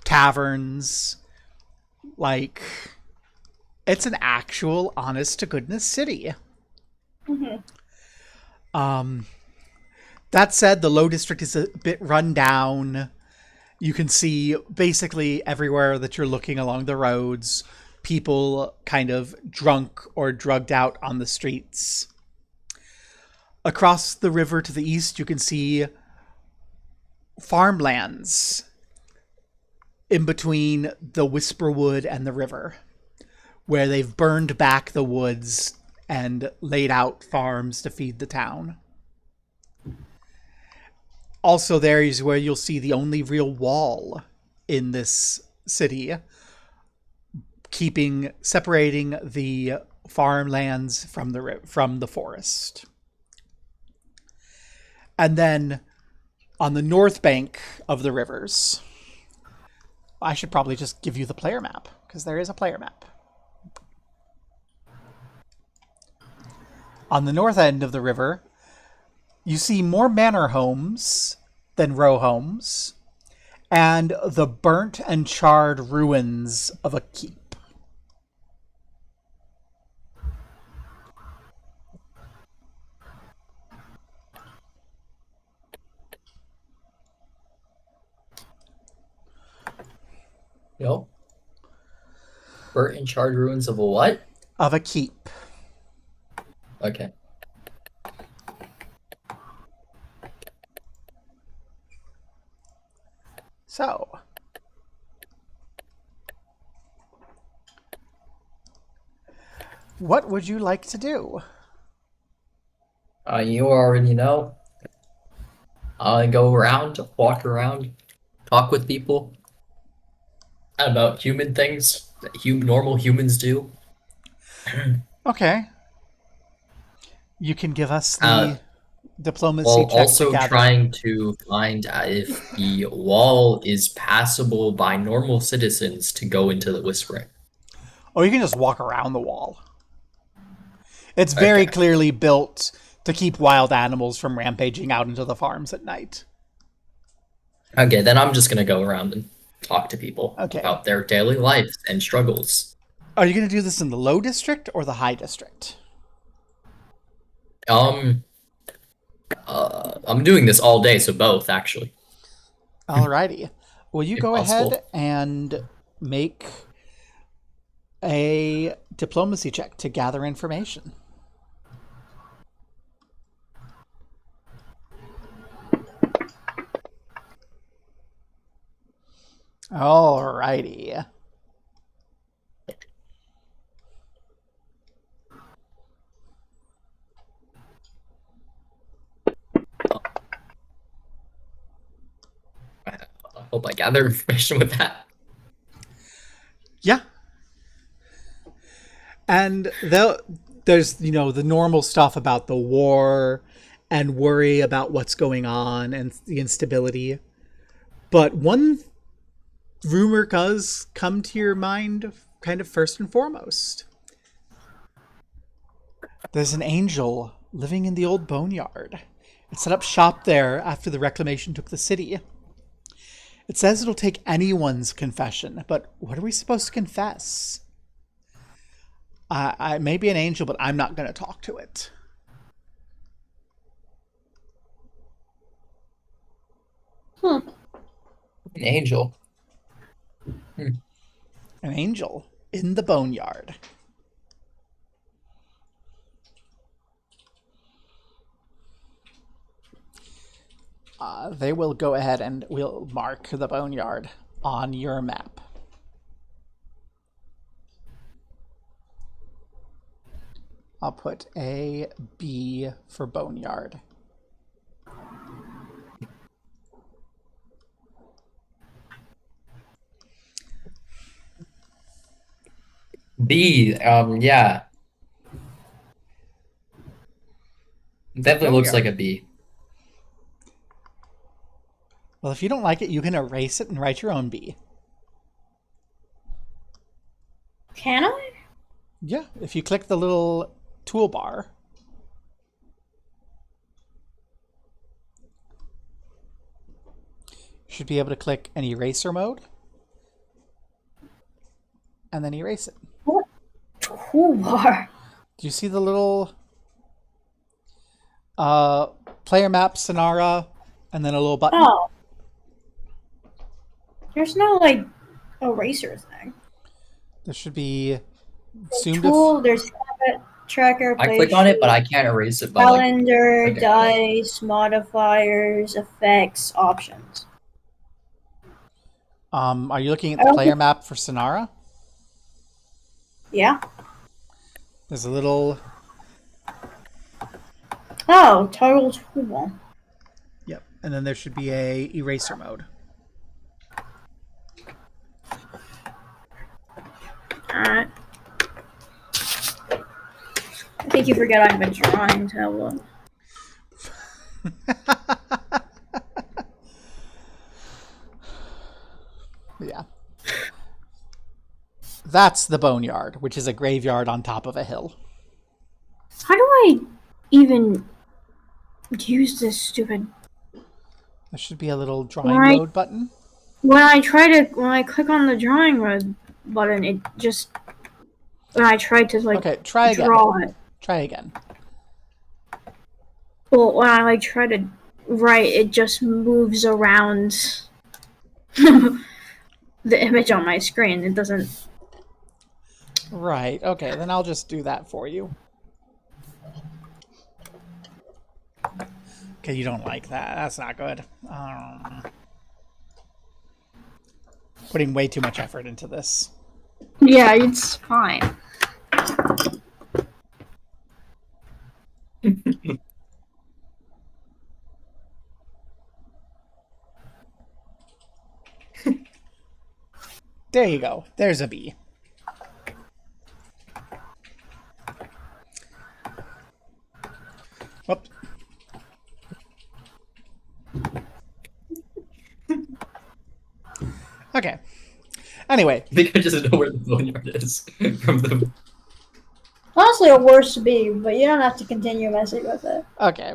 taverns. Like, it's an actual honest-to-goodness city. Mm-hmm. That said, the Low District is a bit run down. You can see basically everywhere that you're looking along the roads, people kind of drunk or drugged out on the streets. Across the river to the east, you can see farmlands in between the Whisperwood and the river, where they've burned back the woods and laid out farms to feed the town. Also, there is where you'll see the only real wall in this city, separating the farmlands from the forest. And then on the north bank of the rivers, I should probably just give you the player map, because there is a player map. On the north end of the river, you see more manor homes than row homes, and the burnt and charred ruins of a keep. Yep. Burnt and charred ruins of a what? Of a keep. Okay. So, what would you like to do? You already know. Go around, walk around, talk with people about human things that normal humans do. Okay. You can give us the diplomacy While check also to gather. trying to find if the wall is passable by normal citizens to go into the Whispering. Or you can just walk around the wall. It's very clearly built to keep wild animals from rampaging out into the farms at night. Okay, then I'm just gonna go around and talk to people about their daily lives and struggles. Are you going to do this in the Low District or the High District? I'm doing this all day, so both, actually. Alrighty. Well, you go possible. ahead and make a diplomacy check to gather information. Alrighty. I hope I gather information with that. Yeah. And there's, the normal stuff about the war and worry about what's going on and the instability. But one rumor does come to your mind kind of first and foremost. There's an angel living in the old boneyard. It set up shop there after the reclamation took the city. It says it'll take anyone's confession, but what are we supposed to confess? I may be an angel, but I'm not going to talk to it. An angel. An angel in the boneyard. they will go ahead and we'll mark the boneyard on your map. I'll put A, B for boneyard. B, yeah. Definitely looks like a B. Well, if you don't like it, you can erase it and write your own B. Can I? Yeah, if you click the little toolbar. You should be able to click an eraser mode. And then erase it. What toolbar? Do you see the little player map, Sonara, and then a little button? Oh. There's no, like, eraser thing. There should be There's tool, there's habit tracker, I click on it, but I can't erase it by calendar, dice, modifiers, effects, options. Are you looking at the player map for Sonara? Yeah. There's a little... Oh, toggle tool. Yep, and then there should be a eraser mode. Alright. I think you forget I have a drawing tablet. Yeah. That's the boneyard, which is a graveyard on top of a hill. How do I even use this stupid... There should be a little drawing mode button. When I click on the drawing mode button, it just... When I tried to, like, okay, try again. Draw it. Try again. Well, when I, like, try to write, it just moves around the image on my screen. It doesn't... Right, okay, then I'll just do that for you. Okay, you don't like that. That's not good. Putting way too much effort into this. Yeah, it's fine. There you go. There's a B. Whoops. Okay. Anyway. I think I just know where the boneyard is from the... Honestly, a worse B, but you don't have to continue messing with it. Okay.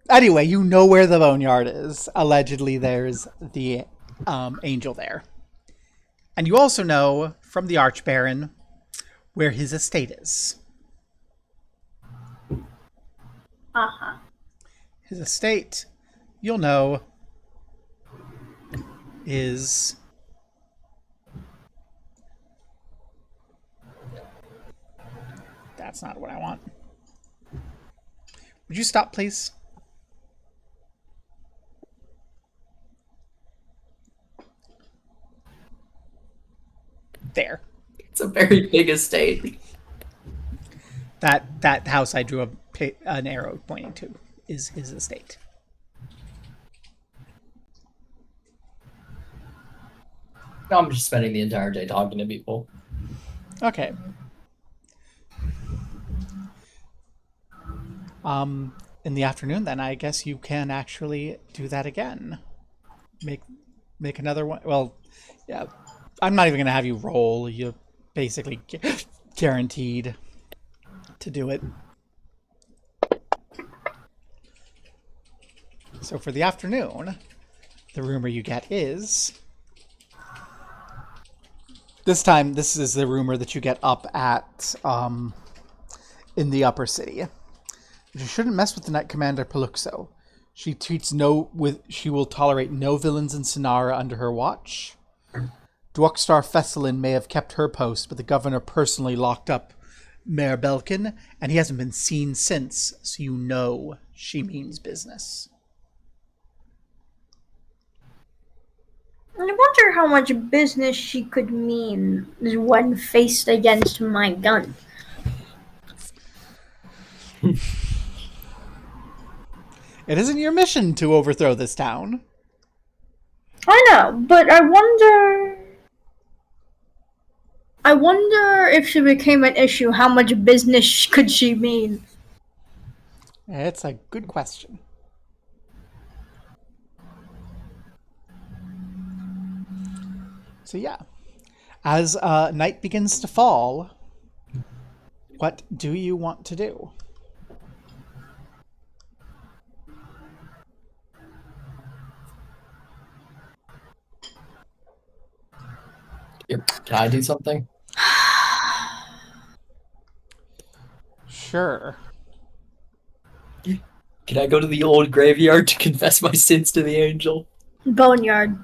Anyway, you know where the boneyard is. Allegedly, there's the angel there. And you also know from the Archbaron where his estate is. Uh-huh. His estate, you'll know, is... That's not what I want. Would you stop, please? There. It's a very big estate. That house I drew an arrow pointing to is his estate. I'm just spending the entire day talking to people. Okay. In the afternoon, then I guess you can actually do that again. Make another one. Well, yeah. I'm not even gonna have you roll. You're basically guaranteed to do it. So for the afternoon, the rumor you get is... This time, this is the rumor that you get up at, in the upper city. You shouldn't mess with the Knight Commander Paluxo. She will tolerate no villains in Sonara under her watch. Dwokstar Fesselin may have kept her post, but the governor personally locked up Mayor Belkin, and he hasn't been seen since, so you know she means business. wonder how much business she could mean when faced against my gun. It isn't your mission to overthrow this town. I know, but I wonder if she became an issue, how much business could she mean? It's a good question. So yeah, as night begins to fall, what do you want to do? Can I do something? Sure. Can I go to the old graveyard to confess my sins to the angel? Boneyard.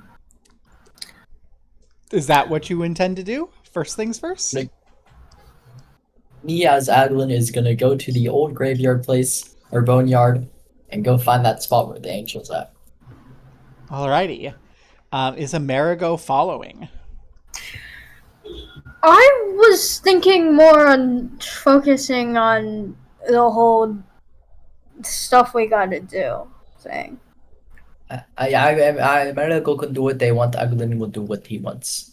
Is that what you intend to do? First things first? Me as Aglan is gonna go to the old graveyard place, or boneyard, and go find that spot where the angel's at. Alrighty. Is Amerigo following? I was thinking more on focusing on the whole stuff we gotta do thing. Amerigo can do what they want, Aglan will do what he wants.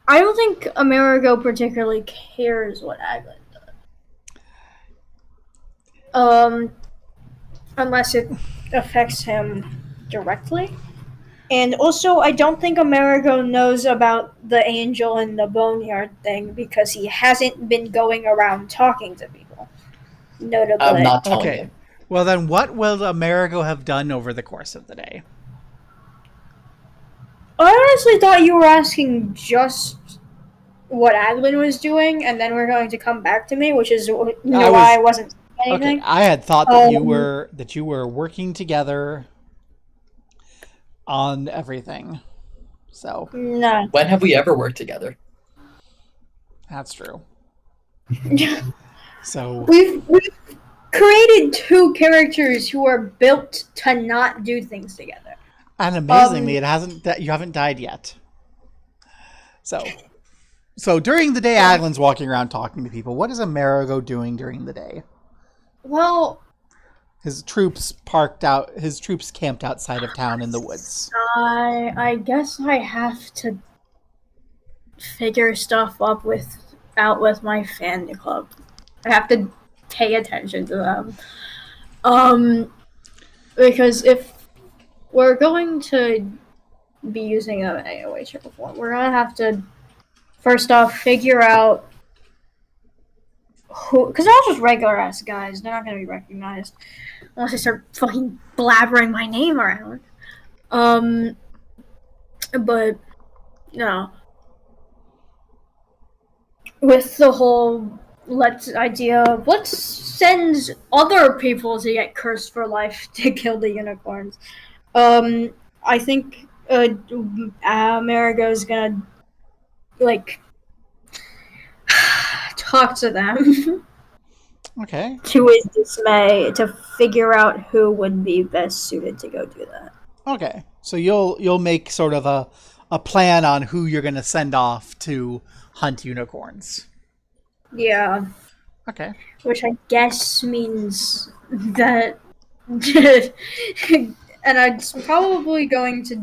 I don't think Amerigo particularly cares what Aglan does. Unless it affects him directly. And also, I don't think Amerigo knows about the angel and the boneyard thing because he hasn't been going around talking to people. Notably. I'm not telling Okay. him. Well, then what will Amerigo have done over the course of the day? I honestly thought you were asking just what Aglan was doing, and then we're going to come back to me, which is why I wasn't saying anything. Okay, I had thought that you were working together on everything. So No. When have we ever worked together? that's true. So We've created two characters who are built to not do things together. and amazingly, you haven't died yet. So during the day, Aglan's walking around talking to people. What is Amerigo doing during the day? Well, His troops camped outside of town in the woods. I guess I have to figure stuff out with my fan club. I have to pay attention to them. Because if we're going to be using them in any way, shape, or form, we're gonna have to first off figure out who, because they're all just regular ass guys. They're not gonna be recognized unless I start fucking blabbering my name around. But no. With the whole idea of let's send other people to get cursed for life to kill the unicorns. I think Amerigo's gonna talk to them. Okay. To his dismay, to figure out who would be best suited to go do that. Okay. So you'll make sort of a plan on who you're going to send off to hunt unicorns. Yeah. Okay. Which I guess means that and I'm probably going to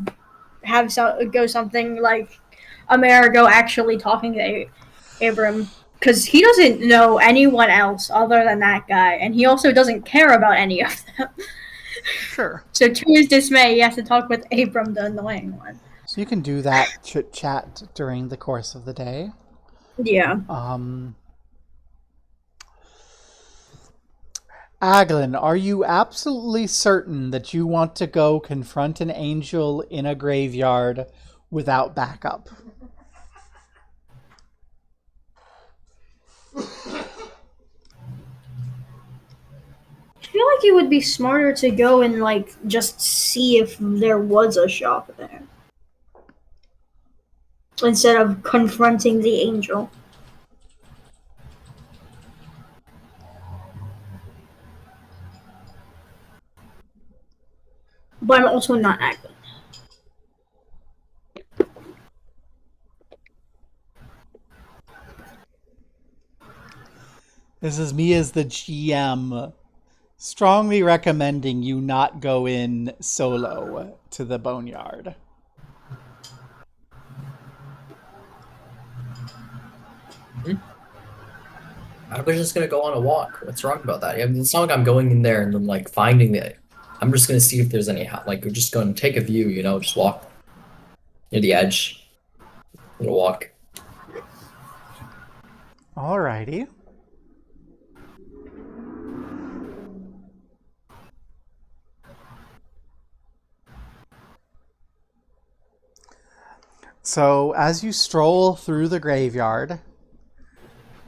have go something like Amerigo actually talking to Abram, because he doesn't know anyone else other than that guy, and he also doesn't care about any of them. Sure. So to his dismay, he has to talk with Abram, the annoying one. So you can do that chit chat during the course of the day. Yeah. Aglan, are you absolutely certain that you want to go confront an angel in a graveyard without backup? I feel like it would be smarter to go and just see if there was a shop there instead of confronting the angel. But I'm also not Aglan. This is me as the GM strongly recommending you not go in solo to the boneyard. I was just gonna go on a walk. What's wrong about that? It's not like I'm going in there and then like finding it. I'm just gonna see if there's any like we're just gonna take a view, you know, just walk near the edge. Little walk. Alrighty. So as you stroll through the graveyard,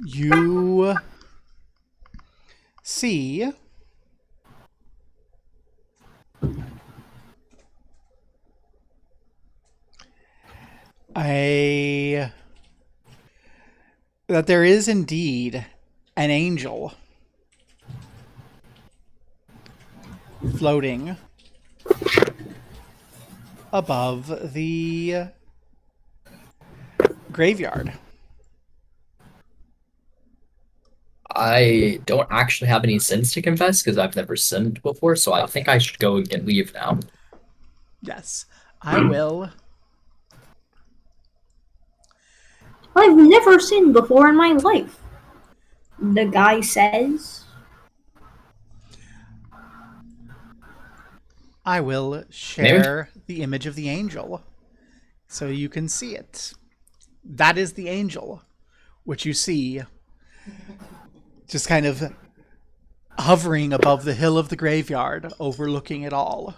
you see that there is indeed an angel floating above the graveyard. I don't actually have any sins to confess because I've never sinned before, so I think I should go and leave now. Yes, I will. I've never sinned before in my life, the guy says. I will share the image of the angel so you can see it. That is the angel, which you see just kind of hovering above the hill of the graveyard, overlooking it all.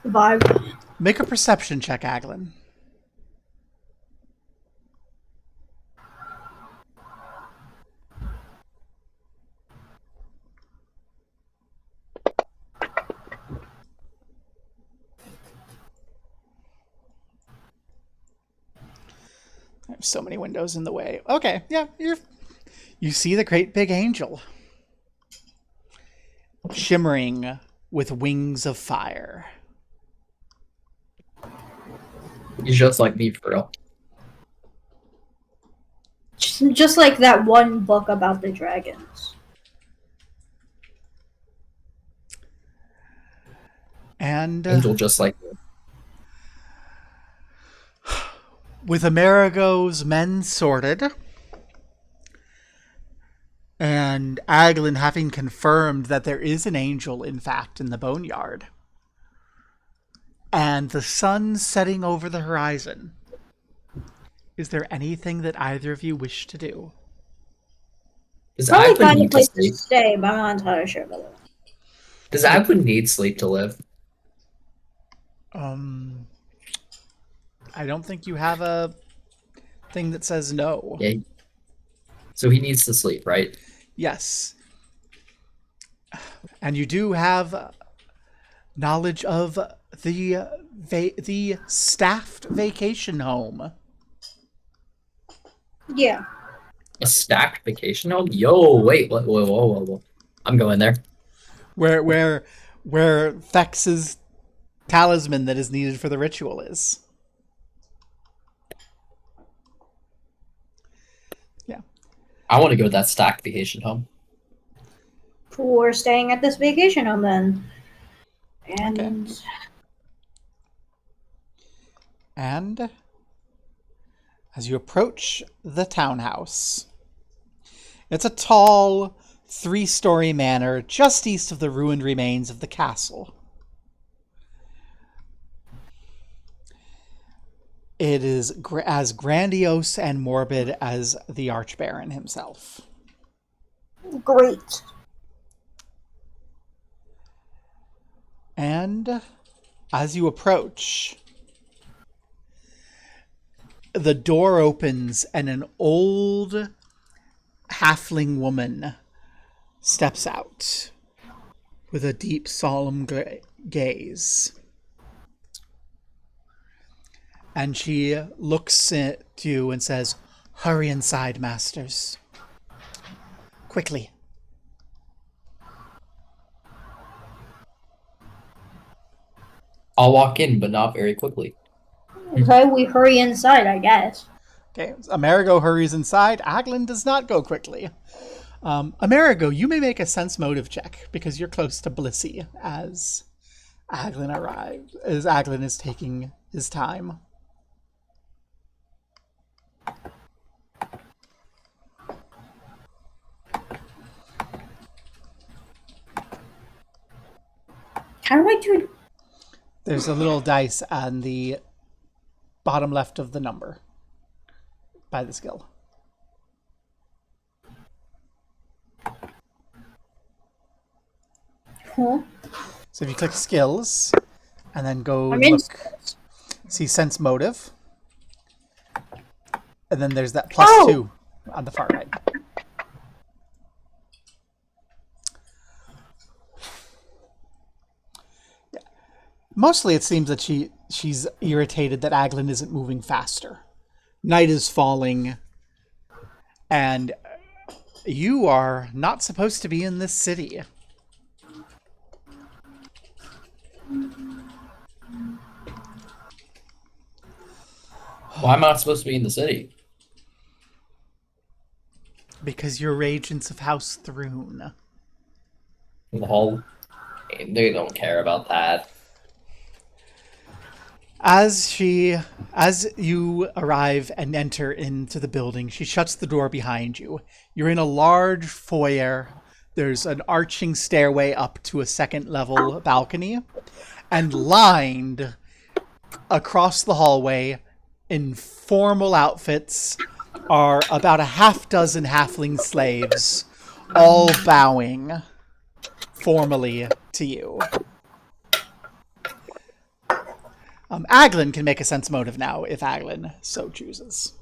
Vibe. Make a perception check, Aglan. There's so many windows in the way. Okay, yeah, you see the great big angel shimmering with wings of fire. He's just like me for real. Just like that one book about the dragons. And Angel just like me. With Amerigo's men sorted, and Aglan having confirmed that there is an angel, in fact, in the boneyard, and the sun setting over the horizon, is there anything that either of you wish to do? Does Probably Aglan find a need to place to sleep? stay, but I'm not entirely sure about it. Does Aglan need sleep to live? I don't think you have a thing that says no. Yeah. So he needs to sleep, right? Yes. And you do have knowledge of the staffed vacation home. Yeah. A stacked vacation home? Yo, wait, whoa. I'm going there. Where Thex's talisman that is needed for the ritual is. Yeah. I want to go to that stacked vacation home. We're staying at this vacation home then. And Okay. And as you approach the townhouse, it's a tall, 3-story manor just east of the ruined remains of the castle. It is as grandiose and morbid as the Archbaron himself. great. And as you approach, the door opens and an old halfling woman steps out with a deep, solemn gaze. And she looks at you and says, "Hurry inside, masters. Quickly." I'll walk in, but not very quickly. So we hurry inside, I guess. Okay, Amerigo hurries inside. Aglan does not go quickly. Amerigo, you may make a sense motive check because you're close to Blissey as Aglan arrived, as Aglan is taking his time. How do I do? There's a little dice on the bottom left of the number by the skill. Huh? So if you click skills and then go I'm in look, skills. see sense motive, and then there's that plus Oh! 2 on the far right. Yeah. Mostly it seems that she's irritated that Aglan isn't moving faster. Night is falling, and you are not supposed to be in this city. Why am I not supposed to be in the city? Because you're agents of House Thrune. Lol. They don't care about that. As you arrive and enter into the building, she shuts the door behind you. You're in a large foyer. There's an arching stairway up to a second level balcony, and lined across the hallway in formal outfits are about a half dozen halfling slaves, all bowing formally to you. Aglan can make a sense motive now if Aglan so chooses.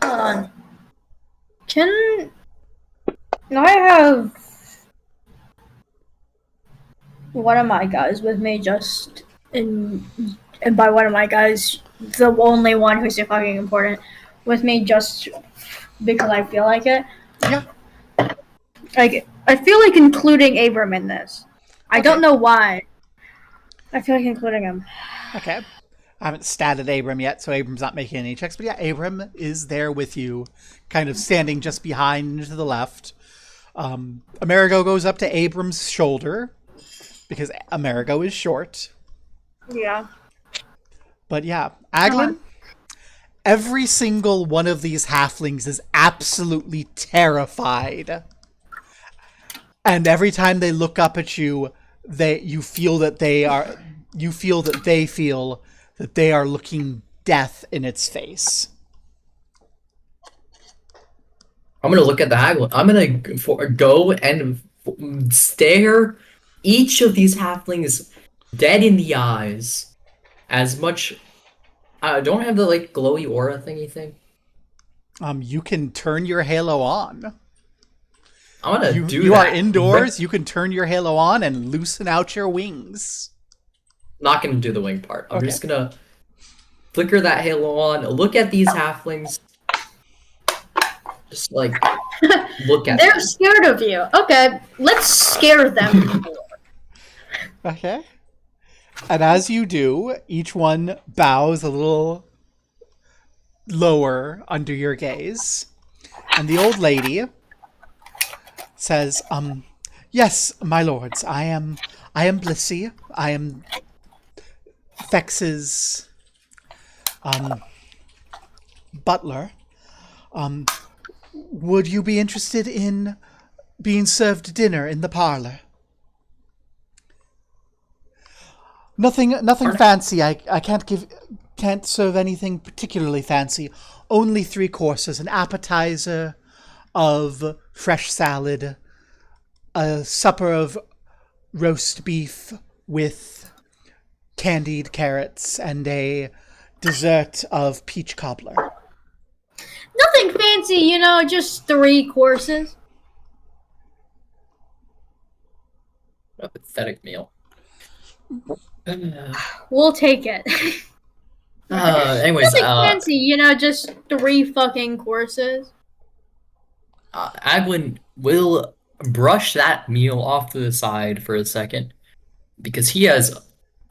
Hold on. Can I have one of my guys with me just and by one of my guys, the only one who's fucking important, with me just because I feel like it? Yeah. Like, I feel like including Abram in this. I don't know why. I feel like including him. Okay. I haven't statted Abram yet, so Abram's not making any checks. But yeah, Abram is there with you, kind of standing just behind to the left. Amerigo goes up to Abram's shoulder, because Amerigo is short. Yeah. But yeah, Aglan, every single one of these halflings is absolutely terrified. And every time they look up at you, you feel that they feel that they are looking death in its face. I'm gonna look at the Hagler. I'm gonna go and stare each of these halflings dead in the eyes. As much. I don't have the like glowy aura thingy thing. You can turn your halo on. I'm gonna do that. You are indoors. You can turn your halo on and loosen out your wings. Not gonna do the wing part. I'm just gonna flicker that halo on. Look at these halflings. Just like look at They're them. scared of you. Okay, let's scare them. Okay. And as you do, each one bows a little lower under your gaze. And the old lady says, yes, my lords, I am Blissey. I am Fex's butler. Would you be interested in being served dinner in the parlor? Nothing fancy. I can't serve anything particularly fancy. Only 3 courses: an appetizer of fresh salad, a supper of roast beef with candied carrots, and a dessert of peach cobbler. Nothing fancy, just 3 courses. A pathetic meal. We'll take it. Anyways, Nothing fancy, just 3 fucking courses. Aglan will brush that meal off to the side for a second because he has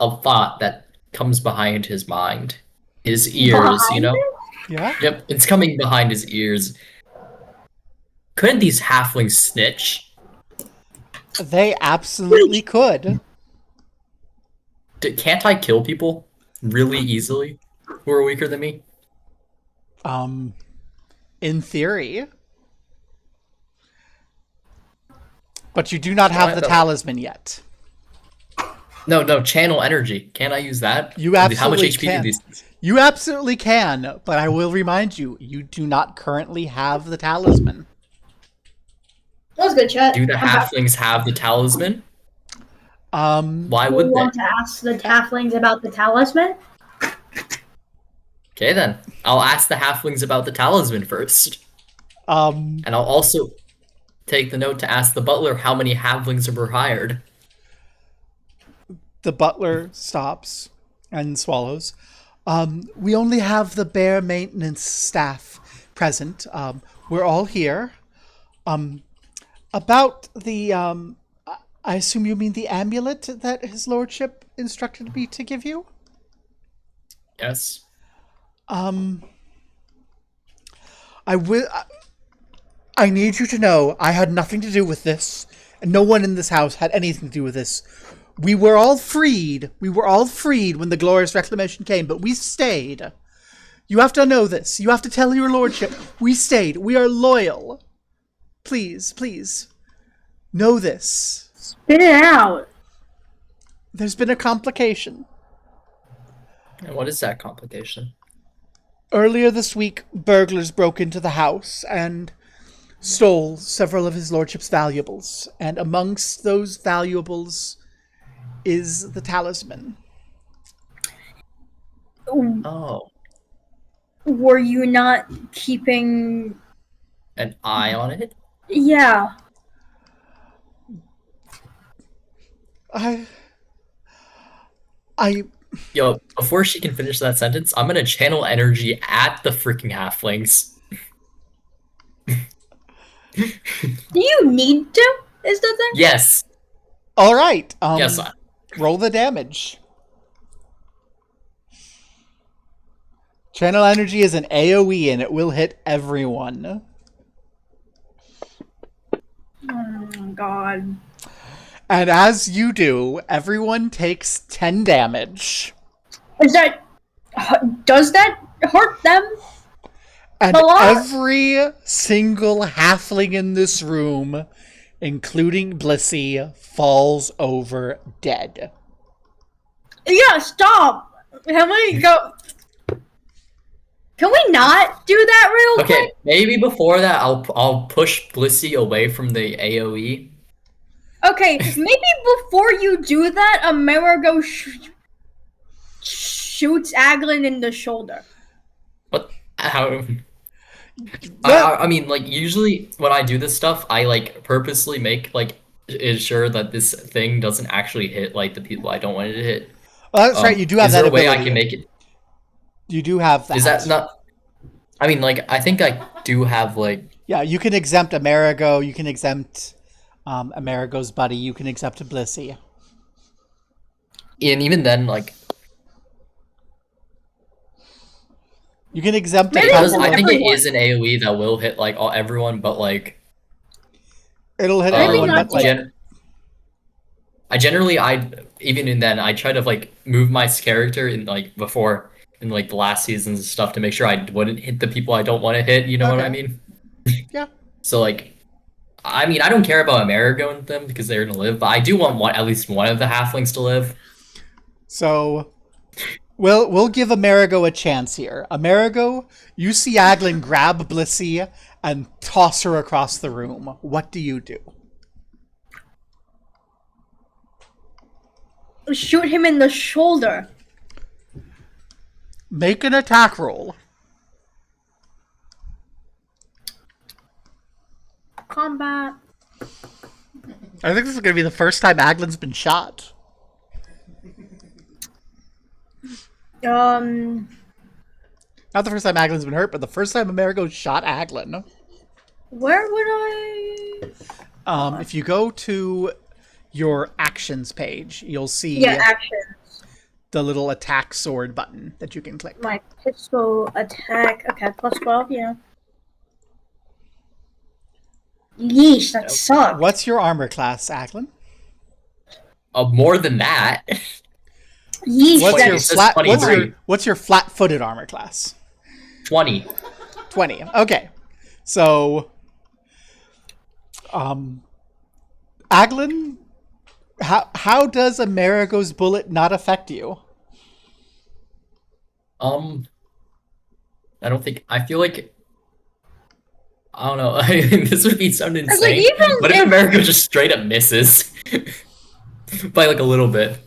a thought that comes behind his mind, his ears, Behind it? Yeah? Yep, it's coming behind his ears. Couldn't these halflings snitch? They absolutely could. Can't I kill people really easily who are weaker than me? In theory. But you do not have the talisman yet. No, channel energy. Can't I use that? You absolutely How much HP can. do these? You absolutely can, but I will remind you, you do not currently have the talisman. That was good, chat. Do the halflings have the talisman? Why Do would you they? want to ask the halflings about the talisman? Okay then, I'll ask the halflings about the talisman first, and I'll also take the note to ask the butler how many halflings were hired. The butler stops and swallows. We only have the bare maintenance staff present. We're all here. About the, I assume you mean the amulet that his lordship instructed me to give you? Yes. I need you to know I had nothing to do with this, and no one in this house had anything to do with this. We were all freed. We were all freed when the glorious reclamation came, but we stayed. You have to know this. You have to tell your lordship. We stayed. We are loyal. Please, please. Know this. Spit it out. There's been a complication. And what is that complication? Earlier this week, burglars broke into the house and stole several of his lordship's valuables. And amongst those valuables is the talisman. Oh. Were you not keeping An eye on it? Yeah. Yo, before she can finish that sentence, I'm gonna channel energy at the freaking halflings. Do you need to? Is the thing? Yes. All right. Yes. Roll the damage. Channel energy is an AoE and it will hit everyone. Oh god. And as you do, everyone takes 10 damage. Does that hurt them? And a lot? every single halfling in this room, including Blissey, falls over dead. Yeah, stop. Can we go? Can we not do that real quick? Okay, maybe before that, I'll push Blissey away from the AOE. Okay, maybe before you do that, Amerigo shoots Aglan in the shoulder. What? How? I mean, like, usually when I do this stuff, I, like, purposely make, like, ensure that this thing doesn't actually hit, like, the people I don't want it to hit. Well, that's right, you do have is that there a way ability. I can make it? You do have that. Is that not... I mean, like, I think I do have, like... Yeah, you can exempt Amerigo, you can exempt Amerigo's buddy, you can exempt Blissey. And even then, like... You can exempt because I think it is an AoE that will hit, like, everyone, but, like... It'll hit everyone, but, like... even in then, I try to, like, move my character in, like, before... in, like, the last seasons and stuff to make sure I wouldn't hit the people I don't want to hit, you know what I mean? Yeah. So, like... I mean, I don't care about Amerigo and them because they're gonna live, but I do want at least one of the halflings to live. So... We'll give Amerigo a chance here. Amerigo, you see Aglan grab Blissey and toss her across the room. What do you do? Shoot him in the shoulder. Make an attack roll. Combat. I think this is going to be the first time Aglan's been shot. Not the first time Aglan's been hurt, but the first time Amerigo shot Aglan. Where would I... If you go to your actions page, you'll see... Yeah, actions. The little attack sword button that you can click. My pistol attack. Okay, plus 12, yeah. Yeesh, that sucks. What's your armor class, Aglan? More than that. Yeesh, what's your flat-footed armor class? 20. 20. Okay. So, Aglan, how does Amerigo's bullet not affect you? I feel like, I don't know. This would be sound insane. Like, what if Amerigo just straight up misses by like a little bit?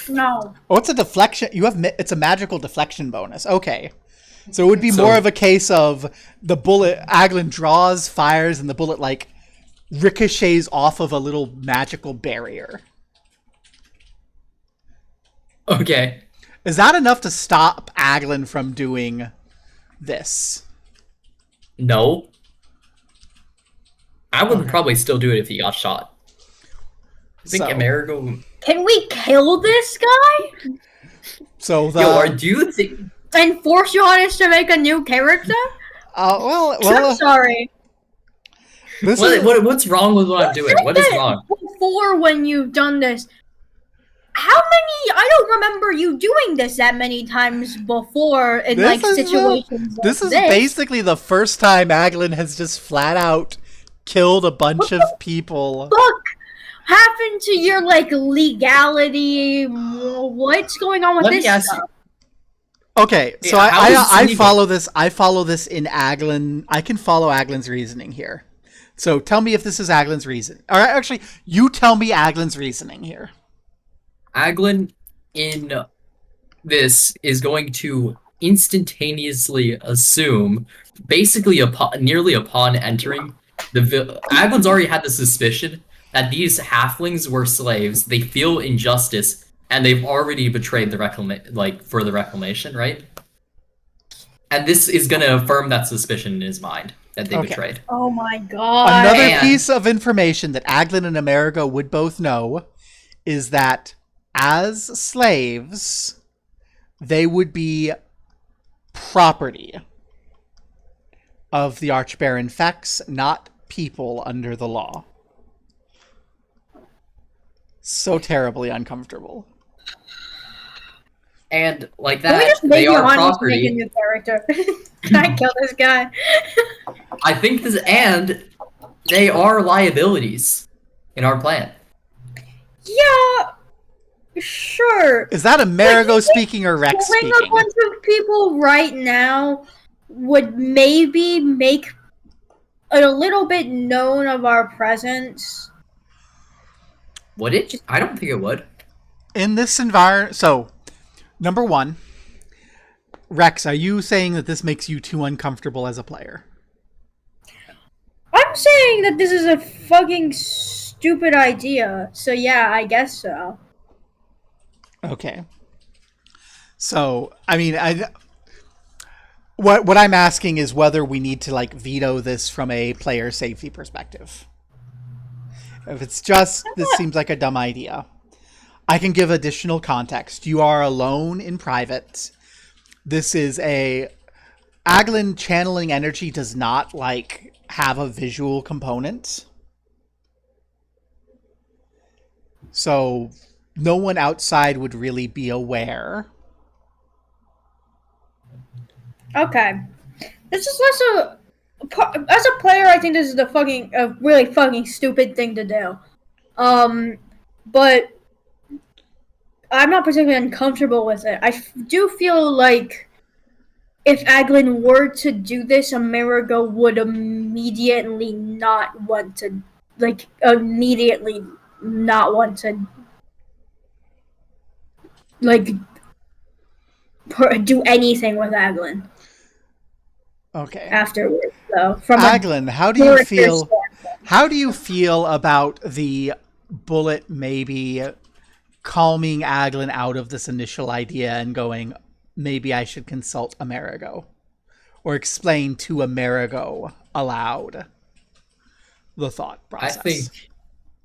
No. Oh, it's a deflection. It's a magical deflection bonus. Okay. So it would be more of a case of the bullet, Aglan draws, fires, and the bullet, like, ricochets off of a little magical barrier. Okay. Is that enough to stop Aglan from doing this? No. I would probably still do it if he got shot. I think Amerigo... Can we kill this guy? So do you think... And force you on us to make a new character? I'm sorry. What's wrong with what I'm doing? What is wrong? Before, when you've done this, how many? I don't remember you doing this that many times before in situations. This is basically the first time Aglan has just flat out killed a bunch of people. Look, happened to your legality? What's going on with this stuff? Okay, so I follow this. I follow this in Aglan. I can follow Aglan's reasoning here. So tell me if this is Aglan's reason. Or actually, you tell me Aglan's reasoning here. Aglan in this is going to instantaneously assume, basically nearly upon entering Aglan's already had the suspicion that these halflings were slaves. They feel injustice. And they've already betrayed the reclamation, right? And this is going to affirm that suspicion in his mind that they betrayed. Oh my god! Another piece of information that Aglan and Amerigo would both know is that as slaves, they would be property of the Archbaron Fex, not people under the law. So terribly uncomfortable. And like that, they are property. Make a new character. Can I kill this guy? I think this, and they are liabilities in our plan. Yeah, sure. Is that Amerigo speaking or Rex speaking? A bunch of people right now would maybe make a little bit known of our presence. Would it? I don't think it would. In this environment, so, number one, Rex, are you saying that this makes you too uncomfortable as a player? I'm saying that this is a fucking stupid idea. So yeah, I guess so. Okay. So, I mean, what I'm asking is whether we need to veto this from a player safety perspective. If it's just, this seems like a dumb idea. I can give additional context. You are alone in private. This is Aglan channeling energy does not, have a visual component. So, no one outside would really be aware. Okay. This is less as a player, I think this is a really fucking stupid thing to do. But I'm not particularly uncomfortable with it. I do feel like if Aglan were to do this, Amerigo would immediately not want to do anything with Aglan. Okay. Afterwards, though. Aglan, how do you feel? How do you feel about the bullet maybe calming Aglan out of this initial idea and going, maybe I should consult Amerigo, or explain to Amerigo aloud the thought process? I think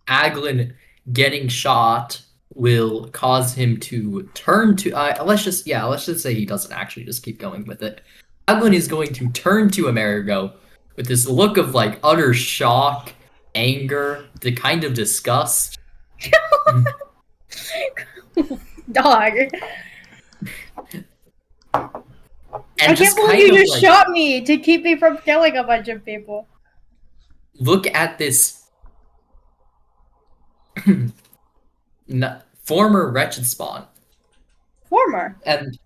Aglan getting shot will cause him to turn to. Let's just say he doesn't actually just keep going with it. Aglan is going to turn to Amerigo with this look of like utter shock, anger, the kind of disgust. Dog. And I can't believe you just shot me to keep me from killing a bunch of people. Look at this former wretched spawn. Former. And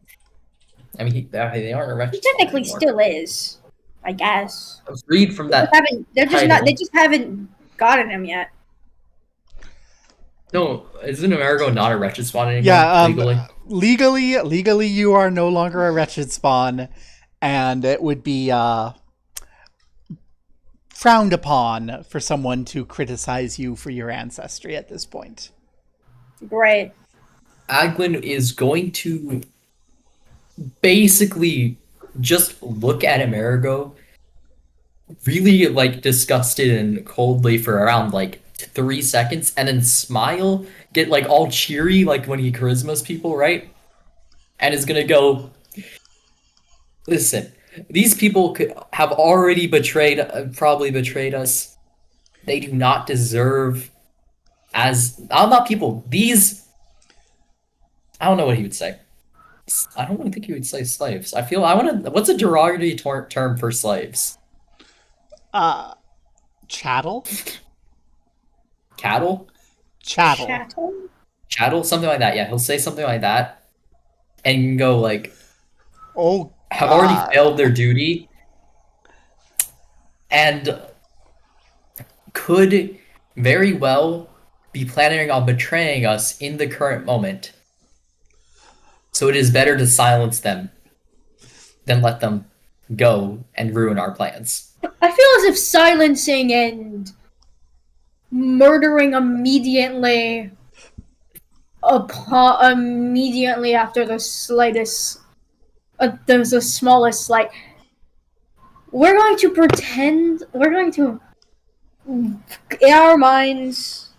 I mean, they aren't a wretched. He technically still is, I guess. Let's read from that. They just haven't gotten him yet. No, isn't Amerigo not a wretched spawn anymore? Yeah, legally, you are no longer a wretched spawn, and it would be frowned upon for someone to criticize you for your ancestry at this point. Great. Aglan is going to basically just look at Amerigo, really like disgusted and coldly for around like 3 seconds, and then smile, get like all cheery like when he charismas people, right? And is gonna go, listen, these people have already probably betrayed us. They do not deserve not people, these, I don't know what he would say. I don't think he would say slaves. What's a derogatory term for slaves? Chattel? Cattle? Chattel? Something like that, yeah. He'll say something like that. And you can go like, oh, have already failed their duty. And could very well be planning on betraying us in the current moment. So it is better to silence them than let them go and ruin our plans. I feel as if silencing and murdering immediately after the slightest, there's the smallest slight. We're going to in our minds,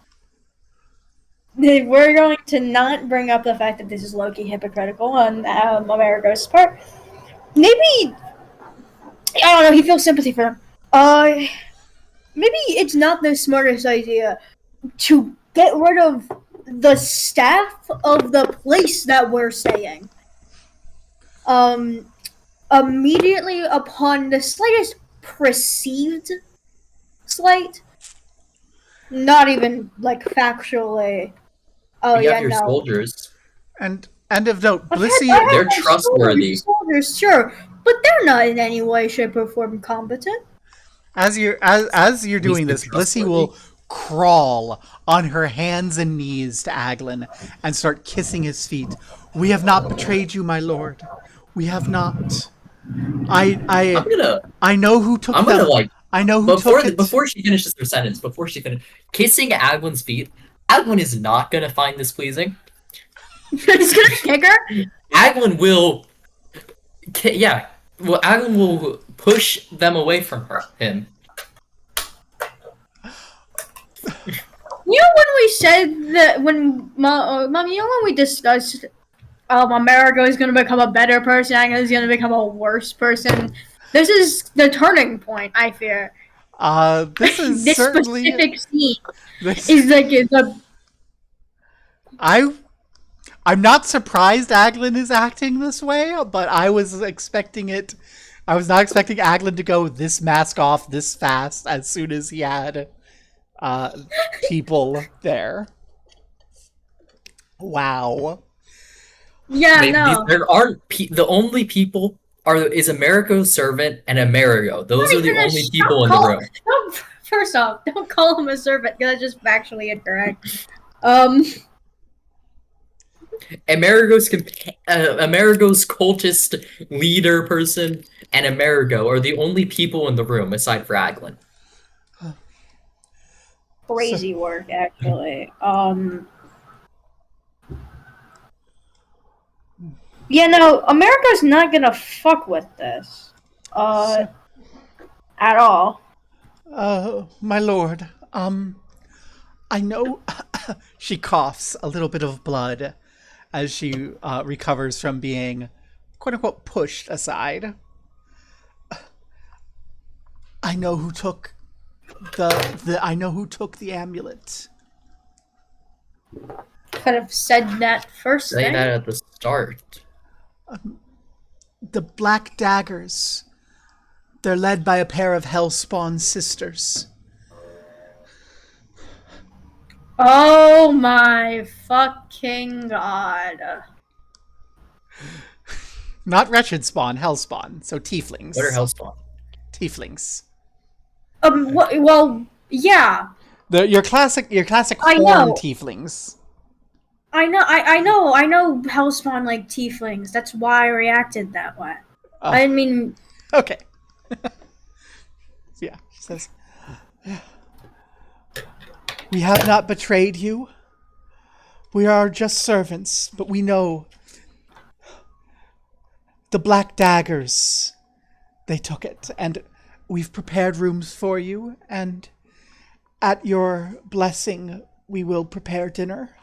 we're going to not bring up the fact that this is low-key hypocritical on Amerigo's part. Maybe, I don't know, he feels sympathy for him. Maybe it's not the smartest idea to get rid of the staff of the place that we're staying. Immediately upon the slightest perceived slight, not even like factually. Oh you yeah, have your soldiers. And of note, Blissey, they're trustworthy. Soldiers, sure, but they're not in any way, shape, or form competent. As you're doing this, Blissey will crawl on her hands and knees to Aglan and start kissing his feet. We have not betrayed you, my lord. We have not. I know who took them. I know who took it. Before she finishes her sentence, kissing Aglan's feet, Aglan is not gonna find this pleasing. He's gonna kick her? Aglan will... Yeah. Well, Aglan will push them away from him. You know when we said that when Mom, you know when we discussed Amerigo is gonna become a better person, Aglan is gonna become a worse person. This is the turning point, I fear. This is this certainly specific scene is like the. I'm not surprised Aglan is acting this way, but I was expecting it. I was not expecting Aglan to go this mask off this fast as soon as he had people there. Wow. Yeah, no. There aren't the only people is Amerigo's servant and Amerigo. Those are the only people in the room. First off, don't call him a servant because that's just factually incorrect. Amerigo's cultist leader person and Amerigo are the only people in the room aside for Aglan. Crazy work, actually. Yeah, no, America's not gonna fuck with this. At all. My lord, I know She coughs a little bit of blood as she recovers from being, quote unquote, pushed aside. I know who took I know who took the amulet. Could have said that first Say thing. that at the start. The Black Daggers. They're led by a pair of Hellspawn sisters. Oh my fucking god. Not Wretched Spawn, Hellspawn. So tieflings. What are Hellspawn? Tieflings. Well, yeah. Your classic I horn know. tieflings. I know Hellspawn like tieflings. That's why I reacted that way. Oh. I mean, Okay. Yeah, she says, we have not betrayed you. We are just servants, but we know the Black Daggers, they took it, and we've prepared rooms for you, and at your blessing, we will prepare dinner.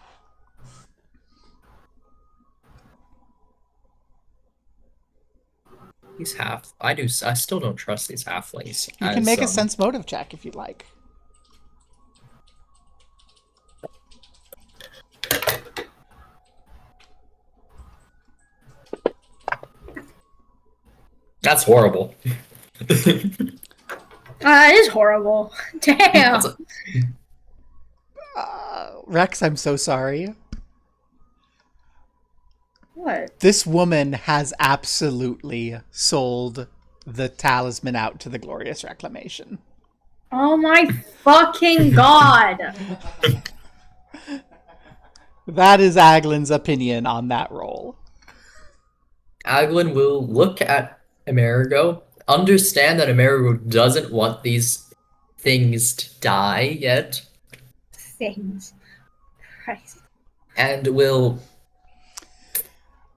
These I still don't trust these halflings. You can make a sense motive check if you'd like. That's horrible. it is horrible. Damn. Rex, I'm so sorry. What? This woman has absolutely sold the talisman out to the Glorious Reclamation. Oh my fucking god. That is Aglan's opinion on that roll. Aglan will look at Amerigo, understand that Amerigo doesn't want these things to die yet, Things. Christ. and will...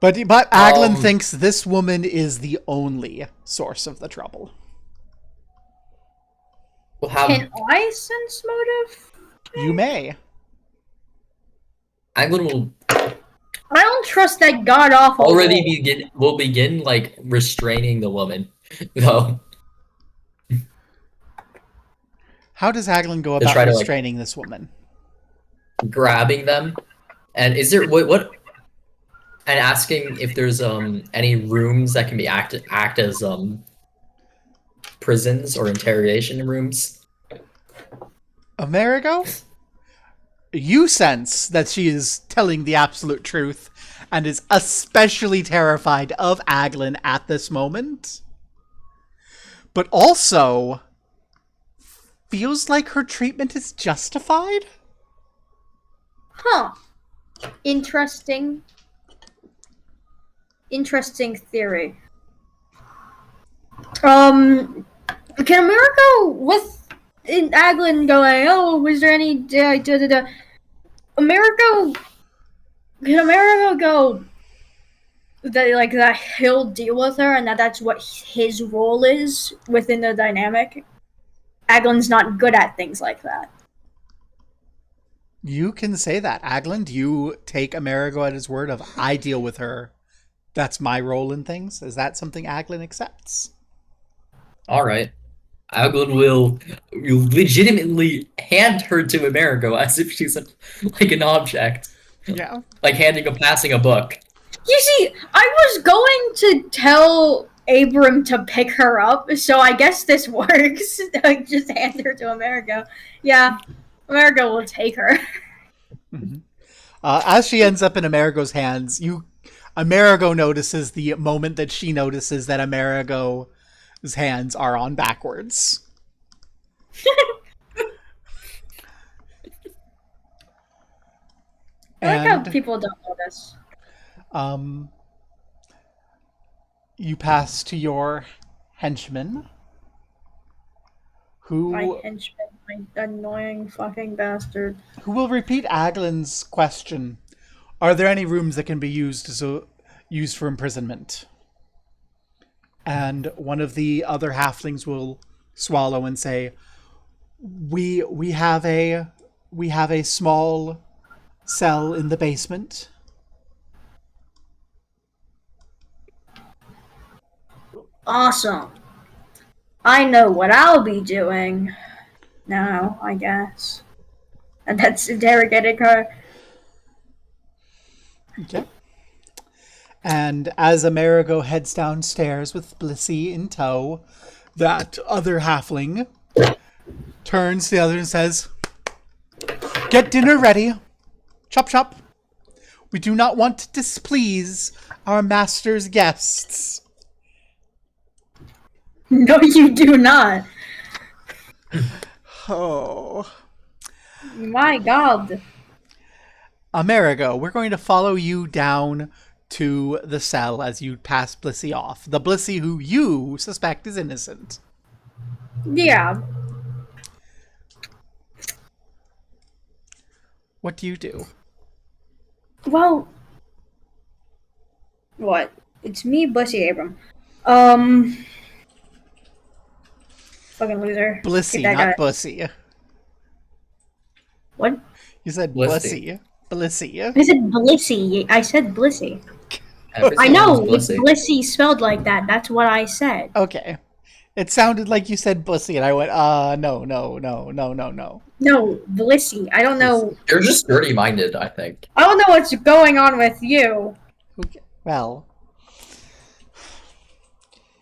But Aglan thinks this woman is the only source of the trouble. will have... Can I sense motive? You may. Aglan will I don't trust that god awful. will begin like restraining the woman, though. How does Aglan go about try to, restraining this woman? Grabbing them, and is there what? And asking if there's any rooms that can be act as prisons or interrogation rooms. Amerigo? You sense that she is telling the absolute truth and is especially terrified of Aglan at this moment. But also feels like her treatment is justified? Huh. Interesting theory. Can Americo with Aglan going, oh, was there any Americo can Americo go that he'll deal with her and that's what his role is within the dynamic? Aglan's not good at things like that. You can say that. Aglan, do you take Amerigo at his word of, I deal with her, that's my role in things? Is that something Aglan accepts? Alright. Aglan will legitimately hand her to Amerigo as if she's like an object. Yeah. Like passing a book. You see, I was going to tell Abram to pick her up, so I guess this works. Like, just hand her to Amerigo. Yeah, Amerigo will take her. Mm-hmm. As she ends up in Amerigo's hands, Amerigo notices the moment that she notices that Amerigo's hands are on backwards. I like how people don't know this. You pass to your henchman, My henchman, my annoying fucking bastard. who will repeat Aglan's question. Are there any rooms that can be used for imprisonment? And one of the other halflings will swallow and say, we have a small cell in the basement. Awesome. I know what I'll be doing now, I guess. And that's interrogating her. Okay. And as Amerigo heads downstairs with Blissey in tow, that other halfling turns to the other and says, "Get dinner ready. Chop chop. We do not want to displease our master's guests." No, you do not. Oh. My God. Amerigo, we're going to follow you down to the cell as you pass Blissey off. The Blissey who you suspect is innocent. Yeah. What do you do? Well, what? It's me, Blissey Abram. Fucking loser. Blissey, Get that not guy. Bussy. What? You said Blissey. Blissey. I said Blissey. I said Blissey. Every I single know, one's it's Blissey. Blissey spelled like that. That's what I said. Okay. It sounded like you said Bussy, and I went, no. No, Blissey. I don't know. You're just dirty-minded, I think. I don't know what's going on with you. Okay. Well.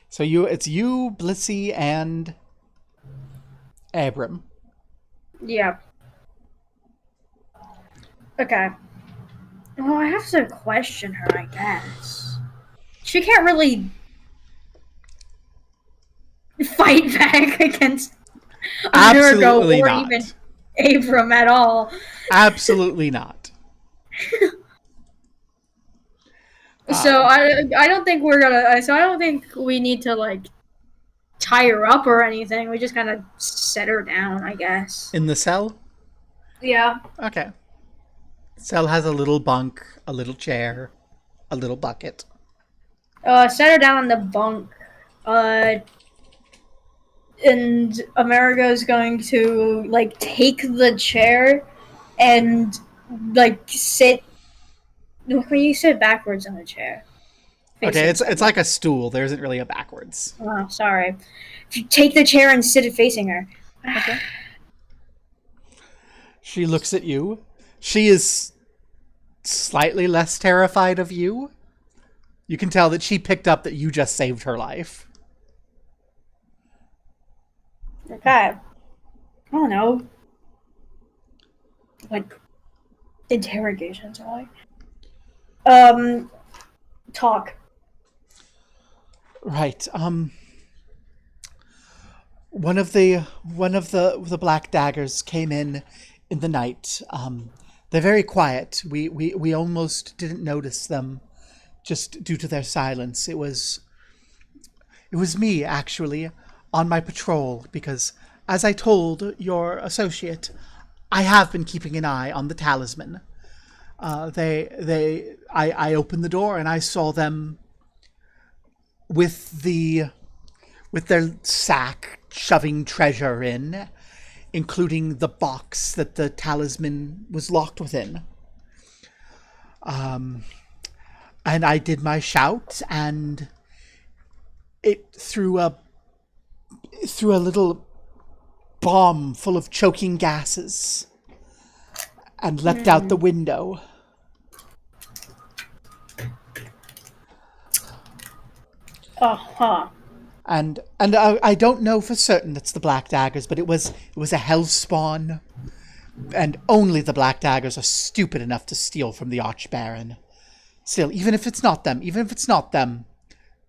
So it's you, Blissey, and Abram. Yeah. Okay. Well, I have to question her, I guess. She can't really fight back against Absolutely Amerigo or not. even Abram at all. Absolutely not. So I don't think we're gonna. So I don't think we need to like tie her up or anything. We just kind of set her down, I guess. In the cell? Yeah. Okay. Cell has a little bunk, a little chair, a little bucket. Set her down on the bunk. And Amerigo's going to like take the chair and like sit. When you sit backwards on the chair. Okay, it's like a stool. There isn't really a backwards. Oh, sorry. If you take the chair and sit it facing her. Okay. She looks at you. She is slightly less terrified of you. You can tell that she picked up that you just saved her life. Okay. I don't know. Like, interrogations are like. Talk. Right. One of the black daggers came in the night. They're very quiet. We almost didn't notice them just due to their silence. It was me, actually, on my patrol, because as I told your associate, I have been keeping an eye on the talisman. I opened the door and I saw them with their sack shoving treasure in, including the box that the talisman was locked within. And I did my shout, and it threw a little bomb full of choking gases and leapt out the window. Uh-huh. And I don't know for certain it's the Black Daggers, but it was a hellspawn, and only the Black Daggers are stupid enough to steal from the Archbaron. Still, even if it's not them,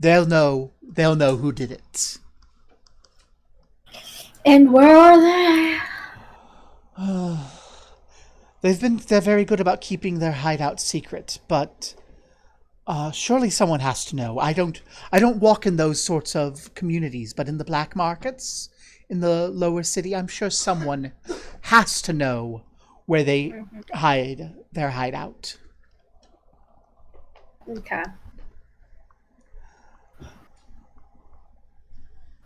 they'll know who did it. And where are they? They're very good about keeping their hideout secret, but surely someone has to know. I don't walk in those sorts of communities, but in the black markets, in the lower city, I'm sure someone has to know where they hide their hideout. Okay.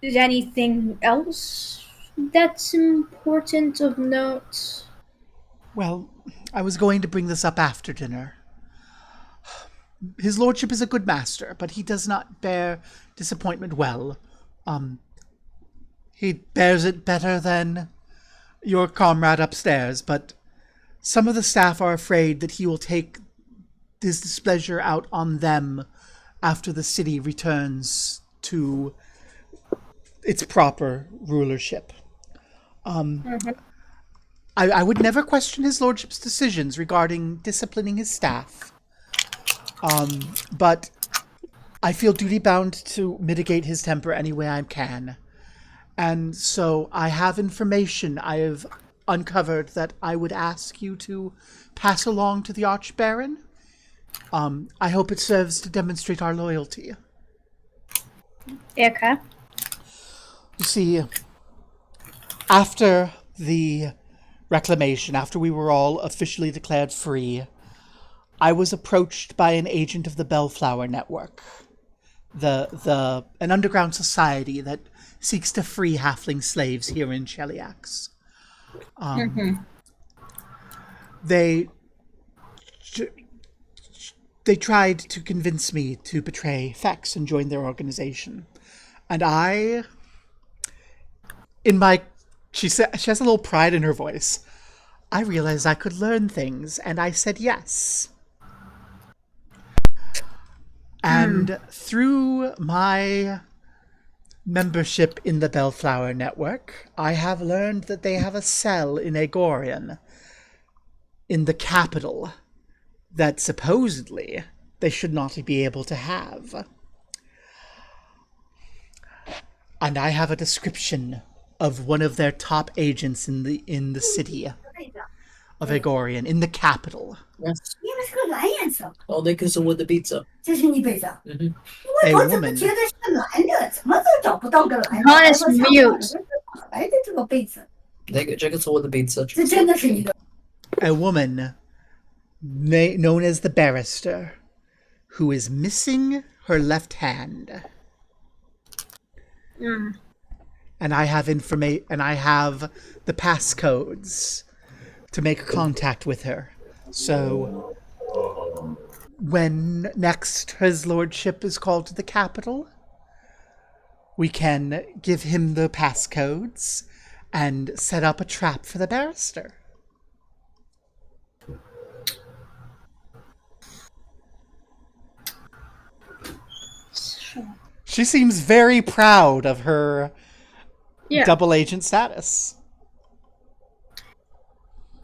Is anything else that's important of note? Well, I was going to bring this up after dinner. His lordship is a good master, but he does not bear disappointment well. He bears it better than your comrade upstairs, but some of the staff are afraid that he will take his displeasure out on them after the city returns to its proper rulership. I would never question his lordship's decisions regarding disciplining his staff. But I feel duty-bound to mitigate his temper any way I can. And so I have information I have uncovered that I would ask you to pass along to the Archbaron. I hope it serves to demonstrate our loyalty. Okay. You see, after the reclamation, after we were all officially declared free, I was approached by an agent of the Bellflower Network, an underground society that seeks to free halfling slaves here in Cheliax. They tried to convince me to betray Fex and join their organization, and she has a little pride in her voice. I realized I could learn things, and I said yes. And through my membership in the Bellflower Network, I have learned that they have a cell in Agorian, in the capital, that supposedly they should not be able to have. And I have a description of one of their top agents in the city of Agorian, in the capital. Yes. Oh, they can with the pizza. A woman. Honest mute. They can with the pizza. A woman known as the Barrister, who is missing her left hand. And I have the passcodes to make contact with her. So when next his lordship is called to the capital, we can give him the passcodes and set up a trap for the Barrister. She seems very proud of her double agent status.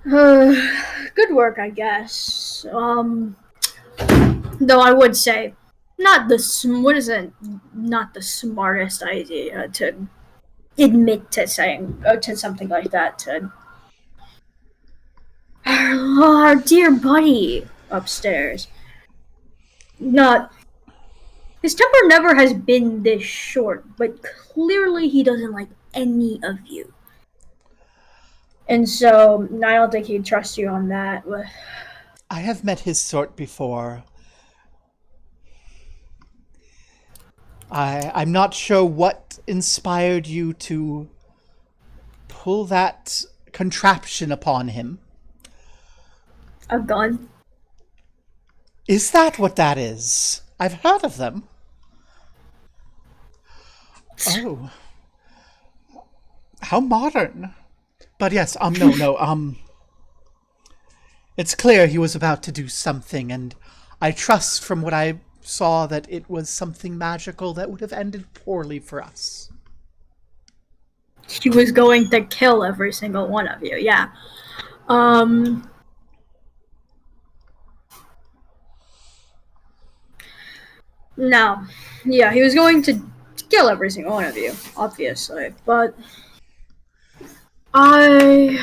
Good work, I guess. Though I would say, not the smartest idea to admit to saying to something like that to our dear buddy upstairs. His temper never has been this short, but clearly he doesn't like any of you. And so, I don't think he'd trust you on that. I have met his sort before. I'm not sure what inspired you to pull that contraption upon him. A gun? Is that what that is? I've heard of them. Oh. How modern. But yes, no. It's clear he was about to do something, and I trust from what I saw that it was something magical that would have ended poorly for us. He was going to kill every single one of you, yeah. No. Yeah, he was going to kill every single one of you, obviously, but I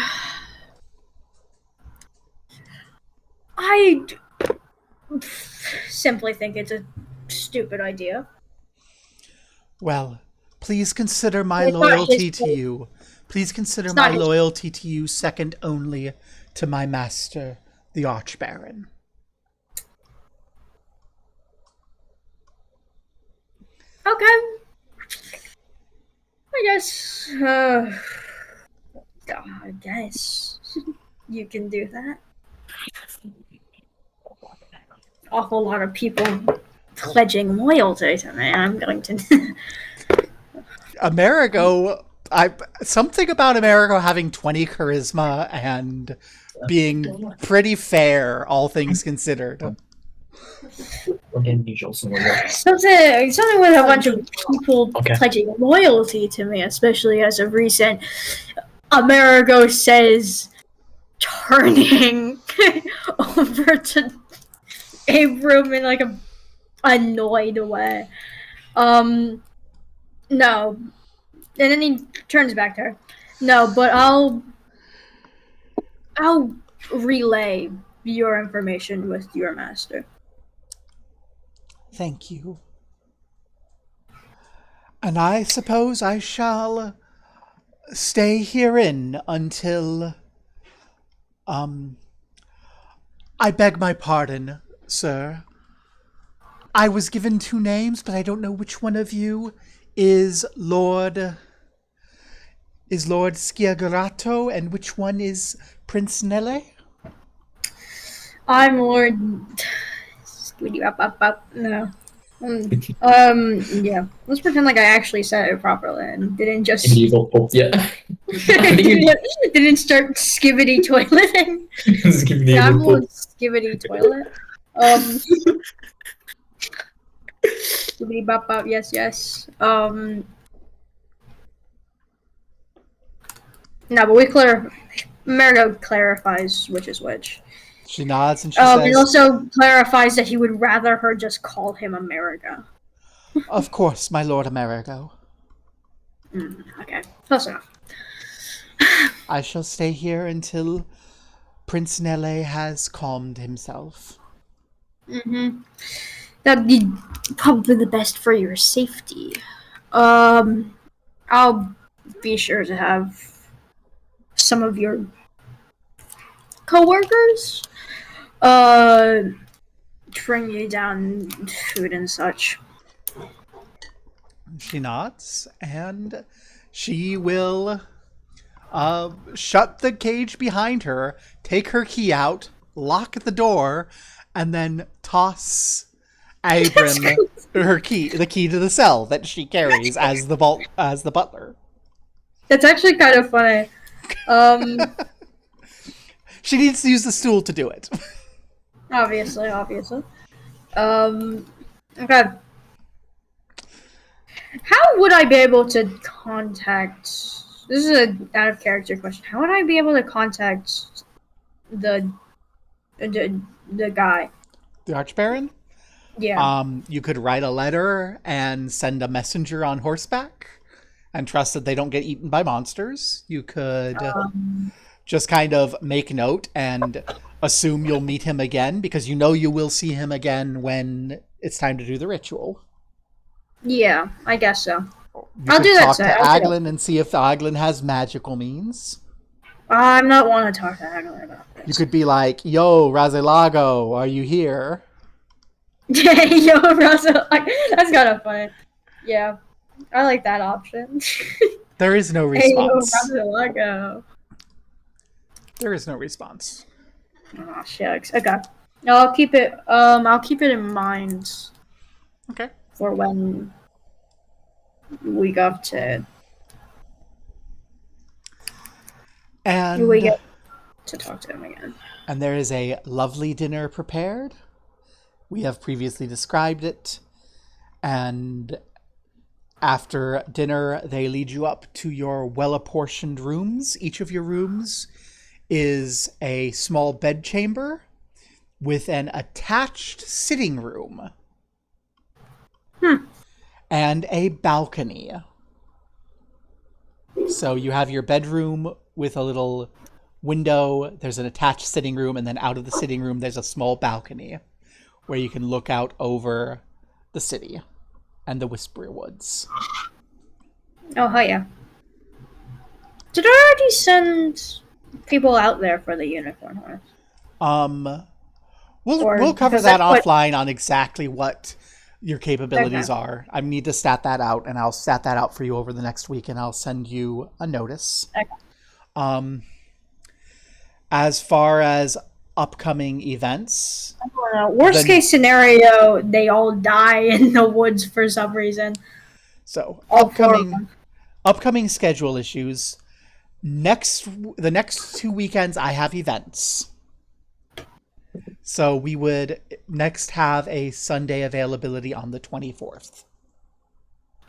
simply think it's a stupid idea. Well, please consider my loyalty to you. Please consider my loyalty to you second only to my master, the Archbaron. Okay. I guess you can do that. awful lot of people pledging loyalty to me. I'm going to. Amerigo, something about Amerigo having 20 charisma and being pretty fair, all things considered. Something with a bunch of people pledging loyalty to me, especially as of recent. Amerigo says turning over to Abram in like a annoyed way. No. And then he turns back to her. No, but I'll relay your information with your master. Thank you. And I suppose I shall stay herein until... I beg my pardon, sir. I was given 2 names, but I don't know which one of you is Lord Sciagurato, and which one is Prince Nelle? I'm Lord... No. Yeah. Let's pretend like I actually said it properly and didn't just... Yeah. didn't start skibbity toileting. Yeah, I'm Lord Skibbity Toilet. Skibbity bop bop, yes. No, but Marigo clarifies which is which. She nods and she says... He also clarifies that he would rather her just call him Amerigo. Of course, my Lord Amerigo. Okay, close enough. I shall stay here until Prince Nelle has calmed himself. That'd be probably the best for your safety. I'll be sure to have some of your co-workers bring you down food and such. She nods, and she will shut the cage behind her, take her key out, lock the door, and then toss Abram the key to the cell that she carries as the butler. That's actually kind of funny. She needs to use the stool to do it. Obviously. Okay. How would I be able to contact... This is an out-of-character question. How would I be able to contact the guy? The Archbaron? Yeah. You could write a letter and send a messenger on horseback and trust that they don't get eaten by monsters. You could just kind of make note and assume you'll meet him again, because you know you will see him again when it's time to do the ritual. Yeah, I guess so. I'll do that. Talk to Aglan and see if Aglan has magical means. I'm not want to talk to Aglan about this. You could be like, "Yo, Razelago, are you here?" Yeah, yo, Razelago. That's kind of funny. Yeah, I like that option. There is no response. Hey, yo, Razelago. There is no response. Oh shucks. Okay. I'll keep it. I'll keep it in mind. Okay. For when we go to and we get to talk to him again. And there is a lovely dinner prepared. We have previously described it. And after dinner, they lead you up to your well-apportioned rooms. Each of your rooms is a small bedchamber with an attached sitting room. And a balcony. So you have your bedroom with a little window. There's an attached sitting room, and then out of the sitting room, there's a small balcony where you can look out over the city and the Whispery Woods. Oh, hell yeah. Did I already send people out there for the unicorn horse? We'll cover that offline on exactly what your capabilities are. I need to stat that out, and I'll stat that out for you over the next week, and I'll send you a notice. Okay. As far as upcoming events. I don't know. Worst case scenario, they all die in the woods for some reason. So All four of them. upcoming schedule issues. The next 2 weekends I have events. So we would next have a Sunday availability on the 24th.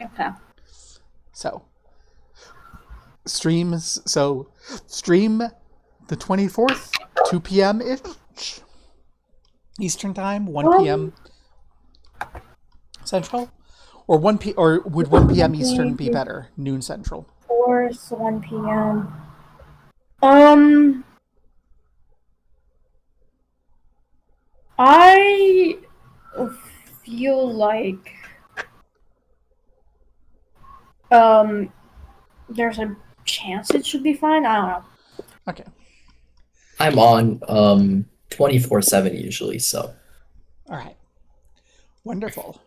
Okay. So stream the 24th, 2 p.m. ish Eastern time, 1 p.m. Central, or would 1 p.m. Eastern be better? Noon Central. 4th, 1 p.m. I feel like there's a chance it should be fine. I don't know. Okay. I'm on 24/7 usually, so. All right. Wonderful.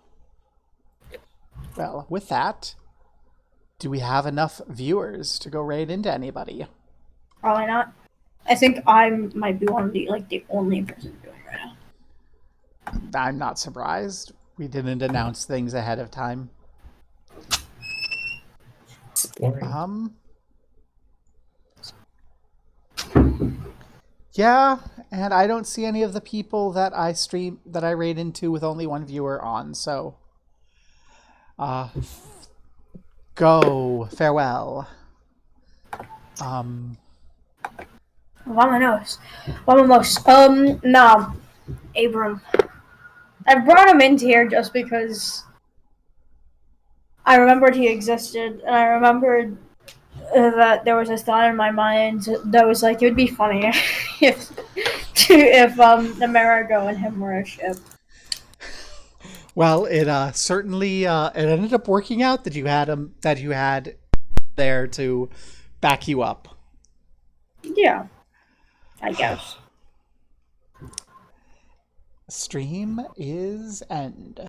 Well, with that, do we have enough viewers to go right into anybody? Probably not. I think I might be one of the only person doing it right now. I'm not surprised. We didn't announce things ahead of time. It's boring. Yeah, and I don't see any of the people that I raid into with only one viewer on, so go farewell. Vámonos. No. Abram. I brought him into here just because I remembered he existed, and I remembered that there was a thought in my mind that was like, it would be funny if Amerigo and him were a ship. Well, it certainly it ended up working out that you had there to back you up. Yeah, I guess. Stream is end.